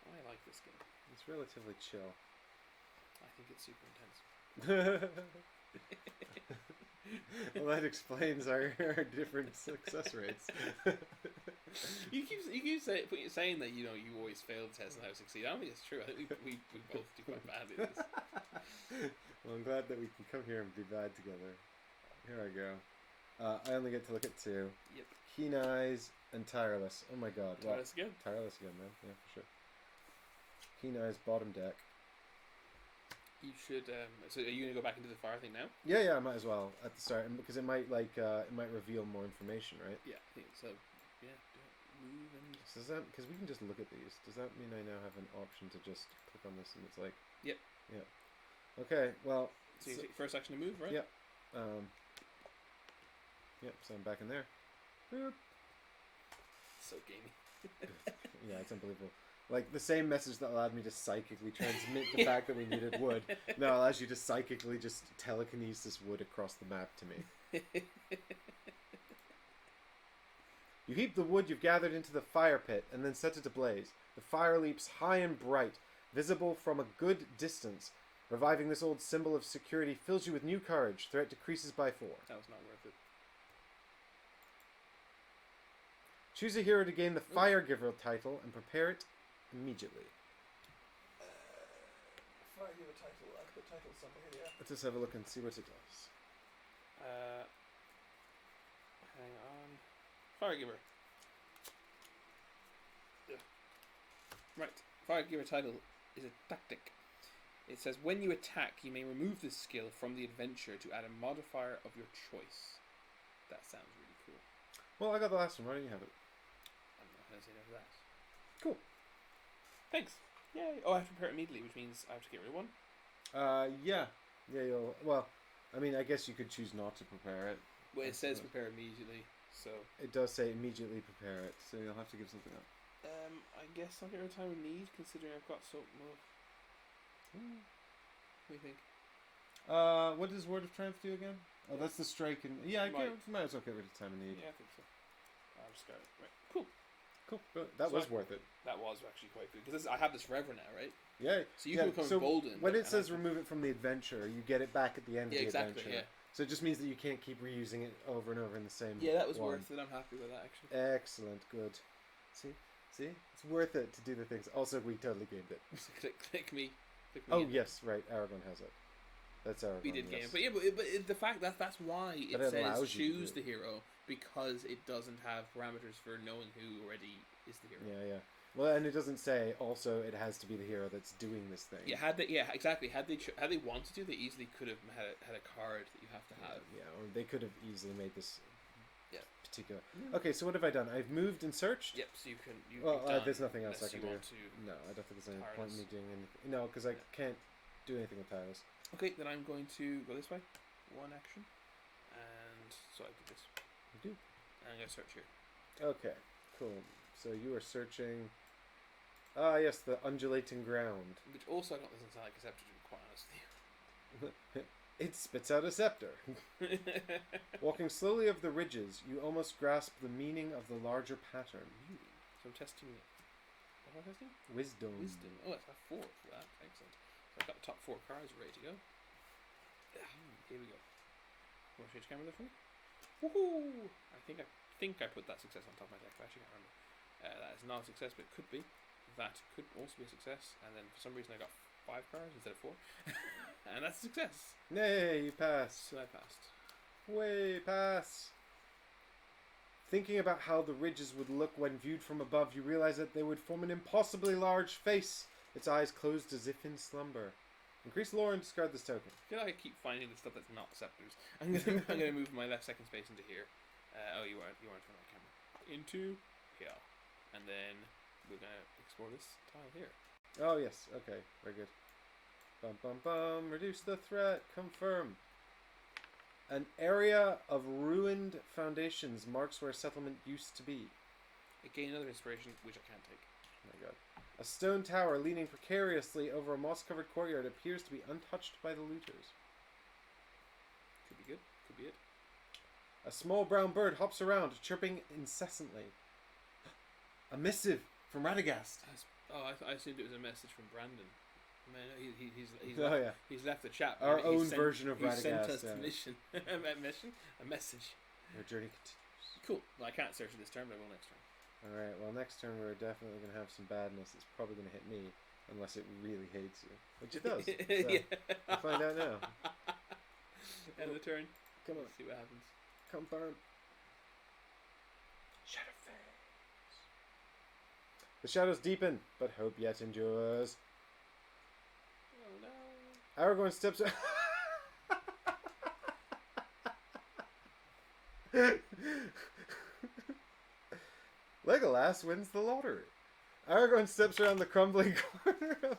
I like this game. It's relatively chill. I think it's super intense. Well, that explains our different success rates. You keep saying that you always fail the test and how to succeed. I don't think it's true. I think we both do quite badly at this. Well, I'm glad that we can come here and be bad together. Here I go. I only get to look at 2. Yep. Keen Eyes and Tireless. Oh my god. Tireless again? Tireless again, man. Yeah, for sure. Keen Eyes, bottom deck. You should. So are you gonna go back into the fire thing now? Yeah, I might as well at the start, because it might it might reveal more information, right? Yeah, I think so. Yeah, do it. Move and. So does that, because we can just look at these? Does that mean I now have an option to just click on this and it's like? Yep. Yeah. Okay. Well. So you take first action to move, right? Yep. Yep. So I'm back in there. Boop. So gamey. Yeah, it's unbelievable. Like, the same message that allowed me to psychically transmit the fact that we needed wood now allows you to psychically just telekinesis wood across the map to me. You heap the wood you've gathered into the fire pit and then set it ablaze. The fire leaps high and bright, visible from a good distance. Reviving this old symbol of security fills you with new courage. Threat decreases by 4. That was not worth it. Choose a hero to gain the Fire Giver title and prepare it immediately. Fire Giver title. I put title somewhere here. Yeah. Let's just have a look and see what it does. Hang on. Fire Giver. Yeah. Right. Fire Giver title is a tactic. It says when you attack, you may remove this skill from the adventure to add a modifier of your choice. That sounds really cool. Well, I got the last one. Why don't you have it? I'm not going to say no to that. Cool. Thanks. Yay. Oh, I have to prepare it immediately, which means I have to get rid of one. Yeah. You'll. Well, I mean, I guess you could choose not to prepare it. Well, it says prepare immediately, so. It does say immediately prepare it, so you'll have to give something up. I guess I'll get rid of time of need, considering I've got so much. What do you think? What does Word of Triumph do again? Oh, that's the strike and yeah, might as well get rid of time and need. Yeah, I think so. I'll just go. Right, cool. That was worth it. That was actually quite good because I have this forever now, right? Yeah. So you can become emboldened. When it says remove it from the adventure, you get it back at the end of the exactly, adventure. Yeah. So it just means that you can't keep reusing it over and over in the same. Yeah, that was one. worth it. I'm happy with that actually. Excellent, good. See, it's worth it to do the things. Also, we totally gamed it. click me. Oh yes, right. Aragon has it. That's Aragon. We did yes. game, but yeah, but the fact that's why it says choose the hero, because it doesn't have parameters for knowing who already is the hero. Yeah. Well, and it doesn't say also it has to be the hero that's doing this thing. Yeah, exactly. Had they wanted to, they easily could have had a card that you have to have. Yeah, or they could have easily made this. Yeah. Particular. Okay, so what have I done? I've moved and searched. Yep. So you can. There's nothing else I can do. No, I don't think there's any point in me doing anything. No, because I can't do anything with tiles. Okay, then I'm going to go this way. One action, and so I do this. You do. And I'm gonna search here. Okay, cool. So you are searching. Ah, yes, the undulating ground. Which also doesn't sound like a scepter, to be quite honest with you. It spits out a scepter. Walking slowly over the ridges, you almost grasp the meaning of the larger pattern. So I'm testing it. What am I testing? Wisdom. Oh, it's a 4 for that. Excellent. So I've got the top 4 cards ready to go. Here we go. Want to change camera there for me? Woohoo! I think I put that success on top of my deck, but I actually can't remember. That is not a success, but it could be. That could also be a success, and then for some reason I got 5 cards instead of 4. And that's a success. Nay, you passed. So I passed. Way pass. Thinking about how the ridges would look when viewed from above, you realize that they would form an impossibly large face, its eyes closed as if in slumber. Increase lore and discard this token. I feel like I keep finding the stuff that's not scepters. I'm gonna move my left second space into here. You aren't on my camera. Into here, and then we're gonna explore this tile here. Oh yes, okay, very good. Bum bum bum. Reduce the threat. Confirm. An area of ruined foundations marks where settlement used to be. I gain another inspiration, which I can't take. Oh my god. A stone tower leaning precariously over a moss-covered courtyard appears to be untouched by the looters. Could be good. A small brown bird hops around, chirping incessantly. A missive from Radagast. I assumed it was a message from Brandon. I mean, he's left the chat. Our own version of Radagast. He sent us the mission. A message. Your journey continues. Cool. Well, I can't search it this turn, but I will next turn. Alright, well, next turn we're definitely going to have some badness. It's probably going to hit me, unless it really hates you. Which it does. So we'll find out now. End the turn. Come on. Let's see what happens. Confirm. Shadow phase. The shadows deepen, but hope yet endures. Oh no. Aragorn steps out. Legolas wins the lottery. Aragorn steps around the crumbling corner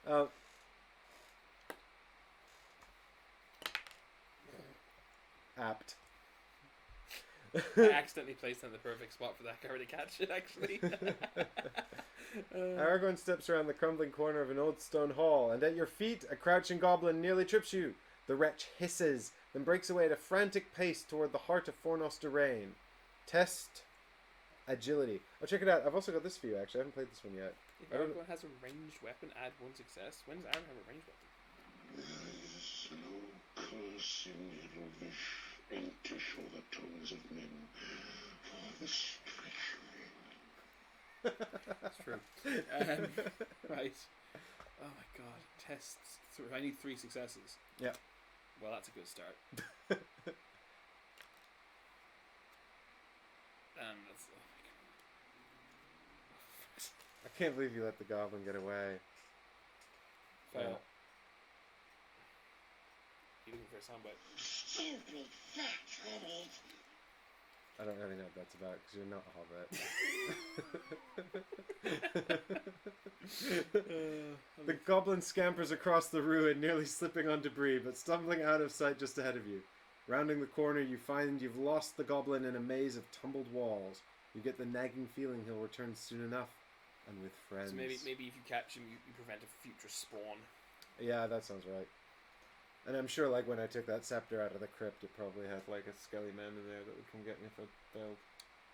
of... apt. I accidentally placed it in the perfect spot for that guy to catch it, actually. Aragorn steps around the crumbling corner of an old stone hall, and at your feet a crouching goblin nearly trips you. The wretch hisses, then breaks away at a frantic pace toward the heart of Fornos Dorain. Test agility. Oh, check it out. I've also got this for you, actually. I haven't played this one yet. If Aragorn has a ranged weapon, add 1 success. When does Aragorn have a ranged weapon? There is no curse in Elvish, entish or the tongues of men, for the speaking. That's true. Right. Oh my god. Tests. I need 3 successes. Yeah. Well, that's a good start. And that's... Oh my god. I can't believe you let the goblin get away. Fail. You looking for a soundbite? Stupid fat rabbit. I don't really know what that's about, because you're not a hobbit. The goblin scampers across the ruin, nearly slipping on debris, but stumbling out of sight just ahead of you. Rounding the corner, you find you've lost the goblin in a maze of tumbled walls. You get the nagging feeling he'll return soon enough, and with friends. So maybe if you catch him, you prevent a future spawn. Yeah, that sounds right. And I'm sure, like, when I took that scepter out of the crypt, it probably had, like, a skelly man in there that would come get me if I failed.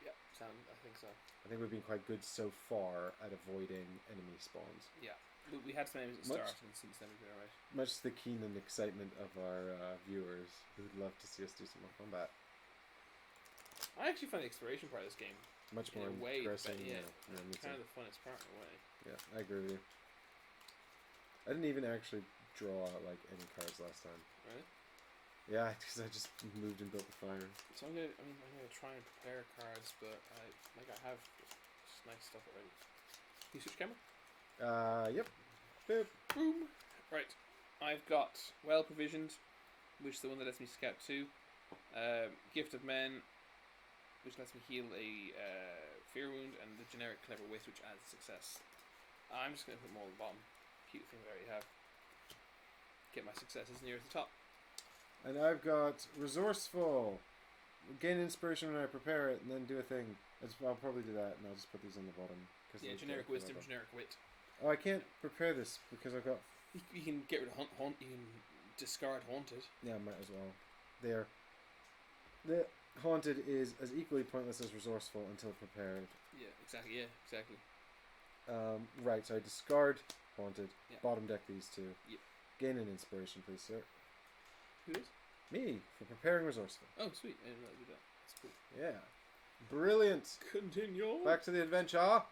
Yeah, I think so. I think we've been quite good so far at avoiding enemy spawns. Yeah. We had some enemies at the start, and since then we've been alright. Much to the keen and excitement of our viewers, who would love to see us do some more combat. I actually find the exploration part of this game Much more in a way, engrossing. yeah, me kind too. of the funnest part in a way. Yeah, I agree with you. I didn't even actually draw like any cards last time. Really? Yeah, because I just moved and built the fire. So I'm gonna try and prepare cards, but I have just nice stuff already. Can you switch camera? Yep. Boop. Boom. Right. I've got well provisioned, which is the one that lets me scout 2. Gift of Men, which lets me heal a fear wound, and the generic clever wit, which adds success. I'm just gonna put them all at the bottom. Cute thing I already have. Get my successes near the top. And I've got resourceful. Gain inspiration when I prepare it, and then do a thing. I'll probably do that, and I'll just put these on the bottom. Yeah, generic wisdom, generic wit. Oh, I can't prepare this because I've got. You can get rid of haunt. You can discard haunted. Yeah, I might as well. There. The haunted is as equally pointless as resourceful until prepared. Yeah, exactly. Yeah, exactly. Right. So I discard haunted. Yeah. Bottom deck these 2. Yep. Gain an inspiration, please, sir. Who is? Me for preparing resourceful. Oh, sweet. I didn't know that. That's cool. Yeah. Brilliant. Continue. Back to the adventure. Up.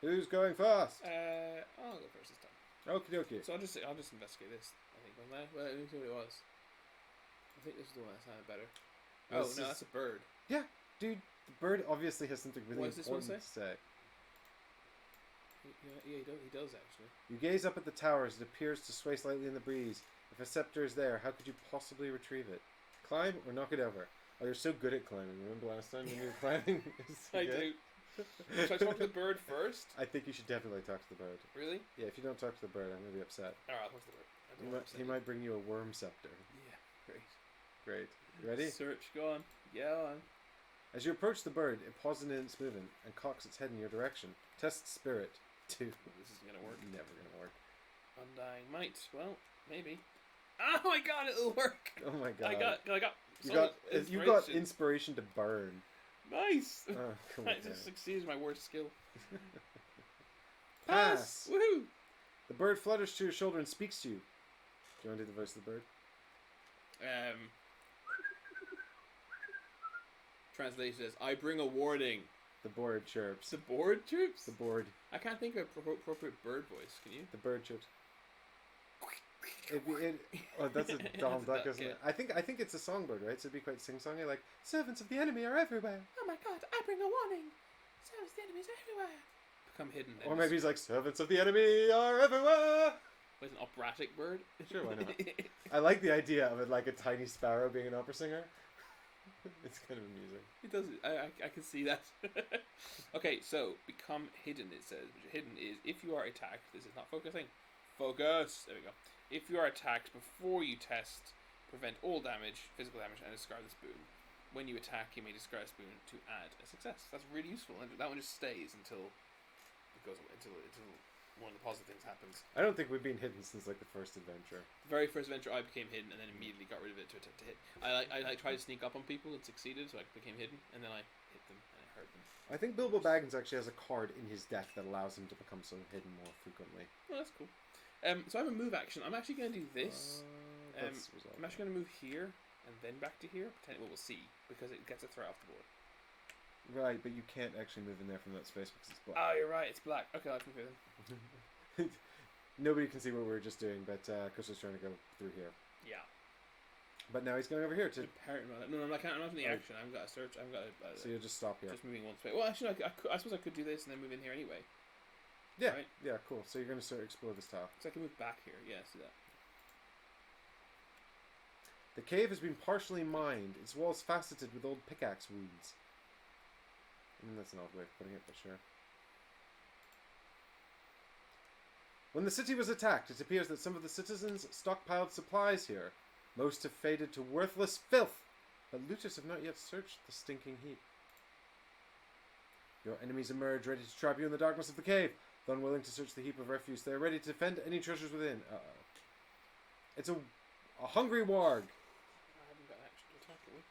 Who's going first? I'll go first this time. Okie dokie. So I'll just investigate this. I think wasn't that? Well, let me see what it was. I think this is the one that sounded better. Oh This no, is- that's a bird. Yeah, dude. The bird obviously has something really What does this one important to say. Yeah, he does actually. You gaze up at the towers. It appears to sway slightly in the breeze. If a scepter is there, how could you possibly retrieve it? Climb or knock it over? Oh, you're so good at climbing. Remember last time when you were climbing? So I good? do. Should I talk to the bird first? I think you should definitely talk to the bird. Really? Yeah, if you don't talk to the bird, I'm gonna be upset. Alright, I'll talk to the bird. I don't know what He might bring you a worm scepter. Yeah, great. Great. You ready? Search, go on. Yeah, on. As you approach the bird, it pauses in its movement and cocks its head in your direction. Test spirit. 2. This isn't gonna work. Never gonna work. Undying might. Well, maybe. Oh my god, it'll work. Oh my god. I got. You got inspiration to burn. Nice. Oh, come I on. just succeeded my worst skill. Pass. Woohoo! The bird flutters to your shoulder and speaks to you. Do you want to do the voice of the bird? Translation says, "I bring a warning." The bird chirps. The board chirps. The board. I can't think of an appropriate bird voice. Can you? The bird chirps. Oh, that's a Donald Duck, isn't it? I think it's a songbird, right? So it'd be quite sing-songy, like servants of the enemy are everywhere. Oh my god! I bring a warning. Servants of the enemy is everywhere. Become hidden. Or maybe he's like, servants of the enemy are everywhere. With an operatic bird. Sure, why not? I like the idea of it, like a tiny sparrow being an opera singer. It's kind of amusing. It does. I can see that. Okay, so become hidden. It says hidden is if you are attacked. This is not focusing. Focus. There we go. If you are attacked before you test, prevent all damage, physical damage, and discard the spoon. When you attack, you may discard a spoon to add a success. That's really useful. And that one just stays until it goes away, until one of the positive things happens. I don't think we've been hidden since like the first adventure. The very first adventure, I became hidden and then immediately got rid of it to hit. I tried to sneak up on people and succeeded, so I became hidden, and then I hit them and I hurt them. I think Bilbo Baggins actually has a card in his deck that allows him to become so hidden more frequently. Oh, that's cool. So I have a move action. I'm actually going to do this. I'm actually going to move here and then back to here. Well, we'll see, because it gets a throw off the board. Right, but you can't actually move in there from that space because it's black. Oh, you're right. It's black. Okay, let's move here then. Nobody can see what we were just doing, but Chris was trying to go through here. Yeah. But now he's going over here to. No, I'm not doing the action. I've got a search. I've got a. So you'll just stop here. Just moving one space. Well, actually, I suppose I could do this and then move in here anyway. Yeah. Right? Yeah. Cool. So you're going to start explore this tile. So I can move back here. Yeah, see that. The cave has been partially mined. Its walls faceted with old pickaxe wounds. That's an odd way of putting it, but sure. When the city was attacked, it appears that some of the citizens stockpiled supplies here. Most have faded to worthless filth, but looters have not yet searched the stinking heap. Your enemies emerge, ready to trap you in the darkness of the cave. Though unwilling to search the heap of refuse, they are ready to defend any treasures within. Uh-oh. It's a hungry warg. I haven't got action to attack it with.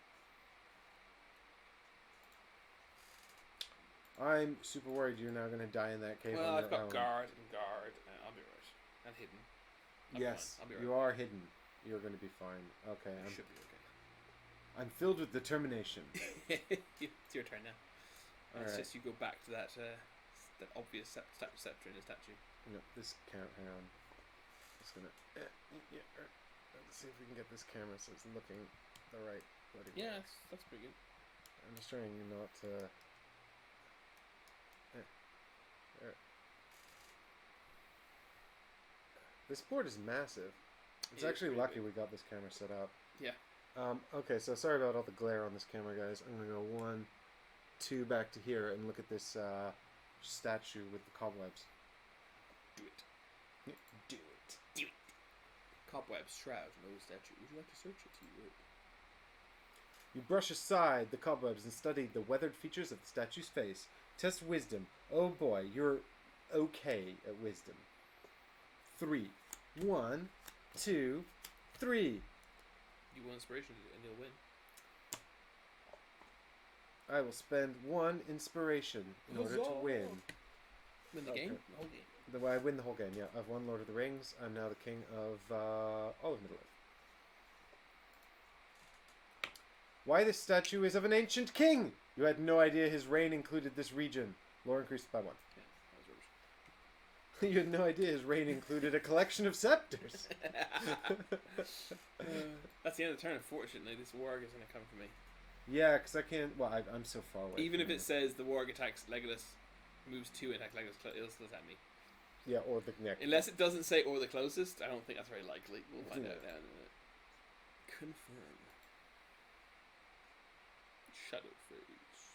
I'm super worried you're now going to die in that cave. Well, on I've your got own. guard, and I'll be right. And hidden. Yes, I'll be right. you are hidden. You're going to be fine. Okay, I should be okay. I'm filled with determination. It's your turn now. It's Alright. just you go back to that obvious scepter in the statue. No, this can't. Hang on. Just gonna. Let's see if we can get this camera so it's looking the right bloody way. Yeah, that's pretty good. I'm just trying not to. There. This board is massive. It's It is actually pretty lucky big. we got this camera set up. Yeah. Okay, so sorry about all the glare on this camera, guys. I'm gonna go 1, 2 back to here and look at this statue with the cobwebs. Do it. Do it. Do it. Cobwebs shroud an old statue. Would you like to search it? You would. You brush aside the cobwebs and study the weathered features of the statue's face. Test wisdom. Oh boy, you're okay at wisdom. 3. 1, 2, 3. You want inspiration and you'll win. I will spend 1 inspiration in order to Huzzah! win. Win the Okay. game? The whole game. I win the whole game, yeah. I've won Lord of the Rings. I'm now the king of all of Middle-earth. Why this statue is of an ancient king! You had no idea his reign included this region. Lore increased by 1. Yeah, that was rubbish. You had no idea his reign included a collection of scepters. That's the end of the turn, unfortunately. This warg is going to come for me. Yeah, because I can't... Well, I'm so far away. Even from if it him. says the warg attacks Legolas, moves 2 and attacks Legolas, it'll still attack me. Yeah, or the neck. Unless it doesn't say or the closest, I don't think that's very likely. We'll find Yeah. out now in a minute. Confirm. Shadow phase.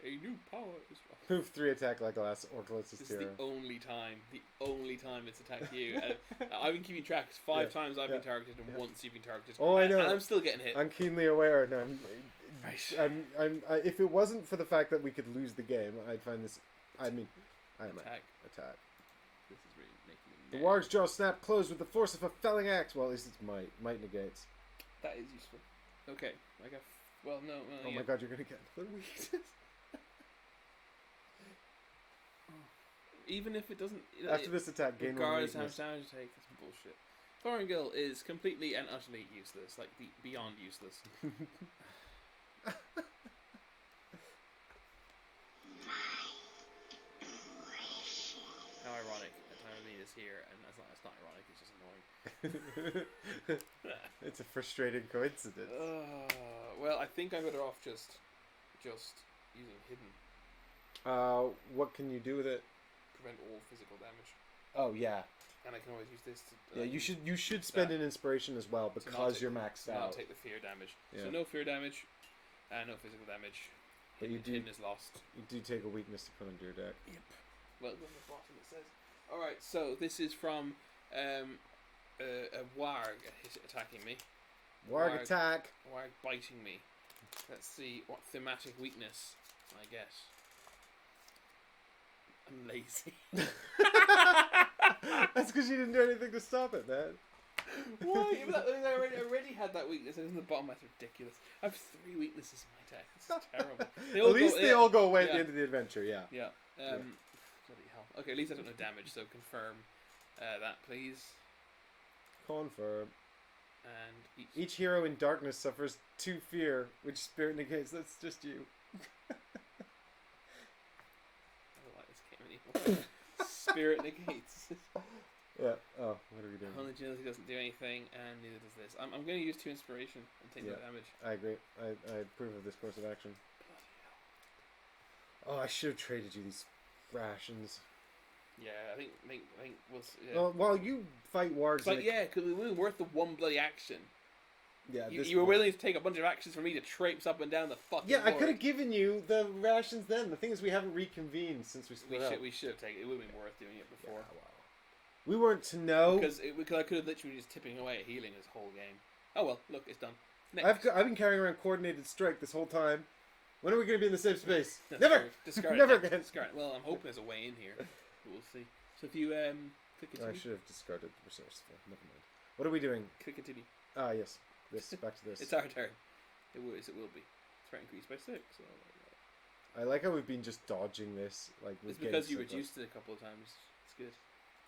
A new power is rise. Move 3 attack Legolas or closest This is hero. the only time it's attacked you. I've been keeping track. 5 times I've been targeted and once you've been targeted. Oh, I know. And I'm still getting hit. I'm keenly aware, and Right. if it wasn't for the fact that we could lose the game, I'd find this. I mean, I might Attack. attack. This is really making me The warg's jaw snapped closed with the force of a felling axe. Well, at least it's might. Might negates. That is useful. Okay, I got. Well, no. Oh my god, you're gonna get another weakness. Even if it doesn't. After this attack, gain one regardless how weakness. much damage you take, that's bullshit. Thorngil is completely and utterly useless, like beyond useless. How ironic that Tyranny is here, and it's not ironic, it's just annoying. It's a frustrating coincidence. Well, I think I'm better off just using hidden. What can you do with it? Prevent all physical damage. Oh yeah. And I can always use this to. Yeah, you should spend an inspiration as well because you're maxed out. Not take the fear damage. Yeah. So no fear damage, and no physical damage. But hidden is lost. You do take a weakness to put under your deck. Yep. Well, on the bottom it says. All right, so this is from a warg attacking me. Warg attack. Warg biting me. Let's see what thematic weakness I get. I'm lazy. That's because you didn't do anything to stop it, man. Why? I already had that weakness. And in the bottom, that's ridiculous. I have 3 weaknesses in my deck. This is terrible. At least they all go away at the end of the adventure, yeah. Yeah. Bloody hell. Okay, at least I don't know damage, so confirm that, please. Confirm. And each hero in darkness suffers 2 fear, which spirit negates. That's just you. Spirit negates. Yeah. Oh, what are we doing? Holy agility doesn't do anything, and neither does this. I'm going to use 2 inspiration and take no damage. I agree. I approve of this course of action. Oh, I should have traded you these rations. Yeah, I think we'll. Yeah. Well, while you fight wargs, but because we weren't worth the 1 bloody action. Yeah, you were willing to take a bunch of actions for me to traipse up and down the fucking. Yeah, I board. could have given you the rations then. The thing is, we haven't reconvened since we split up. We should have taken it. It would have been worth doing it before. Yeah, wow. We weren't to know because I could have literally just tipping away at healing this whole game. Oh well, look, it's done. Next. I've been carrying around coordinated strike this whole time. When are we going to be in the same space? That's Never. True. Discard Never it. again. Discard it. Well, I'm hoping there's a way in here. But we'll see. So if you click it. I should have discarded the resourceful. Never mind. What are we doing? Click it to me. Ah, yes. This. Back to this. It's our turn. It will be. Threat increased by 6. So I like how we've been just dodging this. Like it's because you reduced it a couple of times. It's good.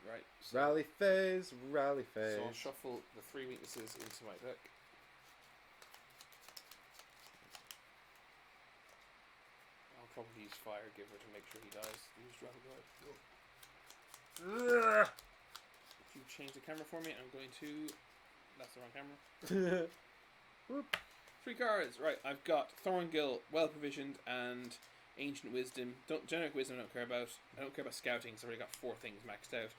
Right. So, rally phase. Rally phase. So I'll shuffle the 3 weaknesses into my deck. I'll probably use Fire Giver to make sure he dies. Use Rattle Guard. If you change the camera for me, I'm going to. That's the wrong camera. 3 cards. Right, I've got Thorngil, Well Provisioned, and Ancient Wisdom. Generic Wisdom I don't care about. I don't care about Scouting, so I've already got 4 things maxed out.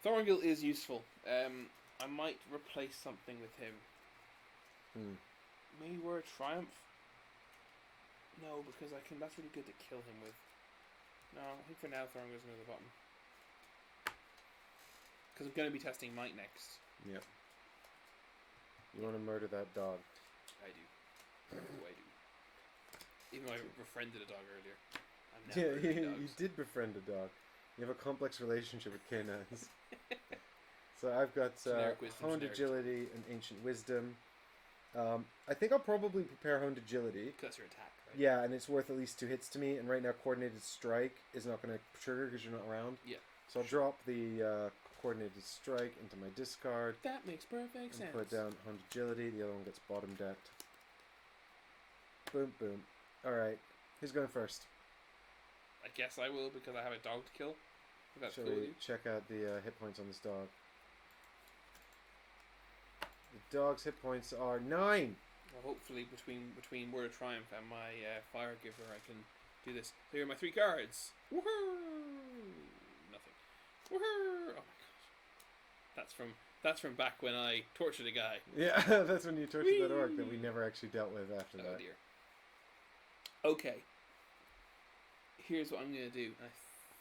Thorngil is useful. I might replace something with him. Maybe Word Triumph? No, because that's really good to kill him with. No, I think for now Thorngil's near the bottom. Because I'm going to be testing Might next. Yeah. You want to murder that dog? I do. Oh, I do. Even though I befriended a dog earlier. I'm now Yeah, you did befriend a dog. You have a complex relationship with canines. So I've got Honed Agility and Ancient Wisdom. I think I'll probably prepare Honed Agility. Because that's your attack, right? Yeah, and it's worth at least 2 hits to me. And right now, Coordinated Strike is not going to trigger because you're not around. Yeah. So I'll drop the Coordinated Strike into my discard. That makes perfect sense. Put down Honed Agility. The other one gets bottom decked. Boom, boom. Alright. Who's going first? I guess I will because I have a dog to kill. If that's Shall cool with we you. check out the hit points on this dog? The dog's hit points are 9! Well, hopefully between Word of Triumph and my Fire Giver I can do this. So here are my 3 cards. Woohoo! Nothing. Woohoo! Oh my gosh. That's from back when I tortured a guy. Yeah, that's when you tortured that orc that we never actually dealt with after that. Oh dear. Okay. Here's what I'm going to do. I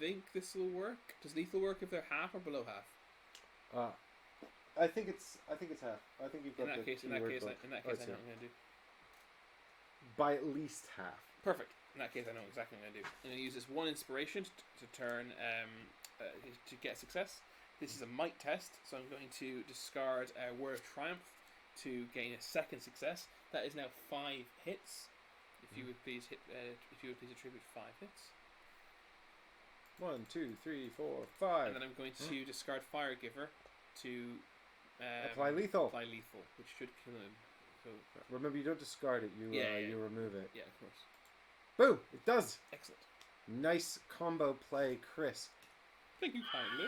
think this will work. Does lethal work if they're half or below half? I think it's half. I think you've got in that case, I know what I'm going to do. By at least half. Perfect. In that case, I know exactly what I'm going to do. I'm going to use this 1 inspiration to turn to get success. This is a might test, so I'm going to discard a Word of Triumph to gain a second success. That is now 5 hits. If you would please attribute 5 hits. 1, 2, 3, 4, 5. And then I'm going to discard Fire Giver to apply lethal. Which should kill him. So, remember, you don't discard it. You remove it. Yeah, of course. Boom! It does. Excellent. Nice combo play, Chris. Thank you kindly.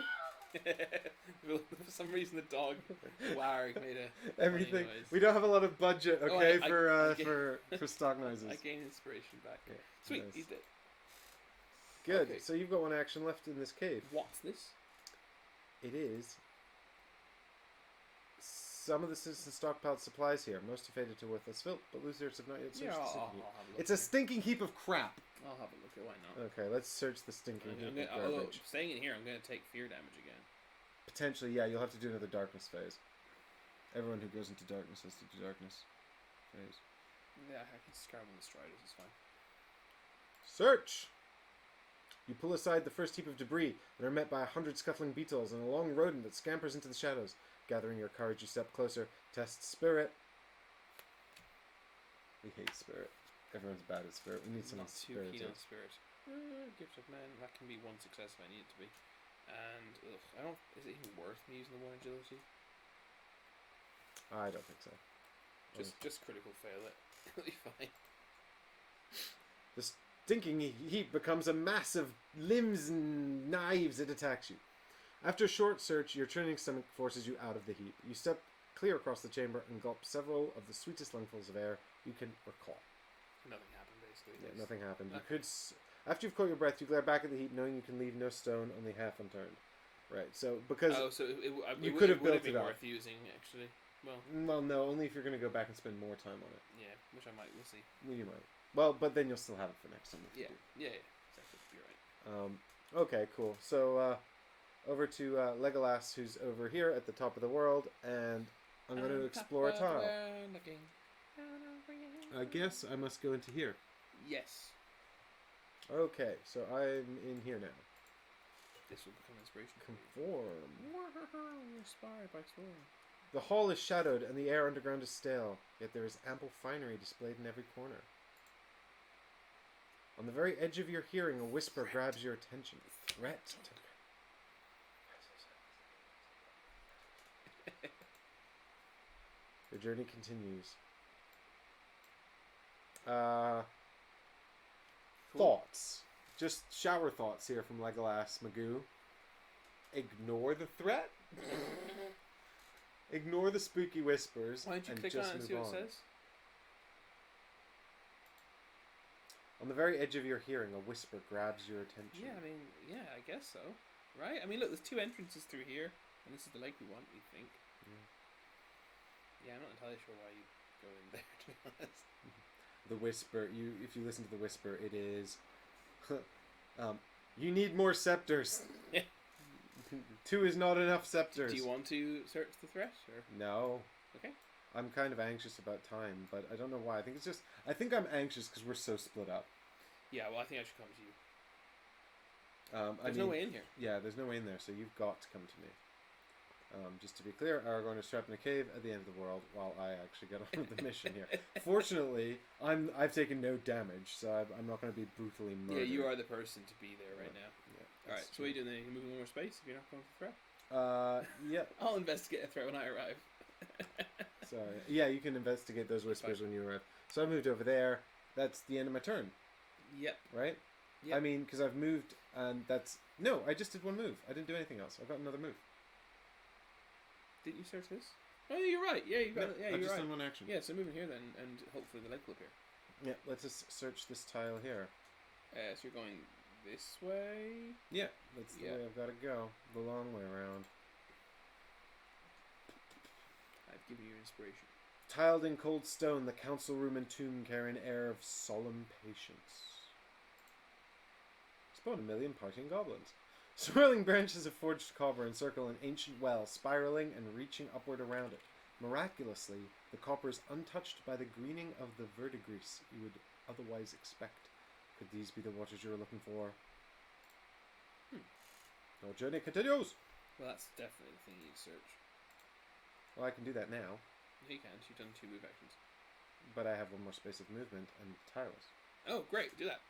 For some reason, the dog Warg made a everything. Noise. We don't have a lot of budget, okay, for stock noises. I gained inspiration back. Yeah, Sweet, nice. he's dead. Good. Okay. So you've got 1 action left in this cave. What's this? It is. Some of the citizens stockpiled supplies here. Most are faded to worthless filth, but losers have not yet searched the sinking heap. I'll have a look. It's a stinking heap of crap. I'll have a look at why not. Okay, let's search the stinking heap of garbage. Staying in here, I'm going to take fear damage again. Potentially, yeah. You'll have to do another darkness phase. Everyone who goes into darkness has to do darkness phase. Yeah, I can discard one of the striders. It's fine. Search! You pull aside the first heap of debris and are met by 100 scuffling beetles and a long rodent that scampers into the shadows. Gathering your courage, you step closer. Test spirit. We hate spirit. Everyone's bad at spirit. We need someone Not too spirit. keen on spirit. Gift of men. That can be 1 success if I need it to be. And I don't. Is it even worth me using the 1 agility? I don't think so. Just critical fail it. It'll be fine. The stinking heap becomes a mass of limbs and knives. It attacks you. After a short search, your churning stomach forces you out of the heap. You step clear across the chamber and gulp several of the sweetest lungfuls of air you can recall. Nothing happened, basically. Yeah, nothing happened. You could, after you've caught your breath, you glare back at the heap, knowing you can leave no stone, only half unturned. Right. So because it could have built built it up. worth using actually. Well, no, only if you're going to go back and spend more time on it. Yeah, which I might. We'll see. Well, you might. Well, but then you'll still have it for next time. Yeah, exactly. You're right. Okay, cool. So over to Legolas, who's over here at the top of the world, and I'm going to explore a tile. I guess I must go into here. Yes. Okay, so I'm in here now. This will become inspiration. Conform. Inspired by storm. The hall is shadowed and the air underground is stale, yet there is ample finery displayed in every corner. On the very edge of your hearing, a whisper grabs your attention. Threat. Your journey continues. Thoughts. Just shower thoughts here from Legolas Magoo. Ignore the threat. Ignore the spooky whispers. Why don't you and click just on it and move see what on. it says? On the very edge of your hearing, a whisper grabs your attention. Yeah, I mean, I guess so. Right? I mean, look, there's 2 entrances through here, and this is the lake we want, we think. Yeah, I'm not entirely sure why you go in there, to be honest. The whisper, if you listen to the whisper, it is, you need more scepters. 2 is not enough scepters. Do you want to search the threat, or? No. Okay. I'm kind of anxious about time, but I don't know why. I think I'm anxious because we're so split up. Yeah, well, I think I should come to you. There's no way in here. Yeah, there's no way in there, so you've got to come to me. Just to be clear, Aragorn is trapped in a cave at the end of the world while I actually get on with the mission here. Fortunately, I've taken no damage, so I'm not going to be brutally murdered. Yeah, you are the person to be there right now. Yeah, Alright, so what are you doing then? You're moving one more space if you're not going for threat? Yeah. I'll investigate a threat when I arrive. Sorry. Yeah, you can investigate those whispers when you arrive. So I moved over there. That's the end of my turn. Yep. Right? Yep. I mean, because I've moved, and that's... No, I just did one move. I didn't do anything else. I've got another move. Didn't you search this? Oh, you're right. Yeah, you've got. No, Yeah, I've you're just right. done one action. Yeah, so move in here then, and hopefully the lake will appear. Yeah, let's just search this tile here. So you're going this way. Yeah, that's the way I've got to go. The long way around. I've given you inspiration. Tiled in cold stone, the council room and tomb carry an air of solemn patience. Spawn 1,000,000 partying goblins. Swirling branches of forged copper encircle an ancient well, spiraling and reaching upward around it. Miraculously, the copper is untouched by the greening of the verdigris you would otherwise expect. Could these be the waters you were looking for? Your journey continues! Well, that's definitely the thing you search. Well, I can do that now, No, you can't. You've done 2 move actions. but I have one more space of movement and tireless. Oh, great! Do that.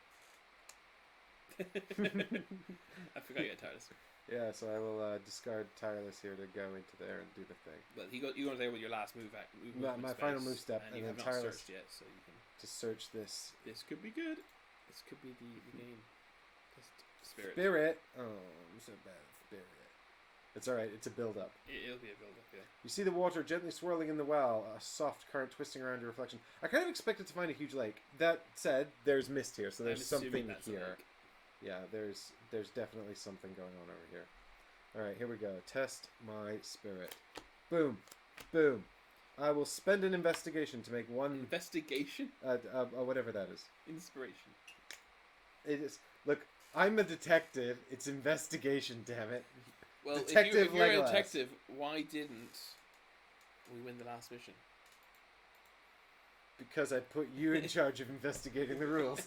I forgot you had tireless. Yeah, so I will discard tireless here to go into there and do the thing. But you go there with your last move. My final move step, and and you then have not tireless searched yet, so you can. to search this. This could be good. This could be the game. Just spirit. Spirit. Oh, I'm so bad at spirit. It's alright, it's a build-up. It'll be a build-up, yeah. You see the water gently swirling in the well, a soft current twisting around your reflection. I kind of expected to find a huge lake. That said, there's mist here, so there's something here. Yeah, there's definitely something going on over here. Alright, here we go. Test my spirit. Boom. Boom. I will spend an investigation to make one... Investigation? Whatever that is. Inspiration. It is... Look, I'm a detective. It's investigation, damn it. Well, Detective if you're a Legolas. detective, why didn't we win the last mission? Because I put you in charge of investigating the rules.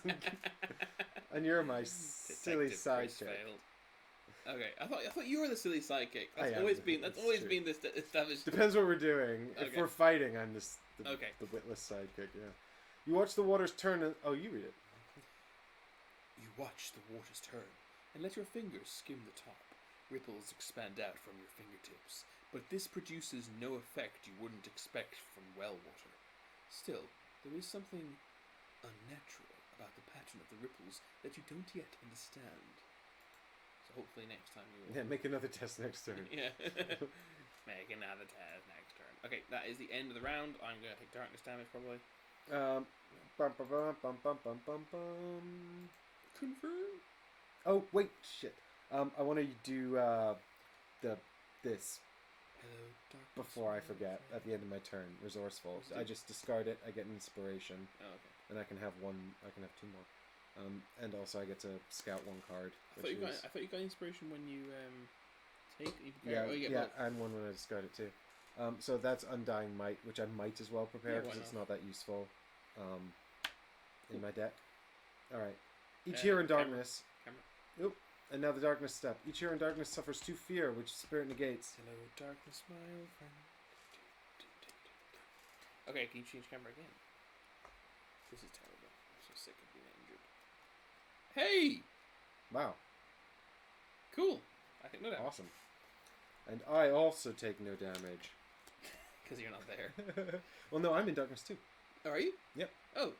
And you're my silly Detective Chris sidekick. failed. Okay, I thought you were the silly sidekick. I That's am. always been It's true. this established. Depends what we're doing. If Okay. we're fighting, I'm just the Okay. witless sidekick, yeah. You watch the waters turn and... Oh, you read it. You watch the waters turn and let your fingers skim the top. Ripples expand out from your fingertips, but this produces no effect you wouldn't expect from well water. Still, there is something unnatural about the pattern of the ripples that you don't yet understand. So hopefully next time you will... Yeah, make another test next turn. Yeah. Make another test next turn. Okay, that is the end of the round. I'm going to take darkness damage probably. Bum, bum, bum, bum, bum, bum, bum, bum. Confirm. Oh, wait, shit. I want to do this Hello, darkness. before I forget at the end of my turn. Resourceful. I just discard it. I get an inspiration, Oh, okay. and I can have one. I can have 2 more. And also I get to scout 1 card. I thought you got inspiration when you take. You Yeah, prepare. Oh, you get yeah, both. and 1 when I discard it too. So that's Undying Might, which I might as well prepare Yeah, why because it's not? not that useful in my deck. All right. Each Uh, hero in camera. darkness. Camera. Oop. And now the darkness step. Each hero in darkness suffers 2 fear, which spirit negates. Hello, darkness, my old friend. Okay, can you change camera again? This is terrible. I'm so sick of being injured. Hey! Wow. Cool. I think no damage. Awesome. And I also take no damage. Because you're not there. Well, no, I'm in darkness too. Oh, are you? Yep. Oh.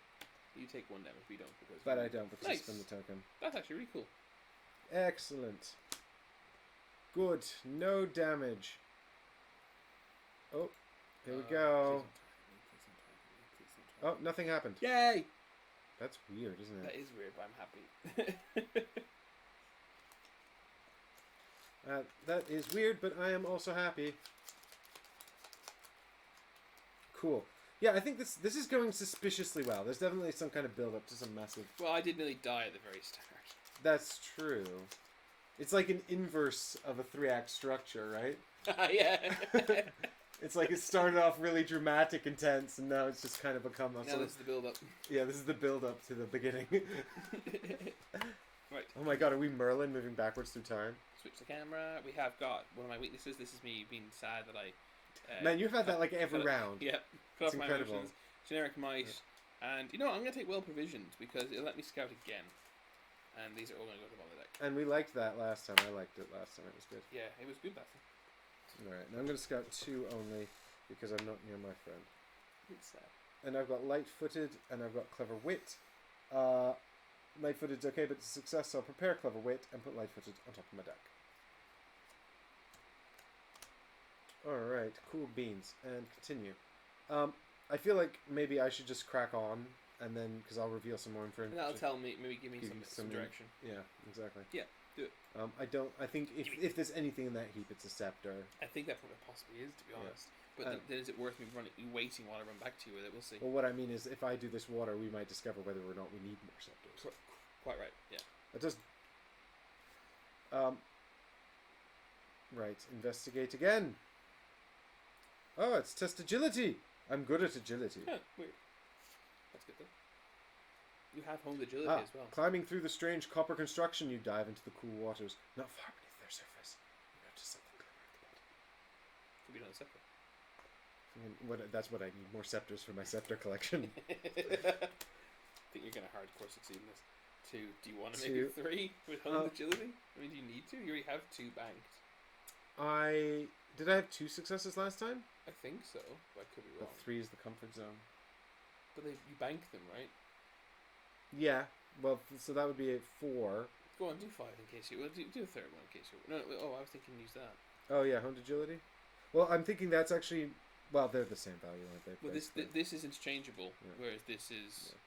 You take 1 damage, we don't. Because But I don't because I Nice. spend the token. That's actually really cool. Excellent. Good. No damage. Oh, here we go. Please don't target me. Oh, nothing happened. Yay! That's weird, isn't That it? is weird, but I'm happy. That is weird, but I am also happy. Cool. Yeah, I think this is going suspiciously well. There's definitely some kind of build-up to some massive... Well, I did nearly die at the very start. That's true. It's like an inverse of a 3-act structure, right? Yeah. It's like it started off really dramatic and tense, and now it's just kind of become a Now sort this is of... the build-up. Yeah, this is the build-up to the beginning. Right. Oh my god, are we Merlin moving backwards through time? Switch the camera. We have got one of my weaknesses. This is me being sad that I... Man, you've had that like every cut- round. Yep. Cut It's off my incredible. emotions. Generic might. And, you know, I'm going to take well provisioned because it'll let me scout again. And these are all going to go to the bottom of the deck. And we liked that last time. I liked it last time. It was good. Yeah, it was good that time. Alright, now I'm going to scout 2 only because I'm not near my friend. It's sad. And I've got light-footed and I've got clever wit. Light-footed's okay, but it's a success, so I'll prepare clever wit and put light-footed on top of my deck. Alright, cool beans. And continue. I feel like maybe I should just crack on, and then, because I'll reveal some more information. And that'll tell me, maybe give me Give you some some- direction. Yeah, exactly. Yeah, do it. I think if there's anything in that heap, it's a scepter. I think that probably possibly is, to be Yeah. honest. But then is it worth me waiting while I run back to you with it? We'll see. Well, what I mean is, if I do this water, we might discover whether or not we need more scepters. Quite right, yeah. That does. Right, investigate again. Oh, it's test agility. I'm good at agility. Huh, weird. That's good, though. You have honed agility as well. Climbing through the strange copper construction, you dive into the cool waters. Not far beneath their surface, you notice something Could be another scepter. That's what I need. More scepters for my scepter collection. I think you're going to hardcore succeed in this. 2. Do you want to make it 3 with honed agility? I mean, do you need to? You already have 2 banked. Did I have 2 successes last time? I think so, but I could be wrong. But 3 is the comfort zone. But you bank them, right? Yeah. Well, so that would be a 4. Go on, do 5 in case you... Well, do a third one in case you... No, I was thinking use that. Oh, yeah, honed agility? Well, I'm thinking that's actually... Well, they're the same value, aren't they? Well, this is interchangeable, whereas this is... Yeah.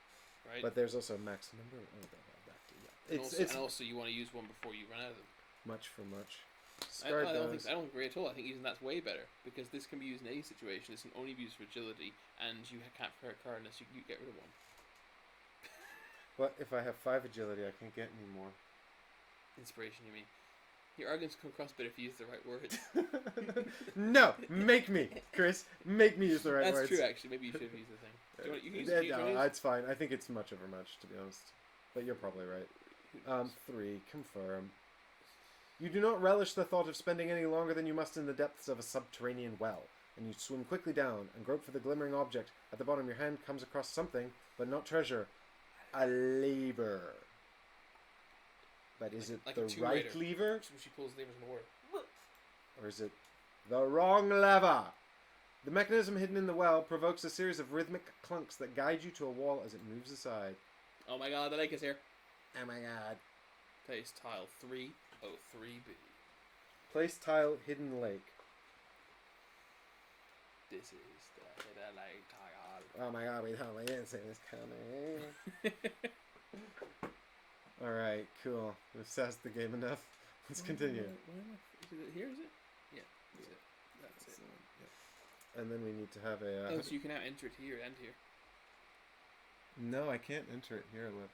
Right? But there's also a max number. Oh, yeah. And also you want to use one before you run out of them. Much for much. I don't agree at all. I think using that's way better, because this can be used in any situation. This can only be used for agility, and you can't prepare a card unless you get rid of one. What if I have 5 agility? I can't get any more. Inspiration, you mean? Your arguments come across better if you use the right words. No, make me, Chris. Make me use the right words. That's true, actually. Maybe you should have used the thing. You can use it. No, it's fine. I think it's much over much, to be honest. But you're probably right. 3. Confirm. You do not relish the thought of spending any longer than you must in the depths of a subterranean well, and you swim quickly down and grope for the glimmering object. At the bottom, your hand comes across something, but not treasure. A lever. But is it the right lever? She pulls levers in the water. Or is it the wrong lever? The mechanism hidden in the well provokes a series of rhythmic clunks that guide you to a wall as it moves aside. Oh my god, the lake is here. Oh my god. Place tile 303B. Place tile hidden lake. This is the hidden lake tile. Oh my god, we totally didn't see this coming. Alright, cool. We've assessed the game enough. Let's continue. Is it here, is it? Yeah, that's it. That's it. Yeah. And then we need to have a... so you can now enter it here and here. No, I can't enter it here, look.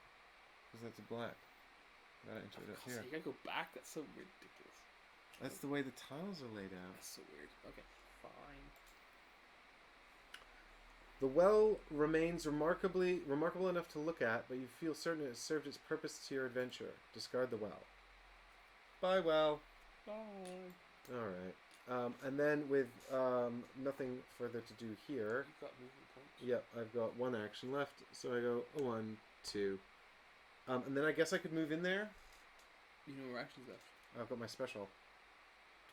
Because that's a black. I gotta enter it up here. You gotta go back? That's so ridiculous. That's the way the tiles are laid out. That's so weird. Okay, fine. The well remains remarkable enough to look at, but you feel certain it has served its purpose to your adventure. Discard the well. Bye, well. Bye. Alright. And then with nothing further to do here... You've got movement points. Yep, I've got 1 action left, so I go 1, 2. And then I guess I could move in there. You know more actions left. I've got my special.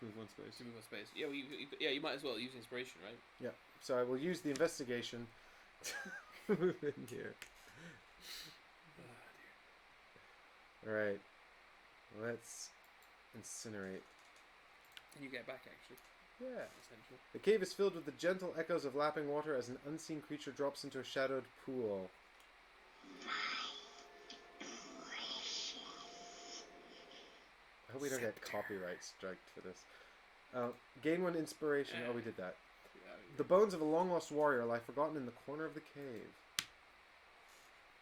To move 1 space. To move 1 space. Yeah, you might as well use inspiration, right? Yeah. So I will use the investigation to move in here. Oh, dear. Alright. Let's incinerate. And you get back, actually. Yeah. Essentially. The cave is filled with the gentle echoes of lapping water as an unseen creature drops into a shadowed pool. I hope we don't get copyright striked for this. Gain 1 inspiration. Oh, we did that. The bones of a long-lost warrior lie forgotten in the corner of the cave.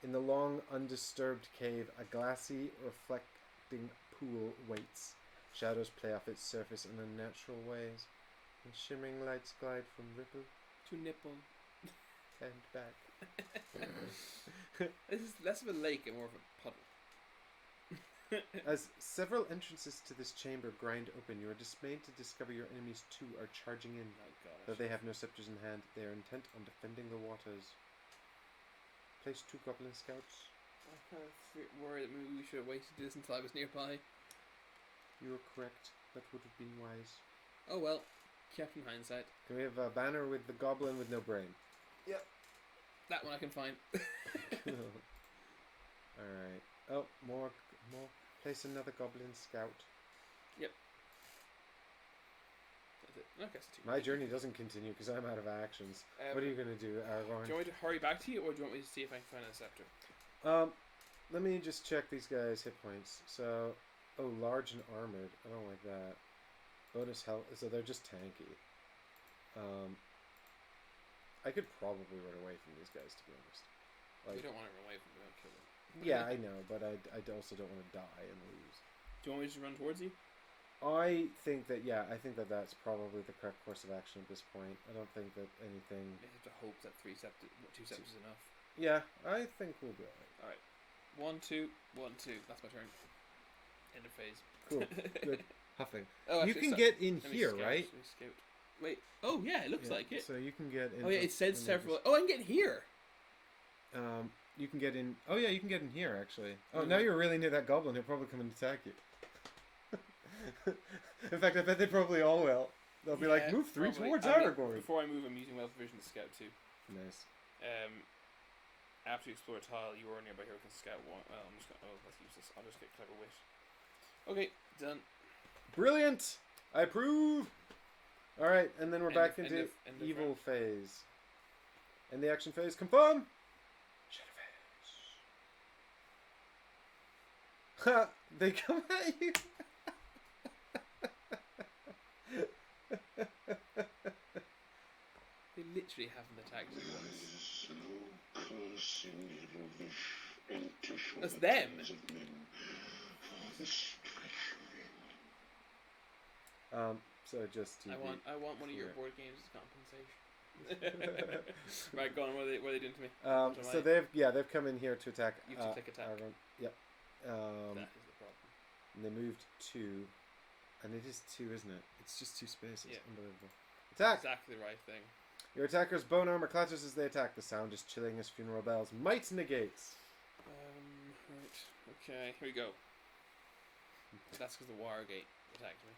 In the long, undisturbed cave, a glassy, reflecting pool waits. Shadows play off its surface in unnatural ways, and shimmering lights glide from ripple to nipple and back. This is less of a lake and more of a puddle. As several entrances to this chamber grind open, you are dismayed to discover your enemies too are charging in. Oh gosh. Though they have no scepters in hand, they are intent on defending the waters. Place 2 goblin scouts. I kind of worried that maybe we should have waited to do this until I was nearby. You are correct. That would have been wise. Oh well, kept in hindsight. Can we have a banner with the goblin with no brain? Yep. That one I can find. Alright. Oh, more. Place another goblin scout. Yep. That's it. I guess My journey doesn't continue because I'm out of actions. What are you going to do, Aragorn? Do you want me to hurry back to you, or do you want me to see if I can find a scepter? Let me just check these guys' hit points. So, large and armored. I don't like that. Bonus health. So they're just tanky. I could probably run away from these guys, to be honest. Like, we don't want to run away from them. We don't kill them. Yeah, I know, but I also don't want to die and lose. Do you want me to just run towards you? I think that that's probably the correct course of action at this point. I don't think that anything... You have to hope that 2 scepters is enough. Yeah, I think we'll be alright. Alright. 1, 2, 1, 2. That's my turn. End of phase. Cool. Good. Huffing. Oh, you can get in here, right? Wait. Oh yeah, it looks like it. So you can get in. Oh yeah, it said several. Oh, I can get here. You can get in. Oh yeah, you can get in here actually. Oh, now you're really near that goblin. He'll probably come and attack you. In fact, I bet they probably all will. They'll be like, move 3 towards Aragorn. Before I move, I'm using Wealth Vision to scout too. Nice. After you explore a tile, you are nearby here can scout one. Well, I'm just gonna. Oh, that's useless. I'll just get Clever Wit. Okay, done. Brilliant. I approve. All right, and then we're back into end of evil round. phase. And the action phase. Confirm. Shadow phase. Ha! They come at you. They literally haven't attacked you once. That's them. So just TV. I want one of your board games as compensation. Right, go on. What are they doing to me? So they've come in here to attack. You have to click attack. Yep. That is the problem. And they moved 2, and it is 2, isn't it? It's just 2 spaces. Yeah. Unbelievable. Attack. Exactly the right thing. Your attacker's bone armor clatters as they attack. The sound is chilling as funeral bells. Might negates. Right. Okay. Here we go. That's because the Wargate attacked me.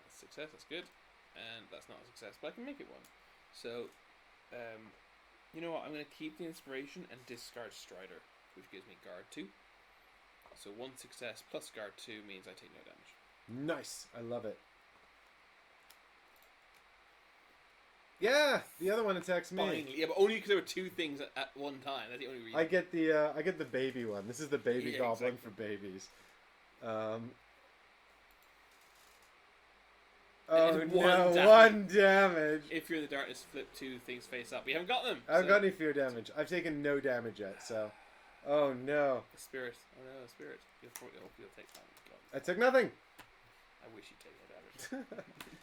That's a success. That's good. And that's not a success, but I can make it one. So, you know what? I'm going to keep the inspiration and discard Strider, which gives me guard 2. So 1 success plus guard 2 means I take no damage. Nice. I love it. Yeah, the other one attacks me. Finally. Yeah, but only because there were 2 things at one time. That's the only reason. I get the baby one. This is the baby goblin for babies. Oh no, 1 damage. If you're in the darkness, flip 2 things face up. We haven't got them. I haven't got any fear damage. I've taken no damage yet, so. Oh no. The spirit. Oh no, the spirit. You'll take that one. I took nothing. I wish you'd take no damage.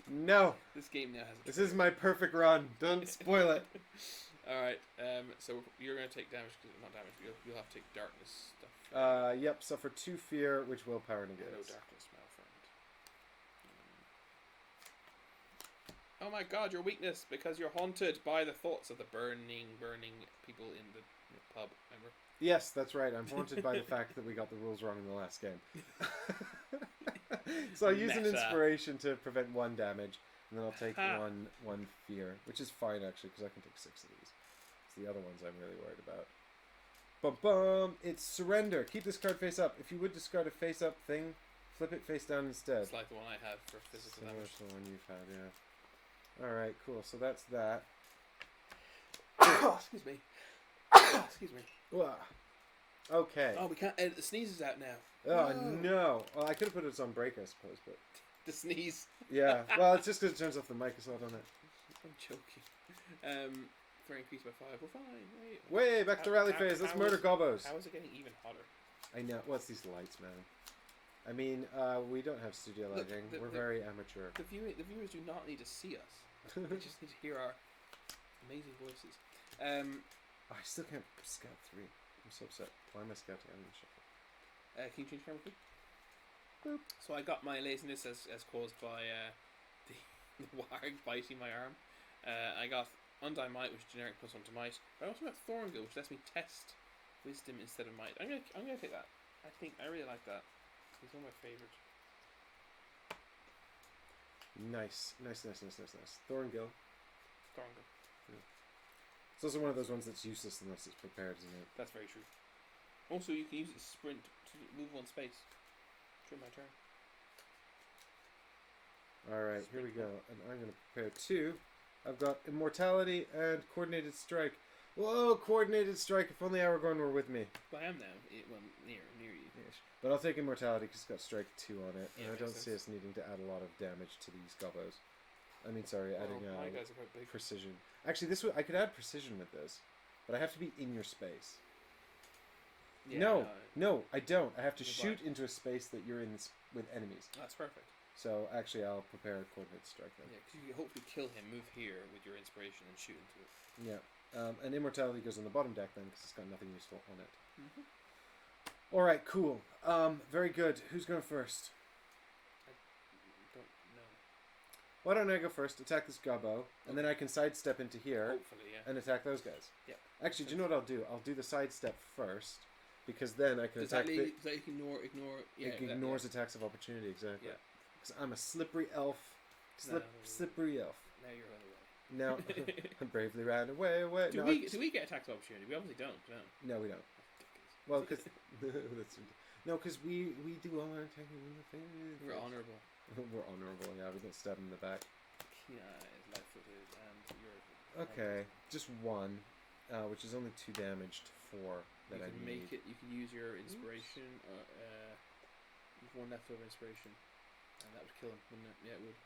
No. This game now has. This is my perfect run. Don't spoil it. All right. So you're going to take damage because not damage. You'll have to take darkness stuff. Yep. Suffer 2 fear, which willpower negates. No darkness, my friend. Oh my God! Your weakness because you're haunted by the thoughts of the burning people in the pub. Remember? Yes, that's right. I'm haunted by the fact that we got the rules wrong in the last game. So I'll use an inspiration to prevent 1 damage, and then I'll take one fear, which is fine actually, because I can take 6 of these. It's the other ones I'm really worried about. Bum bum! It's surrender. Keep this card face up. If you would discard a face up thing, flip it face down instead. It's like the one I had for physical damage. Similar to the one you've had, yeah. Alright, cool. So that's that. Excuse me. Excuse me. Okay. Oh, we can't edit the sneezes out now. Oh, no. Well, I could have put it on break, I suppose, but... The sneeze. Yeah. Well, it's just because it turns off the mic, it's not on it. I'm joking. For increase by 5. We're fine. Way back to rally phase. Let's murder gobos. How is it getting even hotter? I know. What's these lights, man? I mean, we don't have studio lighting. We're very amateur. The viewers do not need to see us. They just need to hear our amazing voices. I still can't scout 3. I'm so upset. Why am I scouting? I'm gonna shuffle. Can you change camera, please? Boop. So I got my laziness as caused by the warg biting my arm. I got Undying Might, which is generic +1 to might. But I also got Thorngill, which lets me test wisdom instead of might. I'm gonna take that. I really like that. It's one of my favorites. Nice. Thorngill. Thorngill. It's also one of those ones that's useless unless it's prepared, isn't it? That's very true. Also, you can use it to sprint to move 1 space. During my turn. Alright, here we go. And I'm going to prepare 2. I've got Immortality and Coordinated Strike. Whoa, Coordinated Strike. If only Aragorn were with me. Well, I am now. Well, near you. Yes. But I'll take Immortality because it's got Strike 2 on it. Yeah, and I don't see us needing to add a lot of damage to these gobos. Adding my guys are quite big. Precision. Actually, I could add Precision with this. But I have to be in your space. Yeah, no, I don't. I have to shoot into a space that you're in with enemies. That's perfect. So actually, I'll prepare a Coordinated Strike then. Yeah, because you can hopefully kill him, move here with your inspiration, and shoot into it. Yeah, and Immortality goes on the bottom deck then because it's got nothing useful on it. Mm-hmm. All right, cool. Very good. Who's going first? I don't know. Why don't I go first, attack this gobbo, and then I can sidestep into here Hopefully, yeah. and attack those guys. Yep. Actually, do you know what I'll do? I'll do the sidestep first, because then I can attack... Does that ignore... Yeah, it ignores attacks of opportunity, exactly. Yeah. Because I'm a slippery elf. Slippery elf. Now you're on the way. Now, I bravely ran away. Do we get attacks of opportunity? We obviously don't. No, we don't. Well, because... No, because we do all our attacking in the face. We're honourable. We're honourable, yeah. We don't stab him in the back. Keen eyes, light-footed, and you're... Okay, just one, which is only 2 damage to 4 that I need. You can use your inspiration, you've 1 leftover inspiration, and that would kill him, wouldn't it? Yeah, it would.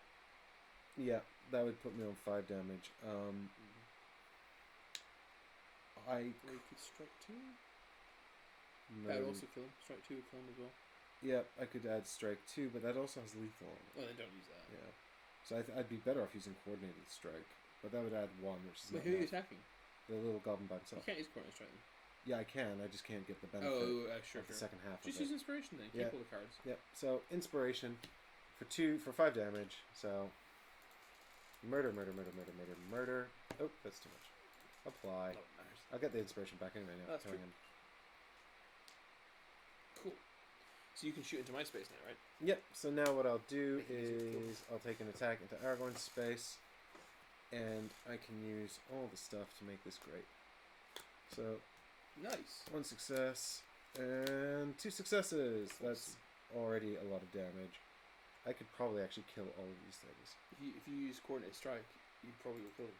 Yeah, that would put me on 5 damage. Or you could strike 2? No. That would also kill him. Strike 2 would kill him as well. Yeah, I could add strike 2, but that also has lethal on it. Well, then don't use that. Yeah. So I'd be better off using coordinated strike, but that would add 1, which is But not who are you enough. attacking? The little goblin by himself. You can't use coordinated strike then. Yeah, I can. I just can't get the benefit Sure. of the second half Just of use it. inspiration then. Yeah. Keep all the cards. Yep. So inspiration for 5 damage. So murder. Oh, that's too much. Apply. Oh, it matters. I'll get the inspiration back anyway now. That's Killing true. him. Cool. So you can shoot into my space now, right? Yep. So now what I'll do Make it easy to kill. is I'll take an attack into Aragorn's space, and I can use all the stuff to make this great. So Nice. 1 success and 2 successes. That's already a lot of damage. I could probably actually kill all of these things. If you use coordinated strike, you probably will kill them.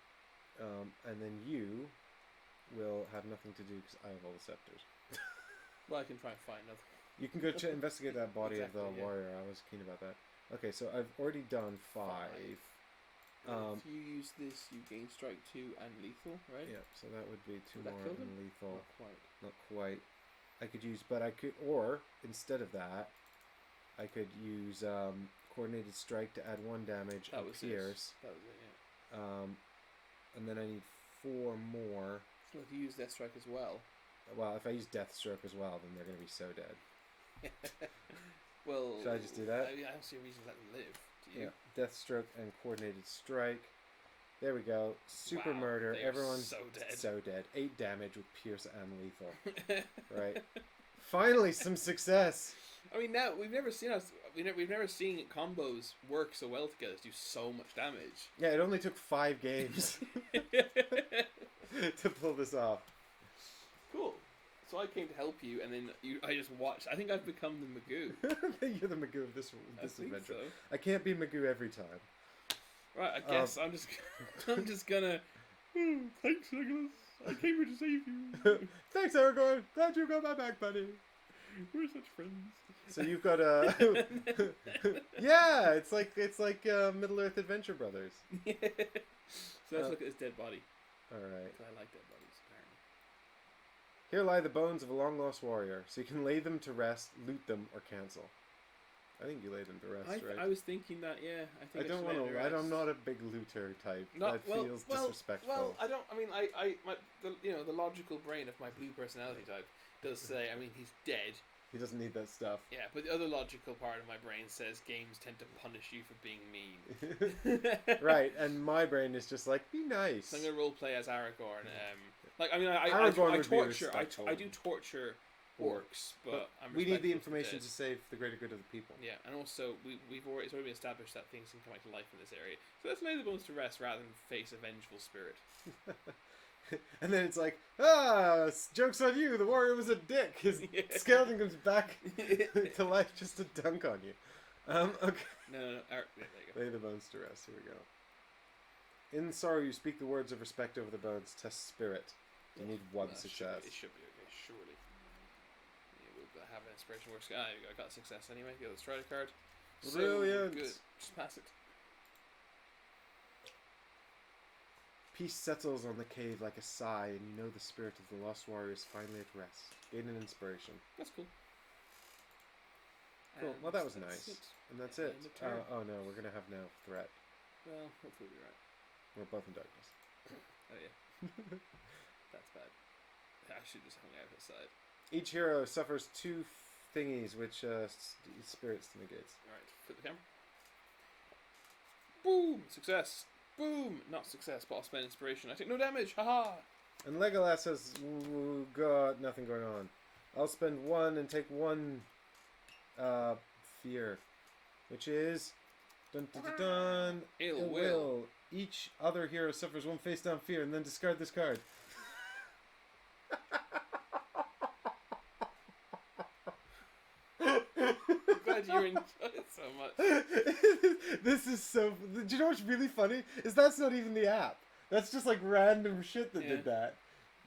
And then you will have nothing to do because I have all the scepters. Well, I can try and find another. You can go investigate that body Exactly, of the yeah. warrior. I was keen about that. Okay, so I've already done 5. If you use this, you gain strike 2 and lethal, right? Yeah, so that would be 2 Would that more kill and them? lethal. Not quite. Not quite. I could use, but I could, or instead of that, I could use coordinated strike to add 1 damage That and was pierce. That was it, yeah. And then I need 4 more. So if you use Death Strike as well. Well, if I use Deathstroke as well, then they're going to be so dead. Well, Should I just do that? I don't see a reason to let them live. Do you? Yeah, Deathstroke and coordinated strike. There we go. Super Wow, murder. they are Everyone's so dead. So dead. 8 damage with pierce and lethal. Right. Finally, some success. I mean, now we've never seen combos work so well together to do so much damage. Yeah, it only took 5 games to pull this off. Cool. So I came to help you, and then I just watched. I think I've become the Magoo. You're the Magoo of this I think adventure. so. I can't be Magoo every time. Right, I guess I'm just gonna. Oh, thanks, Leoglas. I came here to save you. Thanks, Aragorn. Glad you got my back, buddy. We're such friends. So you've got a. Yeah, it's like Middle Earth Adventure Brothers. So let's look at his dead body. All right. 'Cause I like dead bodies, apparently. Here lie the bones of a long lost warrior. So you can lay them to rest, loot them, or cancel. I think you lay them to rest, right? I was thinking that, yeah. I don't want to. I'm not a big looter type. That feels disrespectful. Well, I don't. I mean, the logical brain of my blue personality type does say. I mean, he's dead. He doesn't need that stuff. Yeah, but the other logical part of my brain says games tend to punish you for being mean. Right, and my brain is just like, be nice. So I'm gonna roleplay as Aragorn. I do torture orcs, but I'm we need the respectful information to to save the greater good of the people. Yeah, and also it's already been established that things can come back to life in this area. So let's lay the bones to rest rather than face a vengeful spirit. And then it's like, joke's on you, the warrior was a dick. His skeleton comes back to life just to dunk on you. Okay. No. There you go. Lay the bones to rest, here we go. In sorrow you speak the words of respect over the bones, test spirit. You need 1 success. It should be okay, surely. Yeah, we'll have an inspiration works. I got a success anyway. Get the Strider card. Brilliant. So good. Just pass it. Peace settles on the cave like a sigh, and you know the spirit of the lost warrior is finally at rest. Gain an inspiration. That's cool. Cool. And well, that was that's nice. it. And that's it. End of turn. Oh no, we're gonna have now threat. Well, hopefully we're right. We're both in darkness. Oh yeah. That's bad. I should just hung out outside. Each hero suffers 2 thingies, which spirits negates. Alright, flip the camera. Boom! Success. Boom! Not success, but I'll spend inspiration. I take no damage. Haha! And Legolas has got nothing going on. I'll spend 1 and take 1 fear, which is dun dun dun, dun Ill will. Each other hero suffers 1 face down fear, and then discard this card. I'm glad you enjoy it so much. This is so. Do you know what's really funny? Is that's not even the app. That's just like random shit that did that.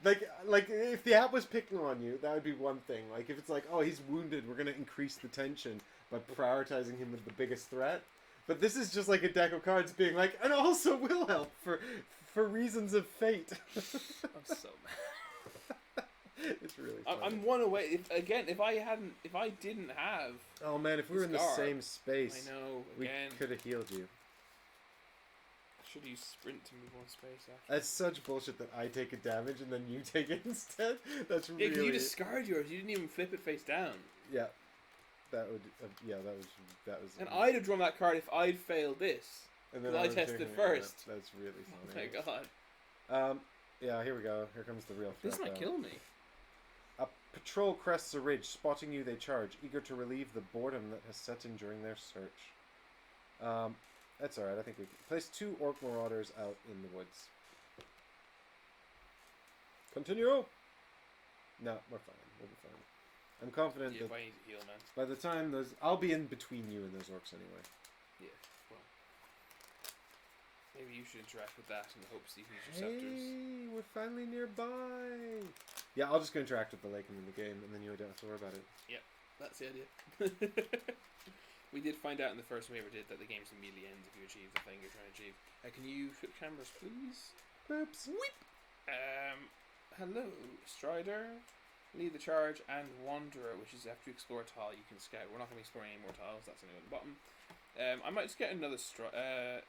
Like if the app was picking on you, that would be one thing. Like if it's like, oh, he's wounded, we're gonna increase the tension by prioritizing him with the biggest threat. But this is just like a deck of cards being like, and also will help for reasons of fate. I'm so mad. It's really funny. I'm 1 away. If I didn't have. Oh man, if we were in the same space, I know. we Again, could have healed you. should use sprint to move 1 space after. That's such bullshit that I take a damage and then you take it instead. That's Yeah, really. because you discard yours. You didn't even flip it face down. Yeah, that would. That was. And I'd have drawn that card if I'd failed this. And then I was tested drinking it. first. Yeah, that's really Oh funny. my god. Yeah, here we go. Here comes the real threat. This might kill me. A patrol crests a ridge. Spotting you, they charge, eager to relieve the boredom that has set in during their search. That's alright. I think we can place 2 Orc Marauders out in the woods. Continue! No, we're fine. We'll be fine. I'm confident Yeah, that if I need to heal, man. by the time those... I'll be in between you and those orcs anyway. Yeah, well. Maybe you should interact with that in the hopes that you can use your scepters. Hey, we're finally nearby! Yeah, I'll just go interact with the lake in the game, and then you don't have to worry about it. Yep, that's the idea. We did find out in the first one we ever did that the game immediately ends if you achieve the thing you're trying to achieve. Can you flip cameras, please? Oops. Whip! Hello, Strider. Lead the charge and Wanderer, which is after you explore a tile, you can scout. We're not going to be exploring any more tiles, that's only at the bottom. I might just get another Strider.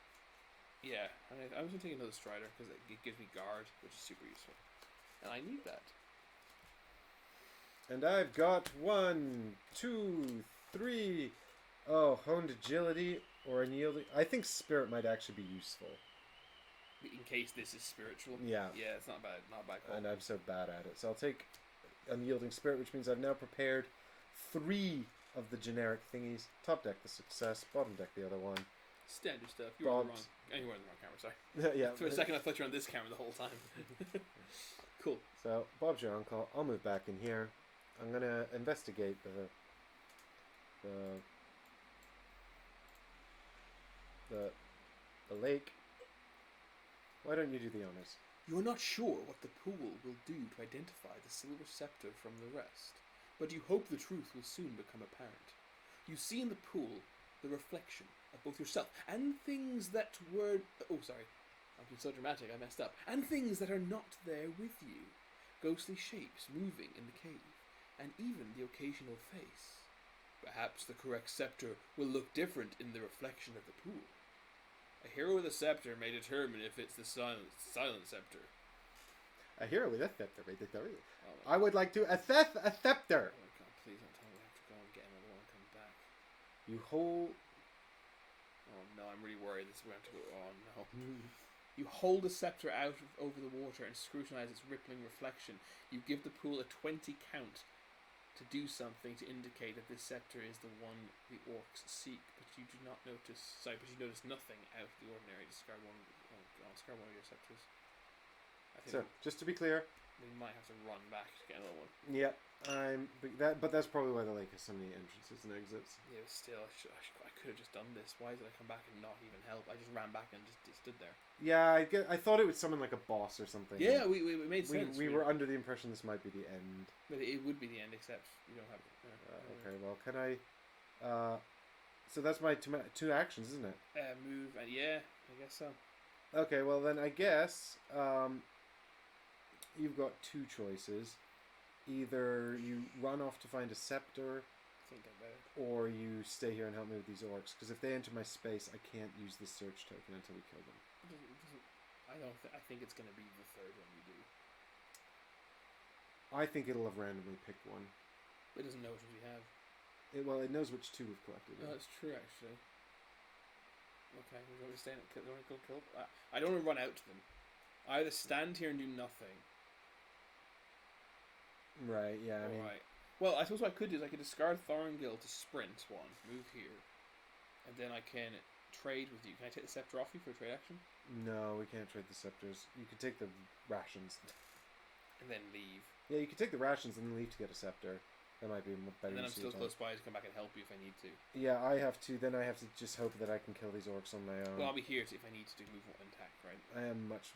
Yeah, I'm just going to take another Strider because it gives me guard, which is super useful. And I need that. And I've got 1, 2, 3. Oh, honed agility or unyielding. I think spirit might actually be useful. In case this is spiritual. Yeah. Yeah, it's not bad. Not a bad call. And I'm so bad at it. So I'll take unyielding spirit, which means I've now prepared 3 of the generic thingies. Top deck the success, bottom deck the other one. Standard stuff. You were on the wrong. You were on the wrong camera. Sorry. Yeah. For a second, I thought you were on this camera the whole time. Cool. So Bob's your uncle. I'll move back in here. I'm gonna investigate the lake. Why don't you do the honors? You are not sure what the pool will do to identify the silver scepter from the rest, but you hope the truth will soon become apparent. You see in the pool the reflection of both yourself and things that were... Oh, sorry. I'm being so dramatic, I messed up. And things that are not there with you. Ghostly shapes moving in the cave, and even the occasional face. Perhaps the correct scepter will look different in the reflection of the pool. A hero with a scepter may determine if it's the silent scepter. A hero with a scepter. Oh I would like to assess a scepter. Oh my god, please don't tell me I have to go and get another one and come back. You hold... Oh no, I'm really worried this is where I have to go. Oh no. You hold the scepter out over the water and scrutinize its rippling reflection. You give the pool a 20 count to do something to indicate that this scepter is the one the orcs seek, but you do not notice. Sorry, but you notice nothing out of the ordinary. Discard one. Oh god, discard one of your scepters. I think So, just to be clear... we might have to run back to get another one. Yeah, but that's probably why the lake has so many entrances and exits. Yeah, but still, I could have just done this. Why did I come back and not even help? I just ran back and just stood there. Yeah, I thought it would summon like a boss or something. Yeah, we made sense. We were under the impression this might be the end. But it would be the end, except you don't have it. Okay, well, can I... so that's my 2 actions, isn't it? Move, and yeah, I guess so. Okay, well then I guess you've got 2 choices. Either you run off to find a scepter, I think I better. or you stay here and help me with these orcs. Because if they enter my space, I can't use this search token until we kill them. I think it's going to be the third one we do. I think it'll have randomly picked one. It doesn't know which ones we have. Well, it knows which 2 we've collected. Oh, that's true, actually. Okay, we're going to stay and kill. I don't want to run out to them. I either stand here and do nothing. Right. Yeah. I mean. Right. Well, I suppose what I could do is I could discard Thorngil to sprint one, move here, and then I can trade with you. Can I take the scepter off you for a trade action? No, we can't trade the scepters. You can take the rations. And then leave. Yeah, you can take the rations and then leave to get a scepter. That might be better. And then I'm still close by to come back and help you if I need to. Yeah, I have to. Then I have to just hope that I can kill these orcs on my own. Well, I'll be here if I need to do move and attack, right? I am much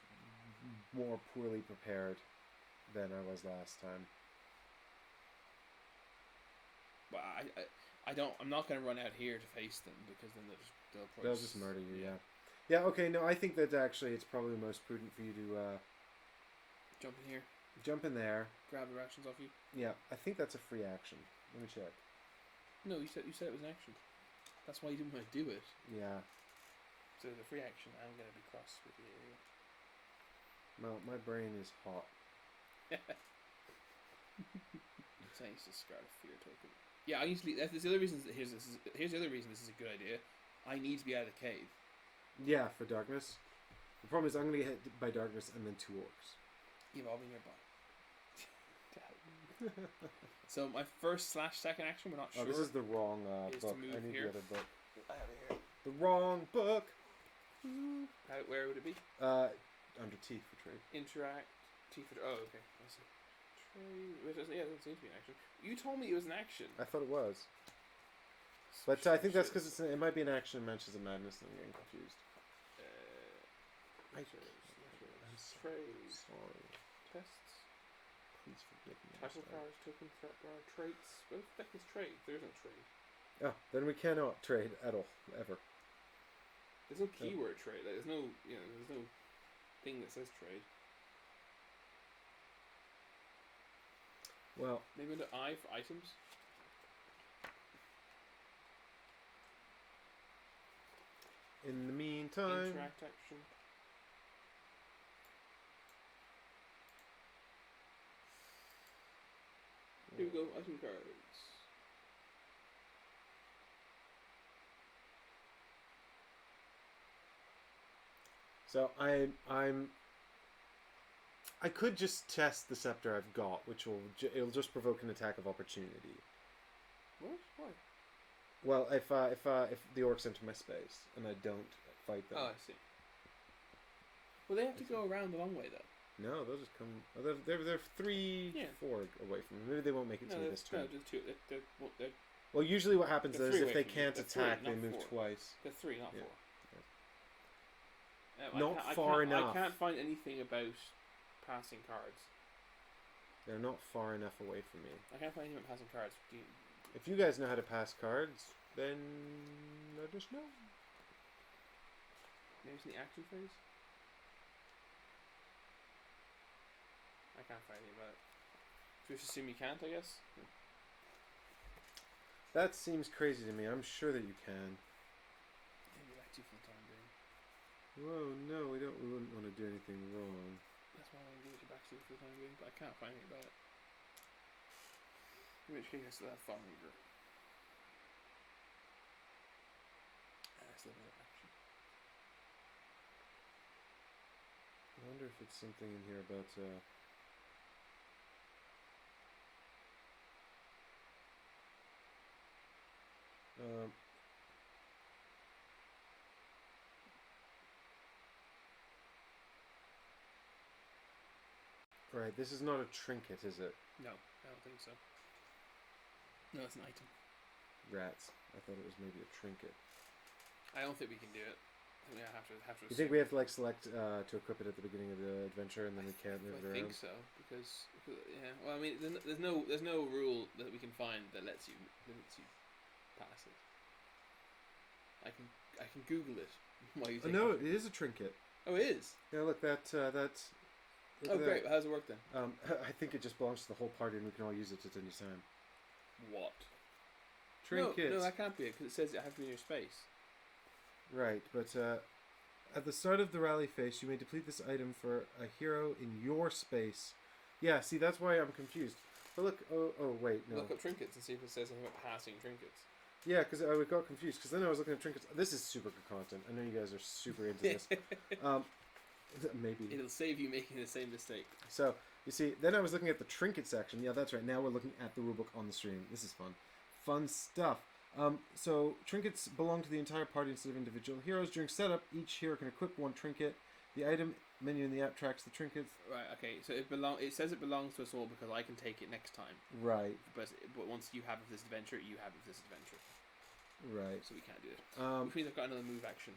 more poorly prepared than I was last time. But I'm not going to run out here to face them because then they'll just murder you. Yeah. Yeah. Okay. No, I think that actually it's probably most prudent for you to jump in here. Jump in there. Grab the rations off you. Yeah, I think that's a free action. Let me check. No, you said it was an action. That's why you didn't want to do it. Yeah. So the free action. I'm going to be cross with you. Well, my brain is hot. So I need to discard a fear token. Yeah, I usually. There's the other reason. Here's the other reason this is a good idea. I need to be out of the cave. Yeah, for darkness. The problem is I'm going to get hit by darkness and then 2 orcs. You've all been nearby. So my first/second action, we're not sure. Oh, this is the wrong book. I need the other book. I have it here. The wrong book. Where would it be? Under T for trade. Interact. T for. Oh, okay. I see. Trade. Yeah, it doesn't seem to be an action. You told me it was an action. I thought it was. But I think that's because it might be an action in Mansions of Madness, and I'm getting confused. I'm sorry. Tests. Please forgive me. Title cards, token, threat bar, traits. What the heck is trade? There isn't trade. Oh, then we cannot trade at all, ever. There's no keyword trade. Like, there's no thing that says trade. Well, maybe under I for items. In the meantime, interact action. Here we go, item cards. So I could just test the scepter I've got, which it'll just provoke an attack of opportunity. What? Why? Well, if the orcs enter my space and I don't fight them. Oh, I see. Well, they have to go around a long way though. No, they'll just come. They're 3, 4 away from me. Maybe they won't make it to me this turn. No, just 2. Well, usually what happens is if they can't attack, they move twice. They're 3, not 4. Not far enough. I can't find anything about passing cards. They're not far enough away from me. I can't find anything about passing cards. If you guys know how to pass cards, then let us know. Maybe it's in the action phase? I can't find anything about it. So we just assume you can't, I guess? That seems crazy to me. I'm sure that you can. Maybe back to you for the time being. Whoa, no, we wouldn't want to do anything wrong. That's why I want to give it back to you for the time being, but I can't find anything about it. In which case I still have Thorngil. And I still have another action. I wonder if it's something in here about right, this is not a trinket, is it? No, I don't think so. No, it's an item. Rats. I thought it was maybe a trinket. I don't think we can do it. I mean, I have to. You think we have to like select to equip it at the beginning of the adventure, and then we can't move it around? I think so because yeah. Well, I mean, there's no rule that we can find that lets you pass it. I can Google it. While you no, it is a trinket. Oh, it is. Yeah, look that's. Oh, great! How does it work then? I think it just belongs to the whole party, and we can all use it at any time. What? Trinkets. No, that can't be it because it says it has to be in your space. Right, but at the start of the rally phase, you may deplete this item for a hero in your space. Yeah, see, that's why I'm confused. But look, oh wait, no. Look up trinkets and see if it says anything about passing trinkets. Yeah, because I got confused. Because then I was looking at trinkets. This is super good content. I know you guys are super into this. Maybe. It'll save you making the same mistake. So, you see, then I was looking at the trinket section. Yeah, that's right. Now we're looking at the rulebook on the stream. This is fun. Fun stuff. So, trinkets belong to the entire party instead of individual heroes. During setup, each hero can equip one trinket. The item menu in the app tracks the trinkets. Right, okay. So it says it belongs to us all because I can take it next time. Right. But once you have this adventure, you have this adventure. Right. So we can't do it. Which means I've got another move action.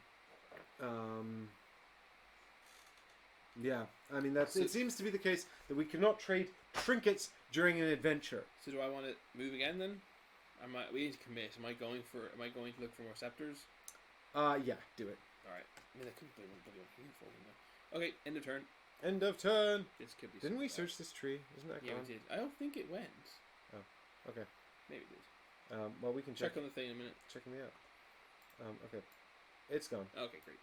Yeah, I mean it seems to be the case that we cannot trade trinkets during an adventure. So do I want to move again then? We need to commit. Am I going to look for more scepters? Yeah, do it. All right. I mean, I couldn't play one bloody here for me though. Okay, end of turn. End of turn. This could be. Didn't we search this tree? Isn't that yeah, gone? we did. I don't think it went. Oh, okay. Maybe it did. Well, we can check on the thing in a minute. Checking me out. Okay, it's gone. Okay, great.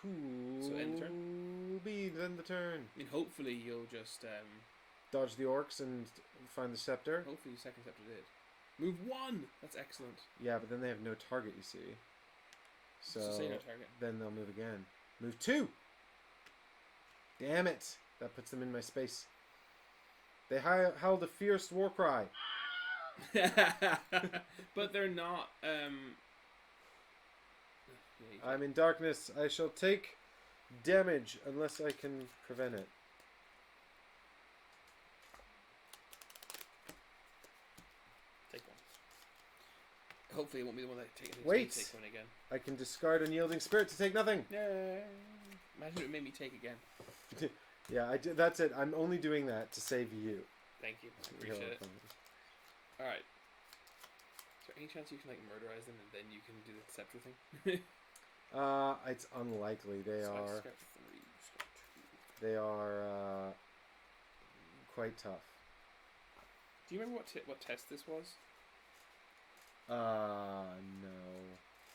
Cool. So end the turn. End the turn. I mean, hopefully you'll just dodge the orcs and find the scepter. Hopefully, second scepter did. Move 1. That's excellent. Yeah, but then they have no target. You see. So say no target. Then they'll move again. Move 2. Damn it! That puts them in my space. They howled a fierce war cry. But they're not. I'm in darkness. I shall take damage unless I can prevent it. Take one. Hopefully it won't be the one that takes Wait! Take one again. I can discard unyielding spirit to take nothing. Yay! Imagine it made me take again. Yeah, that's it. I'm only doing that to save you. Thank you. Appreciate it. Alright. Is there any chance you can murderize them and then you can do the scepter thing? It's unlikely. They so are. They are quite tough. Do you remember what test this was? No.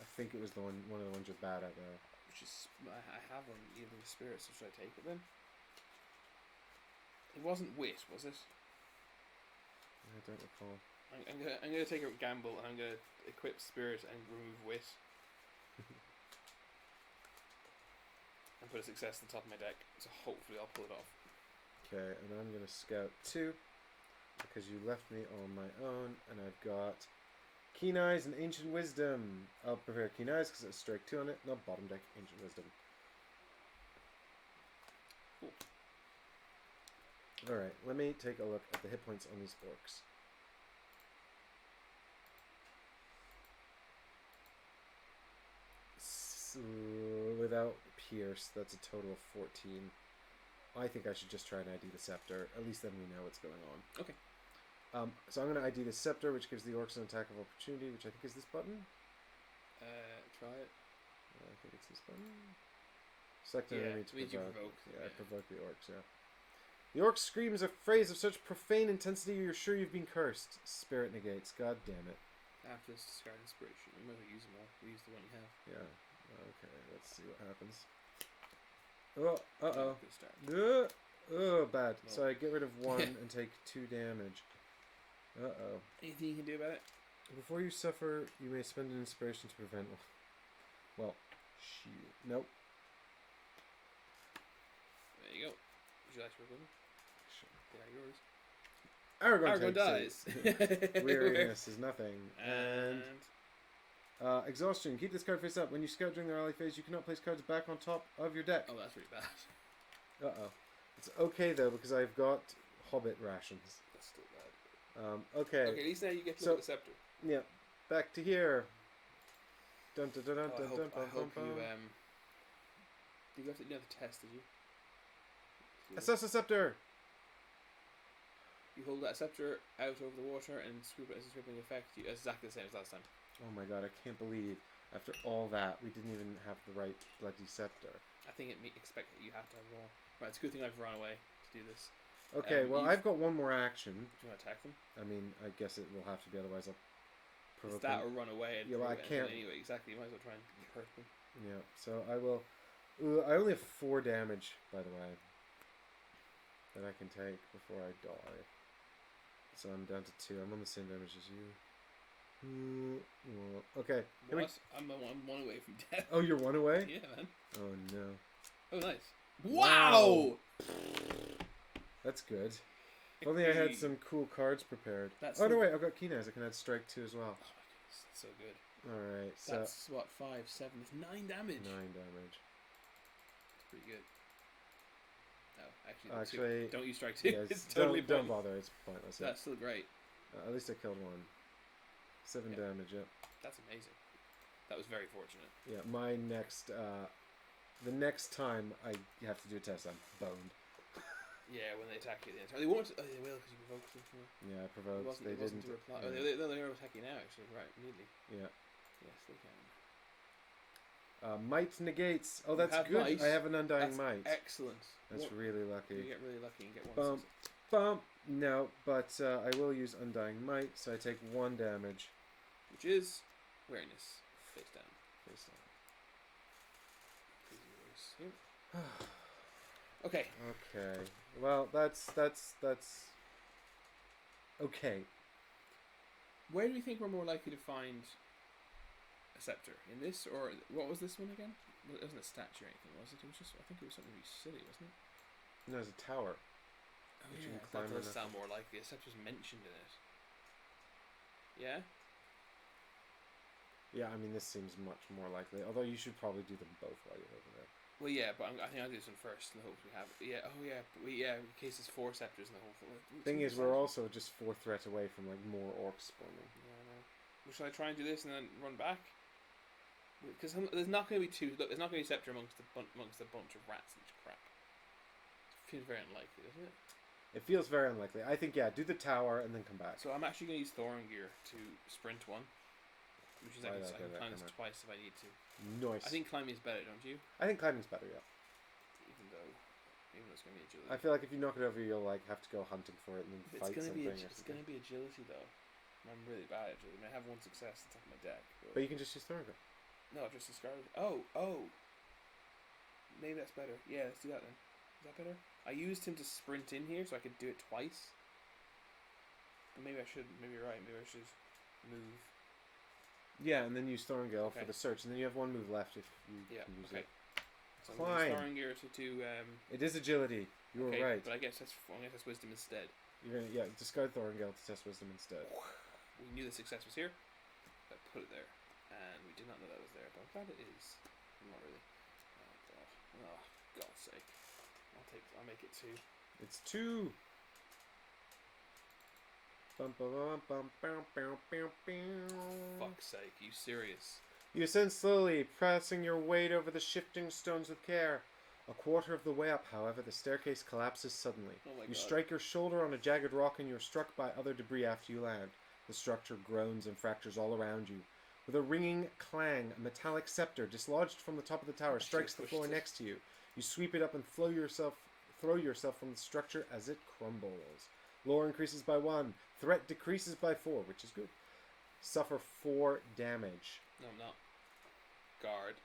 I think it was one of the ones you're bad at though. Which is I have on Yielding Spirit, so should I take it then? It wasn't wit, was it? I don't recall. I'm gonna take a gamble and I'm gonna equip spirit and remove wit. And put a success on the top of my deck, so hopefully I'll pull it off. Okay, and I'm gonna scout 2 because you left me on my own, and I've got Keen Eyes and Ancient Wisdom. I'll prepare Keen Eyes because it's strike 2 on it. No, bottom deck Ancient Wisdom. Cool. All right, let me take a look at the hit points on these orcs. Without Pierce, that's a total of 14. I think I should just try and ID the Scepter. At least then we know what's going on. Okay. So I'm going to ID the Scepter, which gives the orcs an attack of opportunity, which I think is this button. Try it. I think it's this button. Select an enemy to provoke. Yeah, provoke the orcs, yeah. The orc screams a phrase of such profane intensity you're sure you've been cursed. Spirit negates. God damn it. After this, discard inspiration. We might as well use them all. We use the one you have. Yeah. Okay, let's see what happens. Oh, uh-oh. Good start. Oh, bad. No. So I get rid of 1 and take 2 damage. Uh-oh. Anything you can do about it? Before you suffer, you may spend an inspiration to prevent... Well, shoot. Nope. There you go. Would you like to work with them? Sure. They are yours. Aragorn dies. Weariness is nothing. And exhaustion. Keep this card face up. When you scout during the rally phase, you cannot place cards back on top of your deck. Oh, that's really bad. Uh-oh. It's okay, though, because I've got Hobbit Rations. That's still bad. Okay. Okay, at least now you get to look at the scepter. Yeah. Back to here. Dun dun dun dun I dun hope, dun I hope dun, you, dun. did you have to test, did you? Assess the Scepter! You hold that scepter out over the water and scoop it as a sweeping effect. It's exactly the same as last time. Oh my god, I can't believe, after all that, we didn't even have the right bloody scepter. I think it expect that you have to have more. Right, it's a good thing I've run away to do this. Okay, well, I've got one more action. Do you want to attack them? I mean, I guess it will have to be, otherwise I'll provoke It's that them. or run away. And Yeah, well, I can't. Anyway, exactly. You might as well try and hurt them. Yeah, so I will... I only have 4 damage, by the way, that I can take before I die. So I'm down to 2. I'm on the same damage as you. Well, okay. Here we- What? I'm one away from death. Oh, you're one away? Yeah, man. Oh, no. Oh, nice. Wow. Wow! That's good. If only I had some cool cards prepared. That's oh, no, the- wait. I've got Keenaz. I can add Strike 2 as well. Oh my goodness, that's so good. Alright, so... That's what, 5, 7, it's 9 damage. 9 damage. That's pretty good. No, Actually, don't use strike 2. Yes, It's totally don't pointless. bother. It's pointless. Yeah. That's still great. At least I killed one. 7 Yeah. damage, yeah. That's amazing. That was very fortunate. Yeah, my next... the next time I have to do a test, I'm boned. Yeah, when they attack you at the end. They won't. Oh, they will because you provoked them. Yeah, provoked. They wasn't didn't... to reply. yeah. Oh, they're attacking now, actually. Right, immediately. Yeah. Yes, they can. Might negates. Oh, You that's have good. might. I have an Undying That's Might. excellent. That's really You lucky. get really lucky and get one Bump. success. Bump. No, but I will use Undying Might, so I take 1 damage. Which is awareness. Face down. Face down. Here. Okay. Okay. Well, that's okay. Where do you think we're more likely to find a scepter? In this, or what was this one again? It wasn't a statue or anything, was it? It was just, I think it was something really silly, wasn't it? No, there's a tower. Oh Which you yeah, can that climb does on sound more likely. A scepter's mentioned in it. Yeah? Yeah, I mean, this seems much more likely. Although you should probably do them both while you're over there. Well, yeah, but I think I'll do this one first in the hopes we have. Yeah, oh yeah, in case there's 4 scepters in the whole thing. Thing is, we're also just 4 threat away from like more orcs spawning. Yeah, I know. Well, should I try and do this and then run back? Because there's not going to be 2. Look, there's not going to be a scepter amongst a bunch of rats and crap. Feels very unlikely, doesn't it? It feels very unlikely. I think, yeah, do the tower and then come back. So I'm actually going to use Thorin gear to sprint 1, which is Try I that, can try that, climb this come on. twice if I need to. Nice. I think climbing is better, don't you? I think climbing's better, yeah. Even though it's going to be agility. I feel like if you knock it over, you'll like have to go hunting for it and then But fight it's something. it's going to be agility though. I'm really bad at agility. I have 1 success on top of my deck. But you can just use Thornville. No, I've just discarded. Oh. Maybe that's better. Yeah, let's do that then. Is that better? I used him to sprint in here so I could do it twice. But maybe I should. Maybe you're right. Maybe I should move. Yeah, and then use Thorngale for Okay. the search, and then you have 1 move left if you Yeah. can use Okay. it. So Climb. I'm going to do. It is agility. You were Okay, right. but I guess that's wisdom instead. You're gonna discard Thorngale to test wisdom instead. We knew the success was here. I put it there, and we did not know that was there. But I'm glad it is. Not really. Oh god. Oh God's sake. I'll make it 2. It's 2. Bum, bum, bum, bum, bum, bum, bum. Fuck's sake, you serious? You ascend slowly, pressing your weight over the shifting stones with care. A quarter of the way up, however, the staircase collapses suddenly. Oh my You god. strike your shoulder on a jagged rock and you're struck by other debris after you land. The structure groans and fractures all around you. With a ringing clang, a metallic scepter, dislodged from the top of the tower, strikes the floor next to you. You sweep it up and throw yourself from the structure as it crumbles. Lore increases by 1. Threat decreases by 4, which is good. Suffer 4 damage. No, I'm not. Guard.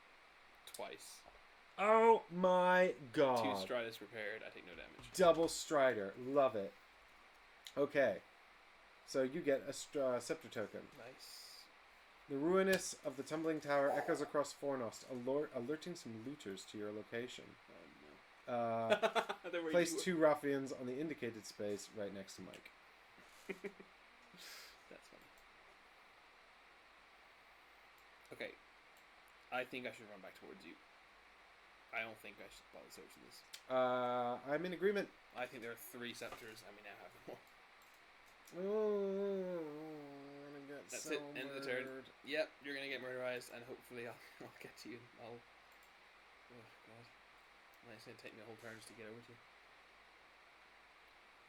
Twice. Oh my god. 2 Stridus prepared. I take no damage. Double Strider. Love it. Okay. So you get a scepter token. Nice. The ruinous of the tumbling tower echoes across Fornost, alerting some looters to your location. Oh no. There were Place you- 2 ruffians on the indicated space right next to Mike. That's funny. Okay. I think I should run back towards you. I don't think I should bother searching this. I'm in agreement. I think there are 3 scepters and we now have more. Oh, I'm gonna get That's so it. End of the turn. murdered. Yep, you're gonna get murderized, and hopefully I'll get to you. Oh god. It's gonna take me a whole turn just to get over to you.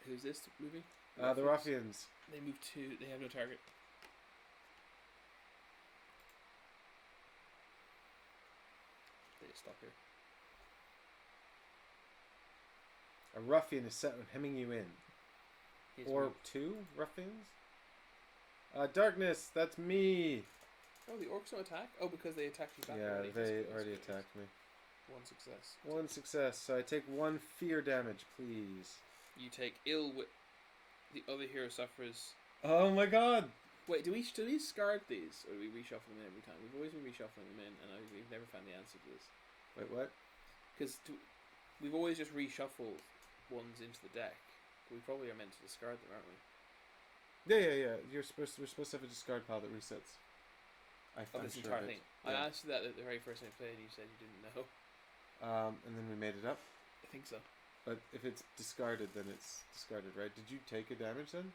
Who's this moving? The ruffians. They move 2. They have no target. They just stop here. A ruffian is set on hemming you in. He's Or moved. 2 ruffians? Darkness, that's me. Oh, the orcs don't attack? Oh, because they attacked you back Yeah, already. they That's already good. attacked me. 1 success. 1 success, so I take 1 fear damage, please. You take ill with the other hero suffers. Oh my god! Wait, do we discard these, or do we reshuffle them in every time? We've always been reshuffling them in, and we've never found the answer to this. Wait, what? Because we've always just reshuffled ones into the deck. But we probably are meant to discard them, aren't we? Yeah. We're supposed to have a discard pile that resets. I'm this sure entire of it. thing. Yeah. I asked you that at the very first time we played, and you said you didn't know. And then we made it up. I think so. But if it's discarded, then it's discarded, right? Did you take a damage then?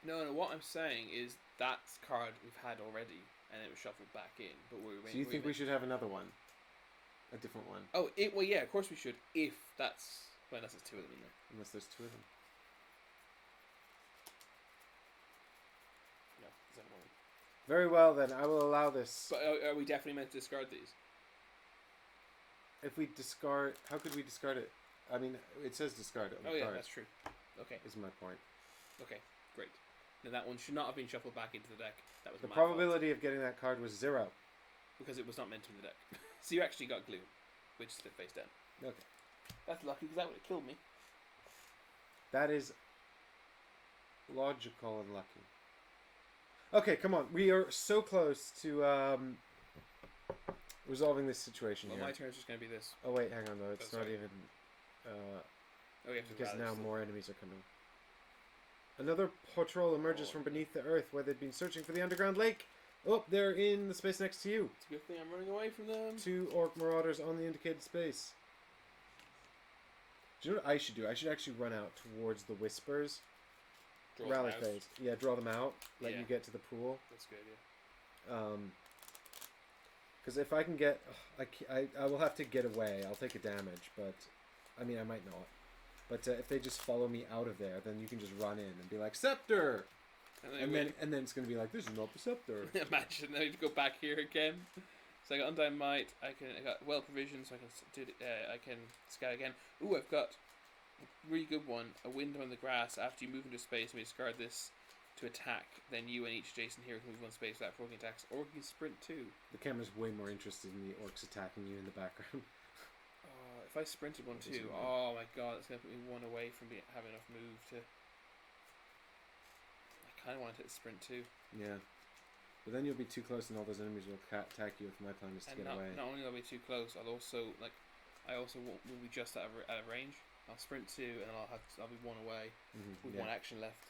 No. What I'm saying is that's card we've had already, and it was shuffled back in. But So you think we should have another one? A different one? Oh, well, yeah, of course we should. If that's unless there's two of them in there. Unless there's two of them. No, is that one? Very well then, I will allow this. But are we definitely meant to discard these? If we discard, how could we discard it? I mean, it says discard it on the yeah, card. that's true. Okay. Is my point. Okay, great. Now that one should not have been shuffled back into the deck. That was The my probability of getting that card was 0. because it was not meant to in the deck. So you actually got glue, which split face down. Okay. That's lucky because that would have killed me. That is logical and lucky. Okay, come on. We are so close to resolving this situation Well, here. my turn is just going to be this. Oh wait, hang on though. It's not sorry. even Oh, we have to because rather now still- more enemies are coming. Another patrol emerges Oh. from beneath the earth where they've been searching for the underground lake. Oh, they're in the space next to you. It's a good thing I'm running away from them. 2 Orc Marauders on the indicated space. Do you know what I should do? I should actually run out towards the Whispers. Draw Rally them out. phase. Yeah, draw them out. Let Yeah. you get to the pool. That's good, yeah. Because if I can get... I will have to get away. I'll take a damage, but... I mean, I might not. But if they just follow me out of there, then you can just run in and be like, Scepter! And then it's going to be like, this is not the Scepter. Imagine I need to go back here again. So I got Undying Might. I got well provisioned, so I can do. I can scout again. Ooh, I've got a really good one. A window on the grass. After you move into space, we discard this to attack. Then you and each adjacent hero can move one space without provoking attacks, or you can sprint too. The camera's way more interested in the orcs attacking you in the background. If I sprinted one too, oh my god, it's gonna put me one away from having enough move to. I kind of want to hit the sprint too. Yeah. But then you'll be too close and all those enemies will attack you if my plan is to get away. Not only will I be too close, I also will be just out of range. I'll sprint 2 and I'll be one away with one action left.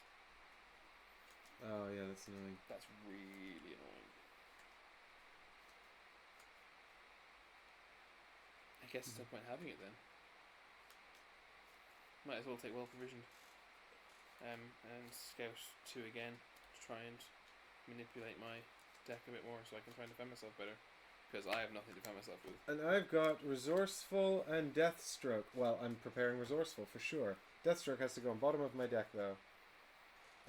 Oh yeah, that's annoying. That's really annoying. I guess there's no point having it then. Might as well take well provisioned. And scout 2 again to try and manipulate my deck a bit more so I can try and defend myself better. Because I have nothing to defend myself with. And I've got Resourceful and Deathstroke. Well, I'm preparing Resourceful for sure. Deathstroke has to go on bottom of my deck though.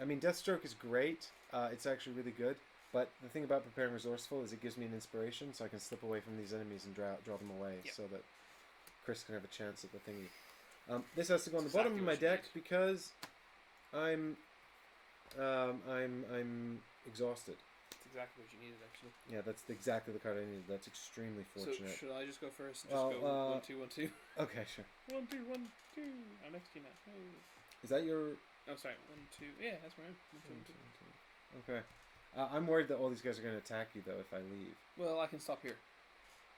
I mean, Deathstroke is great. It's actually really good. But the thing about preparing Resourceful is it gives me an inspiration so I can slip away from these enemies and draw them away so that Chris can have a chance at the thingy. This has to go on the bottom of my deck because I'm exhausted. That's exactly what you needed, actually. Yeah, that's exactly the card I needed. That's extremely fortunate. So should I just go first and just go 1, 2, 1, 2? Okay, sure. 1, 2, 1, 2. I'm next to you now. Oh. Is that your... Oh, sorry. 1, 2. Yeah, that's where I am. 1, 2, 1, 2. Okay. I'm worried that all these guys are going to attack you, though, if I leave. Well, I can stop here.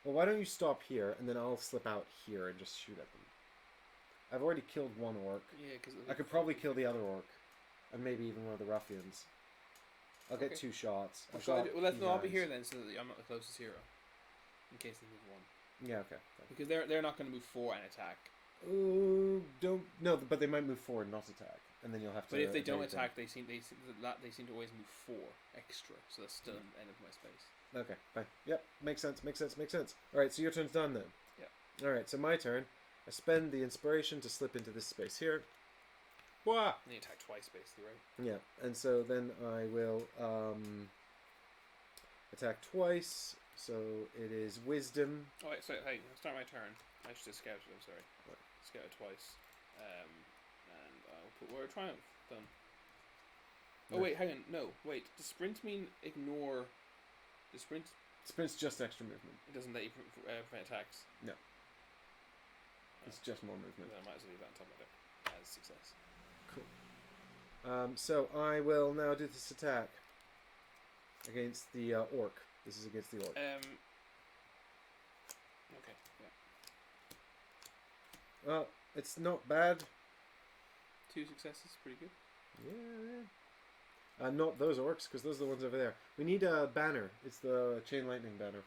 Well, why don't you stop here, and then I'll slip out here and just shoot at them. I've already killed one orc. Yeah, because... I could probably kill the other orc. And maybe even one of the ruffians. I'll get 2 shots. I'll be here then, so that I'm not the closest hero. In case they move 1. Yeah, okay. Because they're not going to move 4 and attack. Oh, don't... No, but they might move 4 and not attack. And then you'll have to... But if they don't attack, they seem to always move 4 extra, so that's still an end of my space. Okay, fine. Yep, makes sense. Alright, so your turn's done then. Yeah. Alright, so my turn. I spend the inspiration to slip into this space here. Wah! And you attack twice, basically, right? Yeah, and so then I will attack twice. So it is Wisdom. Oh, wait, so, hey, I'll start my turn. I should have scouted, I'm sorry. What? Scouted twice. And I'll put Word of Triumph. Done. Oh, wait, hang on. No, wait. Does sprint mean ignore... Does sprint... Sprint's just extra movement. It doesn't let you prevent attacks? No. It's just more movement. Then I might as well leave that on top of it as success. Cool. So I will now do this attack. Against the orc. This is against the orc. Okay. Yeah. Well, it's not bad. 2 successes, pretty good. Yeah. Not those orcs, because those are the ones over there. We need a banner. It's the chain lightning banner.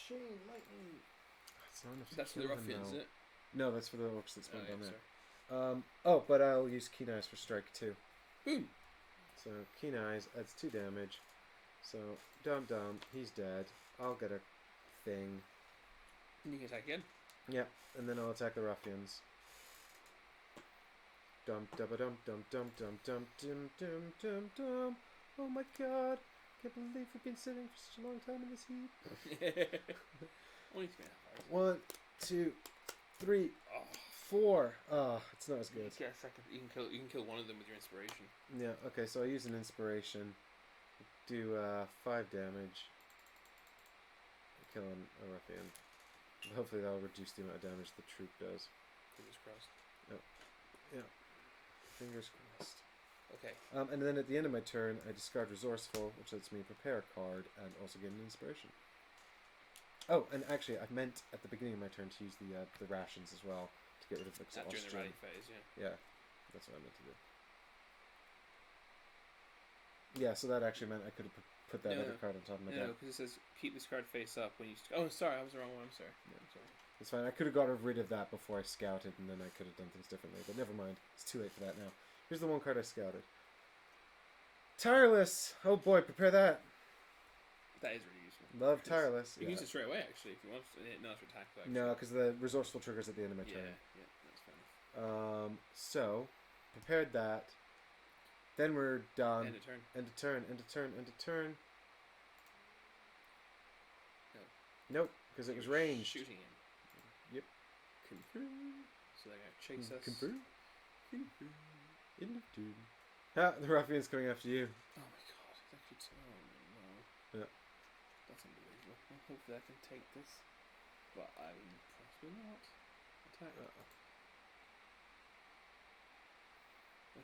Chain lightning. It's not enough to That's for kill the them ruffians, now. is it? No, that's for the orcs that spawned down yeah, there. But I'll use Keen Eyes for strike too. Boom. So Keen Eyes adds 2 damage. So Dum Dum, he's dead. I'll get a thing. And you can attack again. Yep, and then I'll attack the ruffians. Dum dum dum dum dum dum dum dum dum dum dum. Oh my god! Can't believe we've been sitting for such a long time in this heat. Only 3.5 hours. 1, 2, 3, Oh. 4. It's not as You good. get a second. You can kill one of them with your inspiration. Yeah. Okay. So I use an inspiration. Do 5 damage. Kill a ruffian. Hopefully that'll reduce the amount of damage the troop does. Fingers crossed. Yeah. Fingers crossed. Okay. And then at the end of my turn, I discard Resourceful, which lets me prepare a card and also get an inspiration. Oh, and actually, I meant at the beginning of my turn to use the rations as well to get rid of exhaustion. During the rally phase, yeah. Yeah, that's what I meant to do. Yeah, so that actually meant I could have put that other card on top of my deck. No, because it says keep this card face up when you. Oh, sorry, I was the wrong one. I'm sorry. Yeah, I'm sorry. It's fine. I could have got rid of that before I scouted, and then I could have done things differently. But never mind. It's too late for that now. Here's the one card I scouted. Tireless. Oh boy, prepare that. That is really useful. Love Tireless. You can use it straight away, actually, if you want. Not to attack, though. No, because the resourceful triggers at the end of my turn. Yeah, that's fair enough. So prepared that. Then we're done. End of turn. End of turn. End of turn. End of turn. No. Nope, because it was ranged. Shooting him. Yep. Confirm. So they're gonna chase us. Confirm. Ah, the ruffian's coming after you. Oh my god, it's actually no. Yeah. That's unbelievable. Well, hopefully I can take this. But I will possibly not. Attack.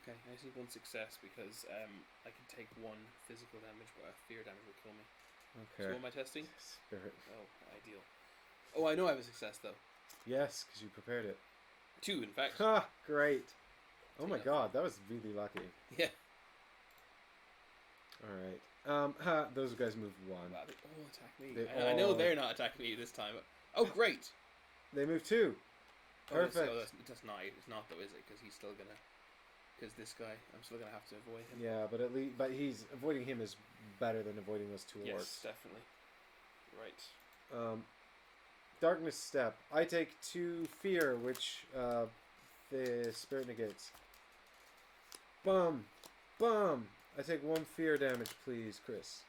Okay, I just need 1 success because I can take 1 physical damage, but fear damage will kill me. Okay. So what am I testing? Spirit. Oh, ideal. Oh, I know I have a success though. Yes, because you prepared it. 2, in fact. Ha! Great. Oh my Yeah. god, that was really lucky. Yeah. Alright. Those guys move 1. Wow, they all attack me. They I know all- they're not attacking me this time. Oh, great! They move 2. Perfect. That's not. It's not though, is it? Because he's still gonna. Because this guy, I'm still gonna have to avoid him. Yeah, but at least, he's avoiding him is better than avoiding those 2 Yes, orcs. definitely. Right. Darkness Step. I take 2 fear, which the spirit negates. Bum, bum. I take 1 fear damage, please, Chris.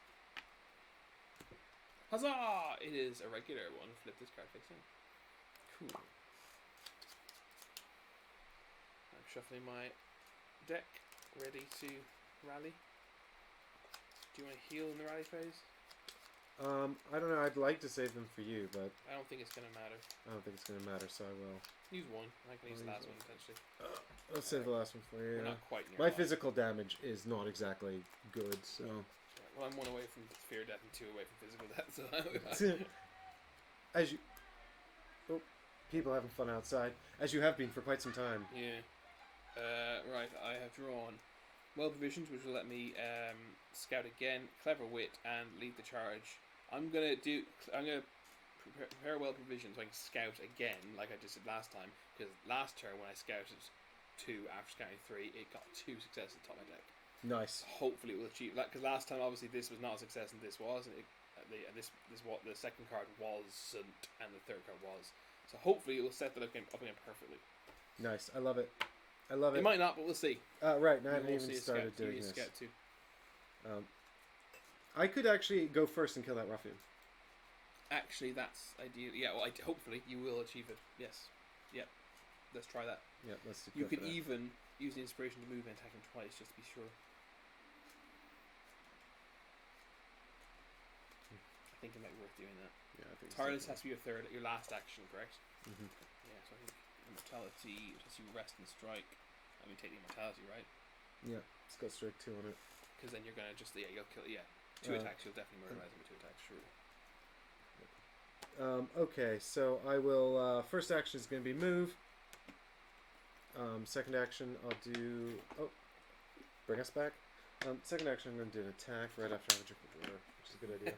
Huzzah! It is a regular one. Flip this card face in. Cool. I'm shuffling my deck, ready to rally. Do you want to heal in the rally phase? I don't know. I'd like to save them for you, but I don't think it's gonna matter. I don't think it's gonna matter, so I will. Use 1. I can use the last one potentially. I'll save the last one for you. We're not quite near. My physical damage is not exactly good, so. Well, I'm 1 away from fear death and 2 away from physical death. So As you. Oh, people having fun outside, as you have been for quite some time. yeah. Right. I have drawn well provisions, which will let me scout again, clever wit, and lead the charge. I'm gonna prepare well provisions so I can scout again, like I just did last time. Because last turn when I scouted 2 after scouting 3, it got 2 successes at the top of my deck. Nice. Hopefully it will achieve that, because last time obviously this was not a success and this was, and this what the second card wasn't and the third card was. So hopefully it will set that up again perfectly. Nice. I love it. I love it. It might not, but we'll see. Right. Now I haven't We will even see a started scout. doing You this. scout too. I could actually go first and kill that ruffian. Actually, that's ideal. Yeah, well, hopefully you will achieve it. Yes. Yep. Let's try that. Yeah, let's do You can even use the inspiration to move and attack him twice, just to be sure. I think it might be worth doing that. Yeah, I think Tireless has to be your last action, correct? Mm-hmm. Yeah, so I think immortality lets you rest and strike. I mean, take the immortality, right? Yeah, it's got strike 2 on it. Because then you're gonna just you'll kill. Yeah. 2 attacks. You'll definitely murderize him with 2 attacks, surely. Okay, so I will. First action is going to be move. Second action, I'll do. Oh, bring us back. Second action, I'm going to do an attack right after I have a drink of water, which is a good idea.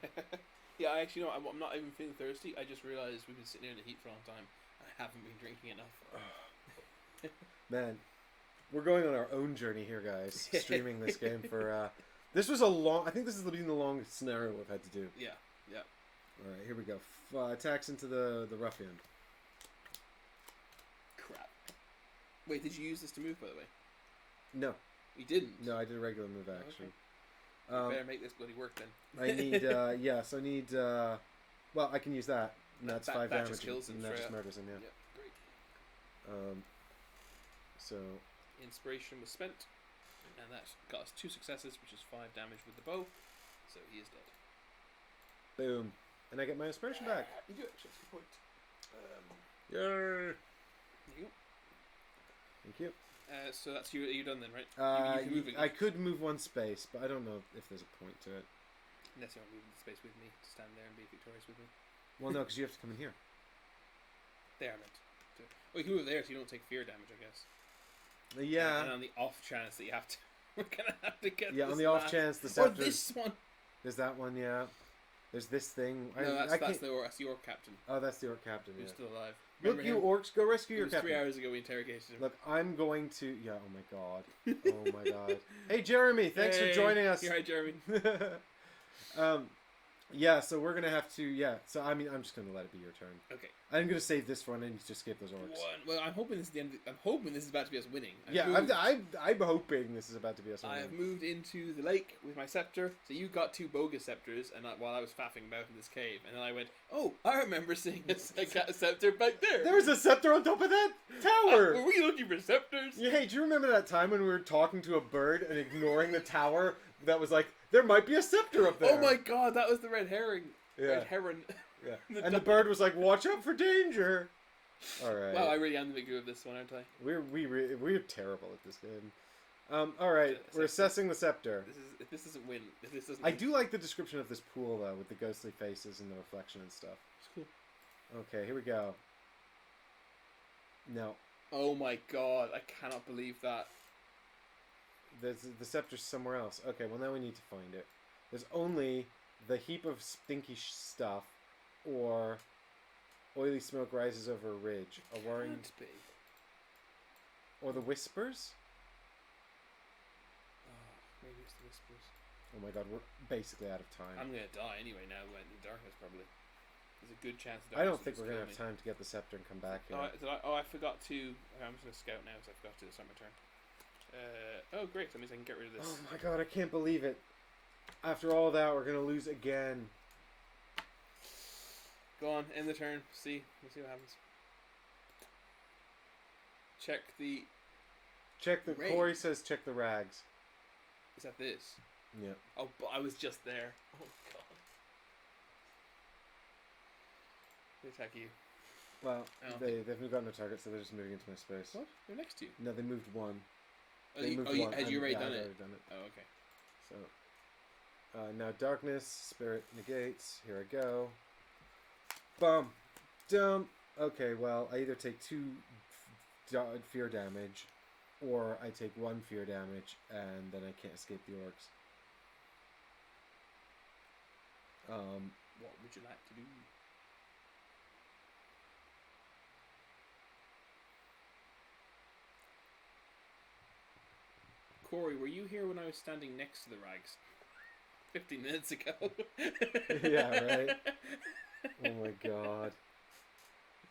Yeah, I actually know. I'm not even feeling thirsty. I just realized we've been sitting here in the heat for a long time. I haven't been drinking enough. Man, we're going on our own journey here, guys. Streaming this game for. This was a long. I think this has been the longest scenario we've had to do. Yeah. All right, here we go. Attacks into the ruffian. Crap. Wait, did you use this to move, by the way? No. You didn't? No, I did a regular move action. Okay. You better make this bloody work then. I need, yes, I need, well, I can use that. And that's 5 damage. Just kills him and that just murders him, yeah. Great. So. Inspiration was spent, and that got us 2 successes, which is 5 damage with the bow, so he is dead. Boom. And I get my inspiration back. You do actually, that's a good point. Yay! There you go. Thank you. So that's you. You're done then, right? You can move I could move 1 space, but I don't know if there's a point to it. Unless you want to move the space with me, to stand there and be victorious with me. Well, no, because you have to come in here. There, I meant. Well, you can move there so you don't take fear damage, I guess. Yeah. And on the off chance that you have to, we're gonna have to get. Yeah, this on the off chance the or scepter. this one. There's that one, yeah. There's this thing. No, that's the Orc captain. Oh, that's the Orc captain. Who's still alive. Look, you orcs, go rescue your captain. 3 hours ago we interrogated him. Look, I'm going to. Yeah. Oh my god. Oh my god. Hey, Jeremy. Thanks for joining us. You're right, Jeremy. Yeah. So we're gonna have to. Yeah. So I mean, I'm just gonna let it be your turn. Okay. I'm gonna save this one and just escape those orcs. Well, I'm hoping this is the end. I'm hoping this is about to be us winning. I'm hoping this is about to be us winning. I have moved into the lake with my scepter. So you got 2 bogus scepters, and while I was faffing about in this cave, and then I went, "Oh, I remember seeing a scepter back there." There was a scepter on top of that tower. Were we looking for scepters? Yeah. Hey, do you remember that time when we were talking to a bird and ignoring the tower? That was like, there might be a scepter up there. Oh my god, that was the red herring. Yeah. Red heron. Yeah. And the bird was like, "Watch out for danger." All right. Wow, I really am the Magoo of this one, aren't I? We're terrible at this game. All right, we're assessing the scepter. If this doesn't win, I do like the description of this pool though, with the ghostly faces and the reflection and stuff. It's cool. Okay, here we go. No. Oh my god, I cannot believe that. The scepter's somewhere else. Okay, well now we need to find it. There's only the heap of stinky stuff, or oily smoke rises over a ridge. A worrying. Can't be. Or the whispers. Oh, maybe it's the whispers. Oh my god, we're basically out of time. I'm gonna die anyway now. Went in the darkness probably. There's a good chance. I don't think we're gonna have time to get the scepter and come back here. I forgot to. I'm just gonna scout now, so I forgot to start my turn. Oh great, that means I can get rid of this. Oh my god, I can't believe it. After all that, we're gonna lose again. Go on, end the turn. We'll see what happens. Check the. Corey says check the rags. Is that this? Yeah. Oh, but I was just there. Oh god. They attack you. Well, they've moved on to target, so they're just moving into my space. What? They're next to you. No, they moved 1. Had you already done it? I'd already done it. Oh, okay. So, now darkness, spirit negates. Here I go. Bum. Dump. Okay, well, I either take 2 fear damage, or I take 1 fear damage, and then I can't escape the orcs. What would you like to do? Corey, were you here when I was standing next to the rags? 15 minutes ago. Yeah, right? Oh my god.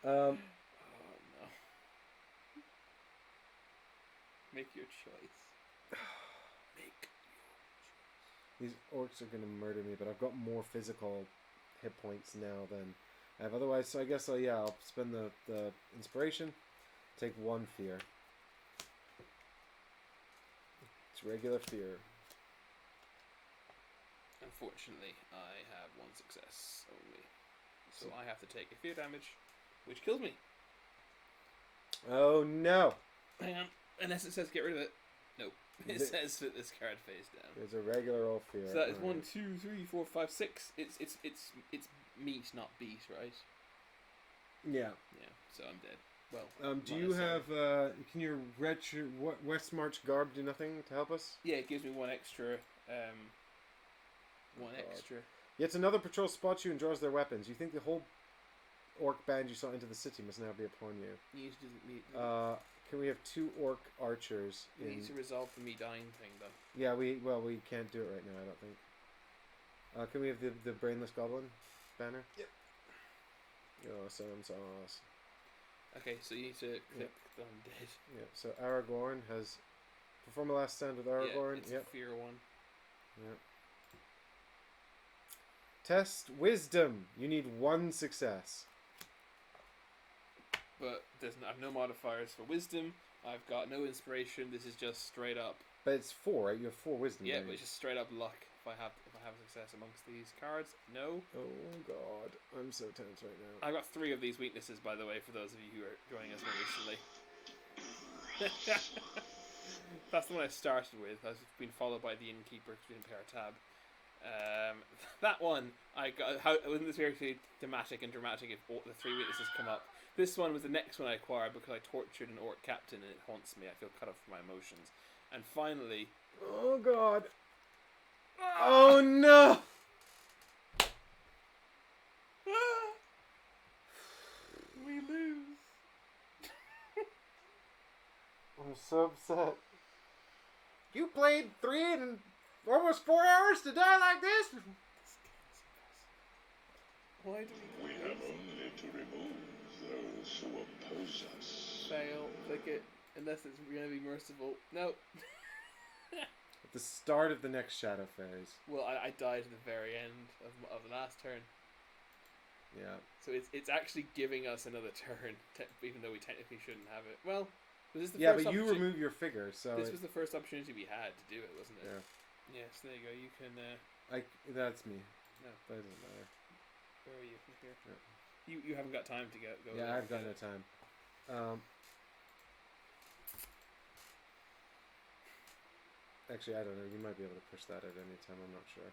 Oh no. Make your choice. Make your choice. These orcs are gonna murder me, but I've got more physical hit points now than I have otherwise, so I guess I'll spend the inspiration, take 1 fear. It's regular fear. Unfortunately, I have 1 success only. So I have to take a fear damage, which kills me. Oh no! Hang on. Unless it says get rid of it. Nope. It says put this card face down. There's a regular old fear. So that is Alright. 1, 2, 3, 4, 5, 6. It's meat, not beat, right? Yeah. Yeah. So I'm dead. Well. Do you have? Can your West March garb do nothing to help us? Yeah, it gives me one extra. One God. extra. Yet another patrol spots you and draws their weapons. You think the whole orc band you saw into the city must now be upon you. Needs to Can we have 2 orc archers? we need to resolve the me dying thing though. Yeah, we can't do it right now. I don't think. Can we have the brainless goblin banner? Yep. Awesome sauce. Okay, so you need to click the undead. Yeah. So Aragorn has perform a last stand with Aragorn. Yeah, it's Yep. a fear one. Yep. Test wisdom. You need 1 success. But I have no modifiers for wisdom. I've got no inspiration. This is just straight up. But it's 4, right? You have 4 wisdom. Yeah, don't but you? it's just straight up luck. If I have success amongst these cards, no. Oh God, I'm so tense right now. I've got 3 of these weaknesses, by the way, for those of you who are joining us more recently. That's the one I started with. I've been followed by the innkeeper because we didn't pay our tab. That one I got. Wasn't this very thematic and dramatic if all the 3 weaknesses come up? This one was the next one I acquired because I tortured an orc captain and it haunts me. I feel cut off from my emotions. And finally, Oh God. Oh no! we lose. I'm so upset. You played 3 and almost 4 hours to die like this? Why do We have only to remove those who oppose us. fail? Click it, unless it's going to be merciful. No. At the start of the next shadow phase. Well, I died at the very end of the last turn. Yeah. So it's actually giving us another turn, even though we technically shouldn't have it. Well, this is the Yeah, first but you opportunity- remove your figure, so This was the first opportunity we had to do it, wasn't it? yeah. Yes, there you go. You can. That's me. No. That doesn't matter. Where are you? Here. Yeah. You haven't got time to go. Yeah, there. I've got no time. Actually, I don't know. You might be able to push that at any time. I'm not sure.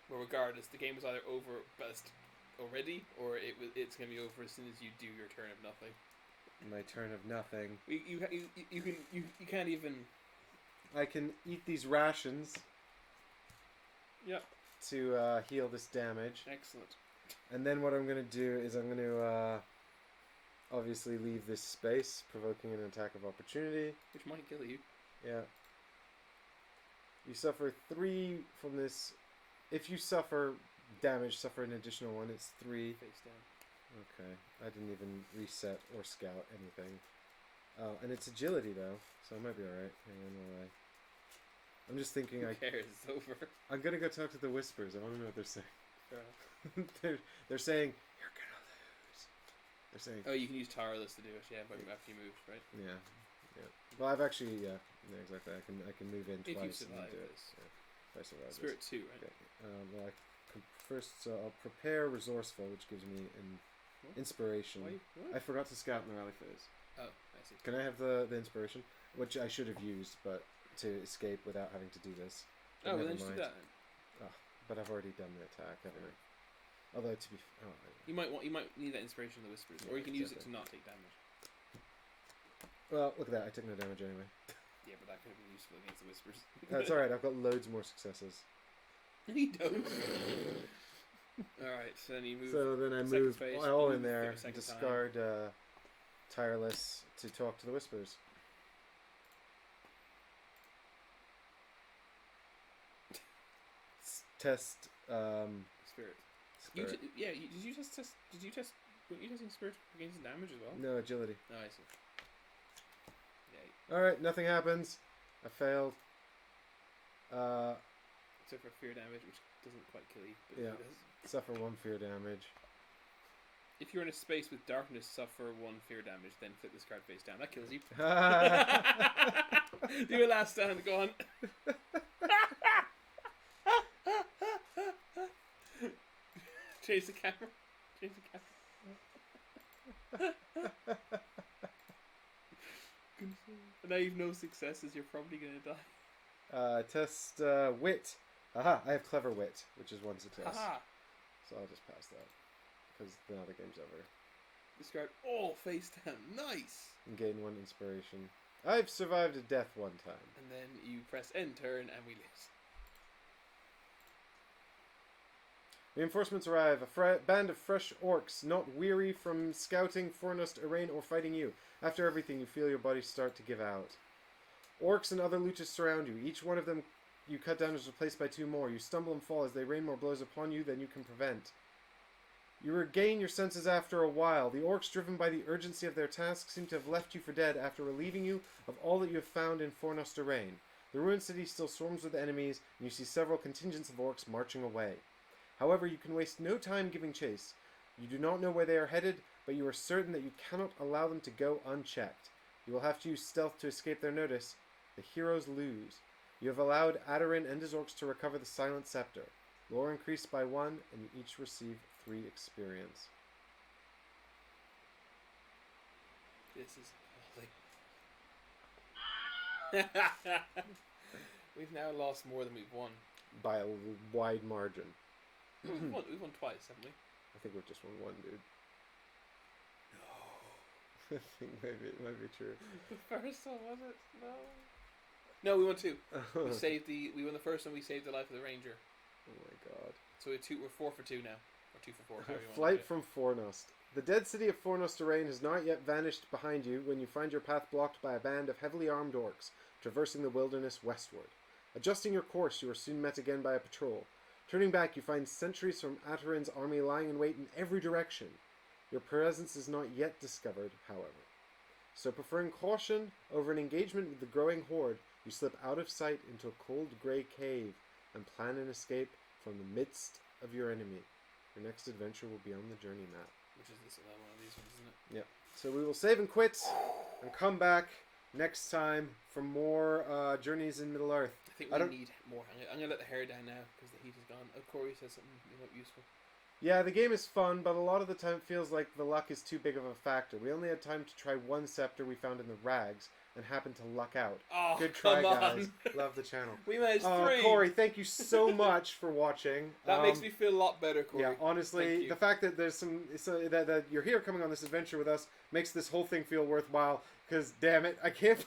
Well, regardless, the game is either over best already, or it's going to be over as soon as you do your turn of nothing. My turn of nothing. You can't even. I can eat these rations Yep. to heal this damage. Excellent. And then what I'm going to do is I'm going to obviously leave this space, provoking an attack of opportunity. Which might kill you. Yeah. You suffer 3 from this. If you suffer damage, suffer an additional 1. It's 3. Face down. Okay. I didn't even reset or scout anything. And it's agility though, so I might be alright. Hang on while I'm just thinking Who cares? It's over. I'm gonna go talk to the Whispers. I want to know what they're saying. Fair enough. they're saying you're gonna lose. They're saying Oh, you can use tireless to do it. Yeah, but after you move, right? yeah. Well, I've actually yeah exactly. I can move in If you twice and survive do it. this. Yeah. If I survive Spirit this. 2, right? Okay. Well, first I'll prepare resourceful, which gives me an inspiration. Why? I forgot to scout in the rally phase. Oh, I see. Can I have the inspiration, which I should have used, but to escape without having to do this. But Oh, well, never then just do mind. that. But I've already done the attack, haven't I? Although to be, You might need that inspiration of the whispers, or Yeah, you can use it to exactly. not take damage. well, look at that. I took no damage anyway. Yeah, but that could have been useful against the whispers. That's all right. I've got loads more successes. You don't. All right, so then you move. So then I second move phase, all move in there, the second discard tireless to talk to the whispers. Test Spirit. spirit. Did you test? Weren't you testing spirit against damage as well? No agility. No, I see. Yeah. All right, nothing happens. I failed. Except for fear damage, which doesn't quite kill you. But Yeah. it does. Suffer 1 fear damage. If you're in a space with darkness, suffer 1 fear damage, then flip this card face down. That kills you. Do a last stand. Go on. Change the camera. Change the camera. And now you've no successes, you're probably going to die. Test wit. Aha, I have clever wit, which is one success. Haha! So I'll just pass that. Because now the game's over. Discard all face down. Nice! And gain 1 inspiration. I've survived a death one time. And then you press end turn and we lose. Reinforcements arrive. A band of fresh orcs, not weary from scouting, Fornost, Arraign, or fighting you. After everything, you feel your body start to give out. Orcs and other looters surround you. Each one of them you cut down is replaced by 2 more. You stumble and fall as they rain more blows upon you than you can prevent. You regain your senses after a while. The orcs, driven by the urgency of their task, seem to have left you for dead after relieving you of all that you have found in Fornost Arraign. The ruined city still swarms with enemies, and you see several contingents of orcs marching away. However, you can waste no time giving chase. You do not know where they are headed, but you are certain that you cannot allow them to go unchecked. You will have to use stealth to escape their notice. The heroes lose. You have allowed Adarin and his orcs to recover the Silent Scepter. Lore increased by 1, and you each receive 3 experience. This is appalling. We've now lost more than we've won. By a wide margin. We've won twice, haven't we? I think we've just won 1, dude. No. I think maybe it might be true. The first one, was it? No, we won 2. We won the first one, we saved the life of the ranger. Oh my god. So we're 4 for 2 now. Or 2 for 4. however you want Flight to from Fornost. The dead city of Fornost Arraign has not yet vanished behind you when you find your path blocked by a band of heavily armed orcs traversing the wilderness westward. Adjusting your course, you are soon met again by a patrol. Turning back, you find sentries from Atarin's army lying in wait in every direction. Your presence is not yet discovered, however. So preferring caution over an engagement with the growing horde, you slip out of sight into a cold grey cave and plan an escape from the midst of your enemy. Your next adventure will be on the journey map. Which is this one of these ones, isn't it? Yep. So we will save and quit and come back next time for more journeys in Middle-earth. I think we need more. I'm going to let the hair down now because the heat is gone. Oh, Corey says something useful. Yeah, the game is fun, but a lot of the time it feels like the luck is too big of a factor. We only had time to try 1 scepter we found in the rags and happened to luck out. Oh, good try, come guys. on. Love the channel. We managed 3. Corey, thank you so much for watching. That makes me feel a lot better, Corey. Yeah, honestly, the fact that there's that you're here coming on this adventure with us makes this whole thing feel worthwhile. Because damn it, I can't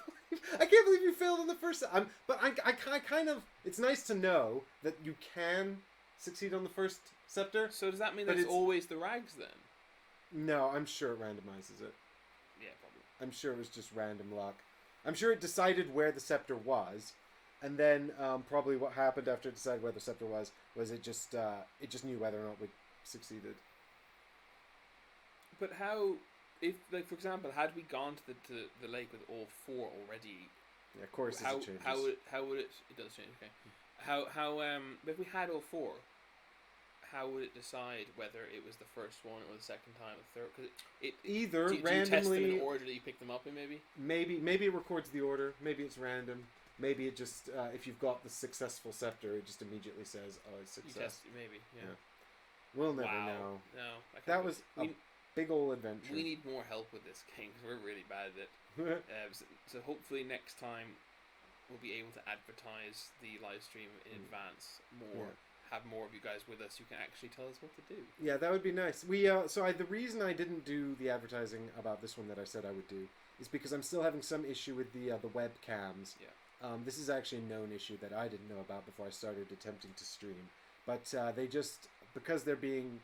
believe you failed on the first. But I kind of. It's nice to know that you can succeed on the first scepter. So does that mean that it's always the rags then? No, I'm sure it randomizes it. Yeah, probably. I'm sure it was just random luck. I'm sure it decided where the scepter was, and then probably what happened after it decided where the scepter was it just knew whether or not we succeeded. But how? If, like, for example, had we gone to the lake with all 4 already? Yeah, of course, how it changes. how would it? It does change. Okay. How if we had all 4, how would it decide whether it was the first one or the second time or the third? Because it either do you randomly test them in order that you pick them up in maybe it records the order. Maybe it's random. Maybe it just if you've got the successful scepter, it just immediately says, "Oh, it's success." You test maybe. Yeah. We'll never know. No. That was a big old adventure. We need more help with this game because we're really bad at it. So hopefully next time we'll be able to advertise the live stream in advance more. Yeah. Have more of you guys with us who can actually tell us what to do. Yeah, that would be nice. The reason I didn't do the advertising about this one that I said I would do is because I'm still having some issue with the webcams. Yeah. This is actually a known issue that I didn't know about before I started attempting to stream. But they just, because they're being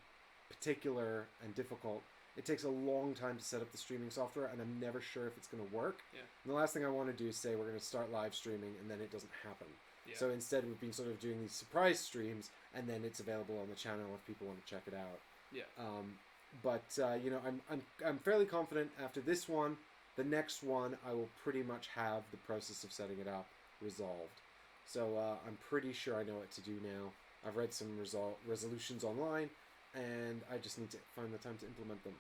particular and difficult, it takes a long time to set up the streaming software, and I'm never sure if it's going to work. Yeah. And the last thing I want to do is say we're going to start live streaming, and then it doesn't happen. Yeah. So instead, we've been sort of doing these surprise streams, and then it's available on the channel if people want to check it out. Yeah. I'm fairly confident after this one, the next one, I will pretty much have the process of setting it up resolved. So I'm pretty sure I know what to do now. I've read some resolutions online, and I just need to find the time to implement them.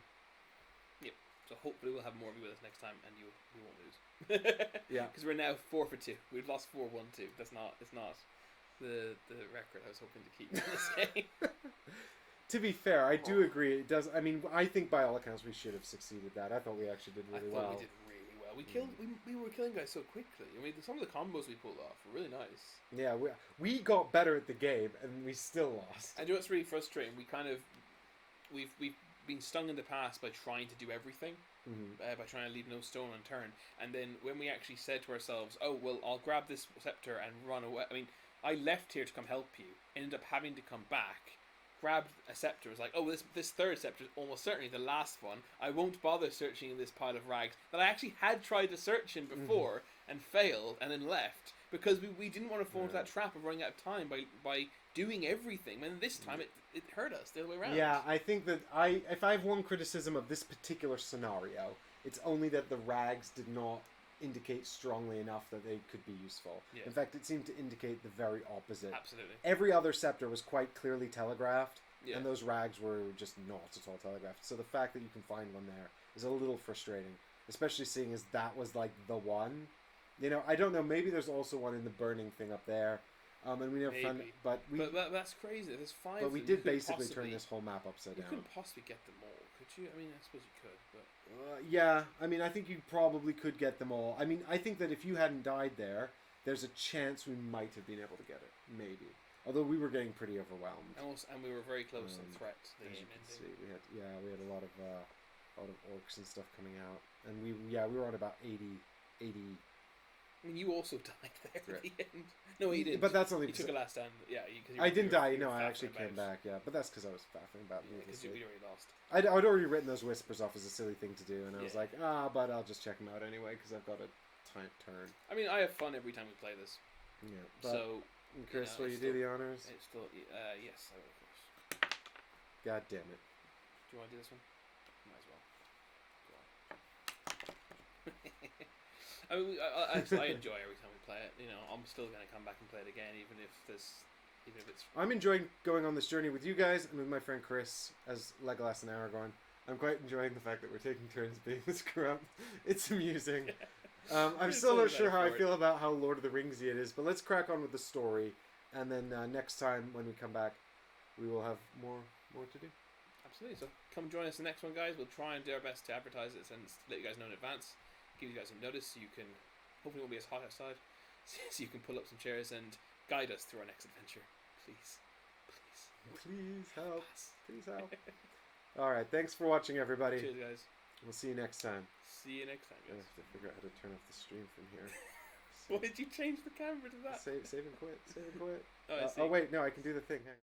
Yep. So hopefully we'll have more of you with us next time, and we won't lose. Yeah. Because we're now 4 for 2. We've lost 4-1-2. It's not the record I was hoping to keep in this game. To be fair, I do agree. It does. I mean, I think by all accounts we should have succeeded that. I thought we actually did really well. We did really well. We killed. We were killing guys so quickly. I mean, some of the combos we pulled off were really nice. Yeah, we got better at the game, and we still lost. And you know what's really frustrating? We've been stung in the past by trying to do everything, by trying to leave no stone unturned. And then when we actually said to ourselves, "Oh well, I'll grab this scepter and run away." I mean, I left here to come help you. Ended up having to come back. Grabbed a scepter. Was like, "Oh, this third scepter is almost certainly the last one. I won't bother searching in this pile of rags that I actually had tried to search in before and failed, and then left because we didn't want to fall into that trap of running out of time by doing everything. And this time it hurt us the other way around. Yeah, I think that if I have one criticism of this particular scenario, it's only that the rags did not indicate strongly enough that they could be useful. Yeah. In fact, it seemed to indicate the very opposite. Absolutely. Every other scepter was quite clearly telegraphed, and those rags were just not at all telegraphed. So the fact that you can find one there is a little frustrating, especially seeing as that was like the one. You know, I don't know, maybe there's also one in the burning thing up there. And we never found it, but that's crazy. There's 5. But we did basically turn this whole map upside down. You couldn't possibly get them all, could you? I mean, I suppose you could, but yeah. I mean, I think you probably could get them all. I mean, I think that if you hadn't died there, there's a chance we might have been able to get it, maybe. Although we were getting pretty overwhelmed, and we were very close to the threat. As you can see, we had a lot of orcs and stuff coming out, and we were on about 80. I mean, you also died there at the end. No, you didn't. But that's only because you took a last stand. Yeah, I didn't die. No, I actually came back. Yeah, but that's because I was faffing about. Because you already lost. I'd already written those whispers off as a silly thing to do, and I was like, but I'll just check them out anyway because I've got a turn. I mean, I have fun every time we play this. Yeah. But, so, Chris, will you do the honors? It's still yes, I will, of course. God damn it! Do you want to do this one? Might as well. Go on. I mean, I enjoy every time we play it. You know, I'm still going to come back and play it again, even if it's. I'm enjoying going on this journey with you guys and with my friend Chris as Legolas and Aragorn. I'm quite enjoying the fact that we're taking turns being the screw-up. It's amusing. I'm still not sure how I feel about how Lord of the Ringsy it is, but let's crack on with the story, and then next time when we come back, we will have more to do. Absolutely. So come join us in the next one, guys. We'll try and do our best to advertise it and let you guys know in advance. Give you guys some notice so you can, hopefully it won't be as hot outside, so you can pull up some chairs and guide us through our next adventure. Please help. Please help. Alright, thanks for watching, everybody. Cheers, guys. We'll see you next time. See you next time, guys. I have to figure out how to turn off the stream from here. Why did you change the camera to that? Save and quit. Oh, oh wait, no, I can do the thing. Hang on.